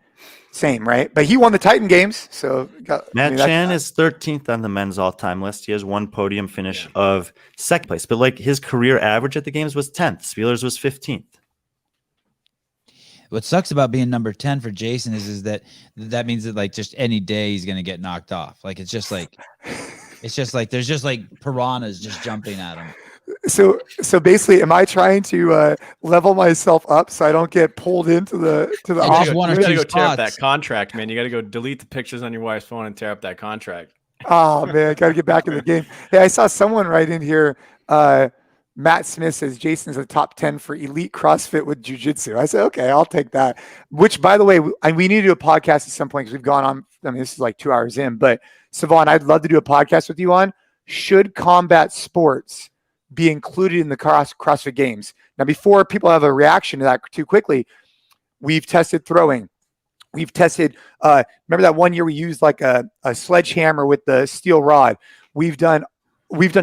same right, but he won the Titan Games. So Matt Chan is 13th on the men's all-time list. He has 1 podium finish of 2nd place, but like his career average at the games was 10th. Spieler's was 15th. What sucks about being number 10 for Jason is that means that like just any day he's gonna get knocked off. Like it's just like there's just like piranhas just jumping at him. So basically, am I trying to level myself up so I don't get pulled into the just office? one or You gotta two go tear up spots. that contract, man. You gotta go delete the pictures on your wife's phone and tear up that contract. Oh man, got to get back in the game. Hey, I saw someone right in here. Matt Smith says Jason's a top 10 for elite CrossFit with Jiu-Jitsu. I said, okay, I'll take that. Which, by the way, we need to do a podcast at some point because we've gone on. I mean, this is like 2 hours in, but Sevan, I'd love to do a podcast with you on should combat sports be included in the CrossFit Games. Now, before people have a reaction to that too quickly, we've tested throwing. We've tested, remember that one year we used like a sledgehammer with the steel rod. We've done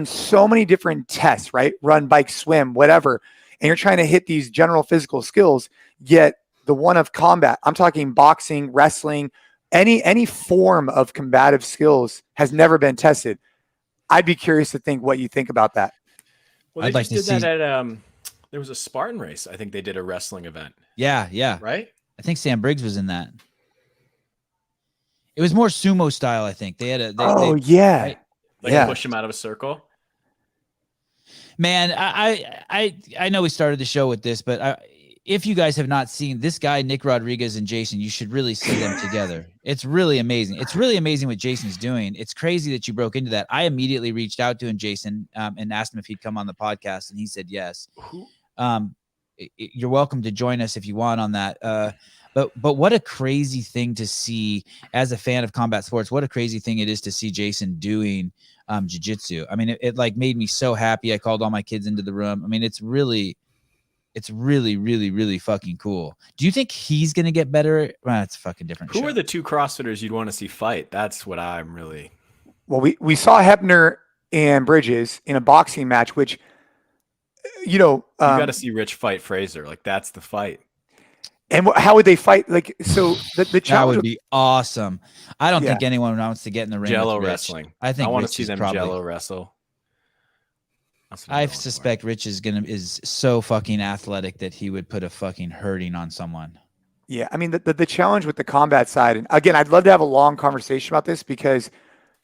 so many different tests, right? Run, bike, swim, whatever. And you're trying to hit these general physical skills, yet the one of combat, I'm talking boxing, wrestling, any form of combative skills has never been tested. I'd be curious to think what you think about that. Well, they I'd like just to did see- that at there was a Spartan race. I think they did a wrestling event, Yeah. right? I think Sam Briggs was in that. It was more sumo style, I think. They had a yeah. right? Like Yeah. push him out of a circle. Man, I know we started the show with this, but if you guys have not seen this guy, Nick Rodriguez and Jason, you should really see them together. It's really amazing. It's really amazing what Jason's doing. It's crazy that you broke into that. I immediately reached out to him, Jason, and asked him if he'd come on the podcast, and he said yes. You're welcome to join us if you want on that. But what a crazy thing to see as a fan of combat sports. What a crazy thing it is to see Jason doing jiu-jitsu. I mean, it like made me so happy. I called all my kids into the room. I mean, it's really, really fucking cool. Do you think he's going to get better? Well, it's a fucking different Who show. are the 2 CrossFitters you'd want to see fight? That's what I'm really. Well, we saw Hebner and Bridges in a boxing match, which, You got to see Rich fight Fraser. Like that's the fight. and how would they fight? Like, so the That challenge would be awesome. I don't Yeah. think anyone wants to get in the ring Jello with Rich. wrestling. I think I want to Rich see is them probably, Jello wrestle. That's what I'm I going for. suspect Rich is so fucking athletic that he would put a fucking hurting on someone. Yeah, I mean the challenge with the combat side, and again, I'd love to have a long conversation about this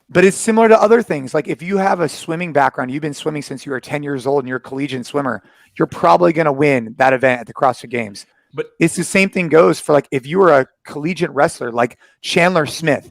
but it's similar to other things. Like if you have a swimming background, you've been swimming since you were 10 years old and you're a collegiate swimmer, you're probably going to win that event at the CrossFit Games. But it's the same thing goes for like if you were a collegiate wrestler like Chandler Smith,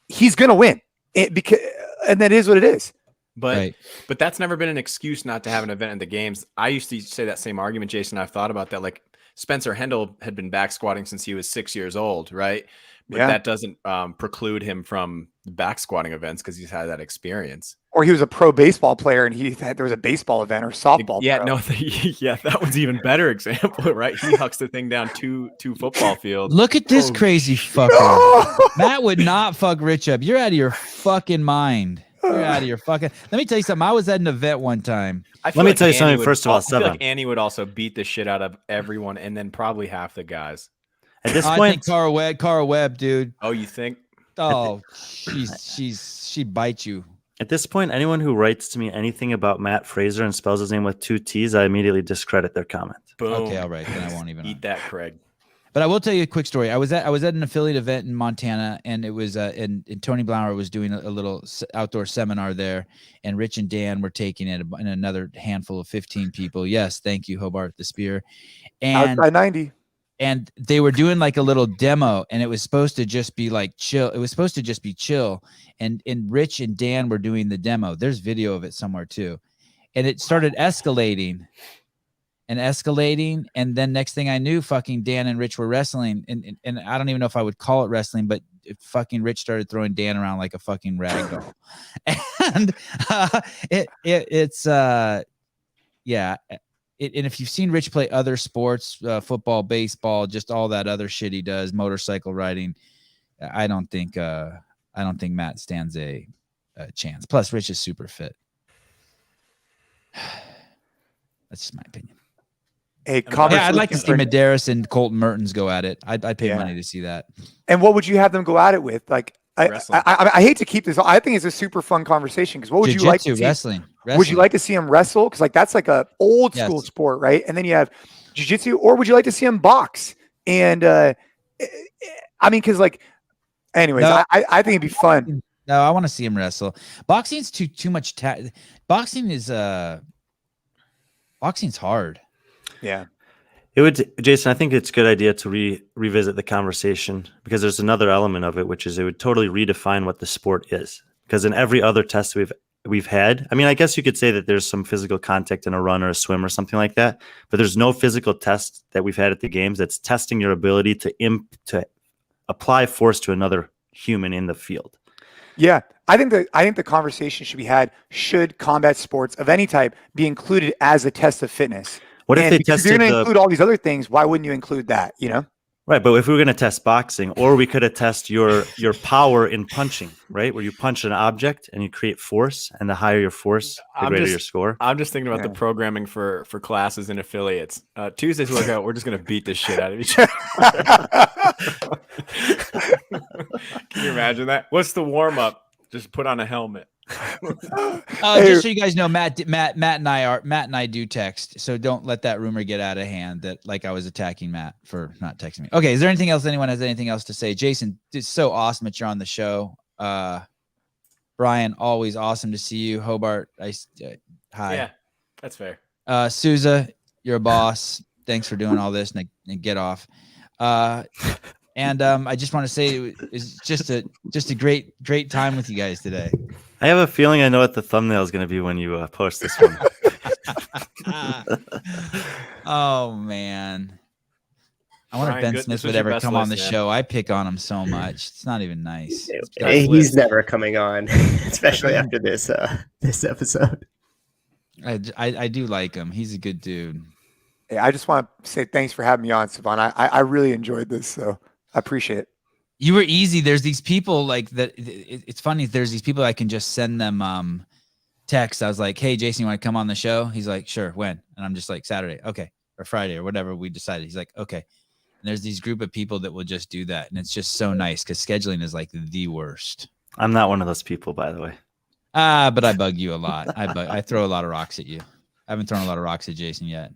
he's going to win and that is what it is. But Right. but that's never been an excuse not to have an event in the games. I used to say that same argument, Jason. I've thought about that. Like Spencer Hendel had been back squatting since he was 6 years old, right? But Yeah. that doesn't preclude him from back squatting events because he's had that experience. Or he was a pro baseball player and there was a baseball event or softball. Yeah, pro. no, yeah, that was even better example, right? He hucks the thing down two football fields. Look at this Oh, crazy fucker. Matt would not fuck Rich up. You're out of your fucking mind. You're out of your fucking. Let me tell you something. I was at an event one time. Let me tell you something, first of all, I feel Sevan. like Annie would also beat the shit out of everyone, and then probably half the guys. At this I point, think Cara Webb, dude. Oh, you think? Oh, she bites you. at this point, anyone who writes to me anything about Matt Fraser and spells his name with 2 T's, I immediately discredit their comment. Boom. Okay, all right, then I won't even Eat that, Craig. But I will tell you a quick story. I was at an affiliate event in Montana, and it was and Tony Blauer was doing a little outdoor seminar there, and Rich and Dan were taking it, and another handful of 15 people. Yes, thank you, Hobart the Spear, and Outside 90. and they were doing like a little demo, and it was supposed to just be like chill. It was supposed to just be chill, and Rich and Dan were doing the demo. There's video of it somewhere too, and it started escalating. And then next thing I knew, fucking Dan and Rich were wrestling, and I don't even know if I would call it wrestling, but fucking Rich started throwing Dan around like a fucking rag doll, and and if you've seen Rich play other sports, football, baseball, just all that other shit he does, motorcycle riding, I don't think Matt stands a chance. Plus, Rich is super fit. That's just my opinion. Hey, Yeah, I'd like to see Medeiros and Colton Mertens go at it. I'd pay Yeah. money to see that. And what would you have them go at it with? Like, I hate to keep this. I think it's a super fun conversation because what would you like to see? Wrestling. Would you like to see them wrestle? Because like that's like a old school Yes. sport, right? And then you have jiu-jitsu, or would you like to see them box? And I mean, because like, anyways, No. I think it'd be fun. No, I want to see him wrestle. Boxing's too much. Boxing's hard. Yeah. It would, Jason. I think it's a good idea to revisit the conversation because there's another element of it, which is it would totally redefine what the sport is. Because in every other test we've had, I mean, I guess you could say that there's some physical contact in a run or a swim or something like that, but there's no physical test that we've had at the games that's testing your ability to apply force to another human in the field. Yeah. I think the conversation should be had. Should combat sports of any type be included as a test of fitness? What if And they because you're tested going to include all these other things, why wouldn't you include that? You know? Right, but if we were going to test boxing, or we could have tested your power in punching, right, where you punch an object and you create force, and the higher your force, the greater your score. I'm just thinking about the programming for classes and affiliates. Tuesday's workout, we're just going to beat the shit out of each other. Can you imagine that? What's the warm-up? Just put on a helmet. Just so you guys know, Matt and I do text, so don't let that rumor get out of hand that like I was attacking Matt for not texting me. Okay, is there anything else? Anyone has anything else to say? Jason, it's so awesome that you're on the show. Brian, always awesome to see you. Hobart, hi. Yeah, that's fair. Souza, you're a boss. Thanks for doing all this and get off. And I just want to say it's just a great time with you guys today. I have a feeling I know what the thumbnail is going to be when you post this one. Oh man, I wonder if Brian, Ben Smith this was would your ever best come on the list, man. show. I pick on him so much; it's not even nice. He's never coming on, especially after this episode. I do like him. He's a good dude. Hey, I just want to say thanks for having me on, Sevan. I really enjoyed this, so I appreciate it. You were easy. There's these people like that. It's funny. There's these people I can just send them text. I was like, "Hey, Jason, you want to come on the show?" He's like, "Sure." When? And I'm just like, "Saturday, okay, or Friday, or whatever we decided." He's like, "Okay." And there's these group of people that will just do that, and it's just so nice because scheduling is like the worst. I'm not one of those people, by the way. But I bug you a lot. I throw a lot of rocks at you. I haven't thrown a lot of rocks at Jason yet.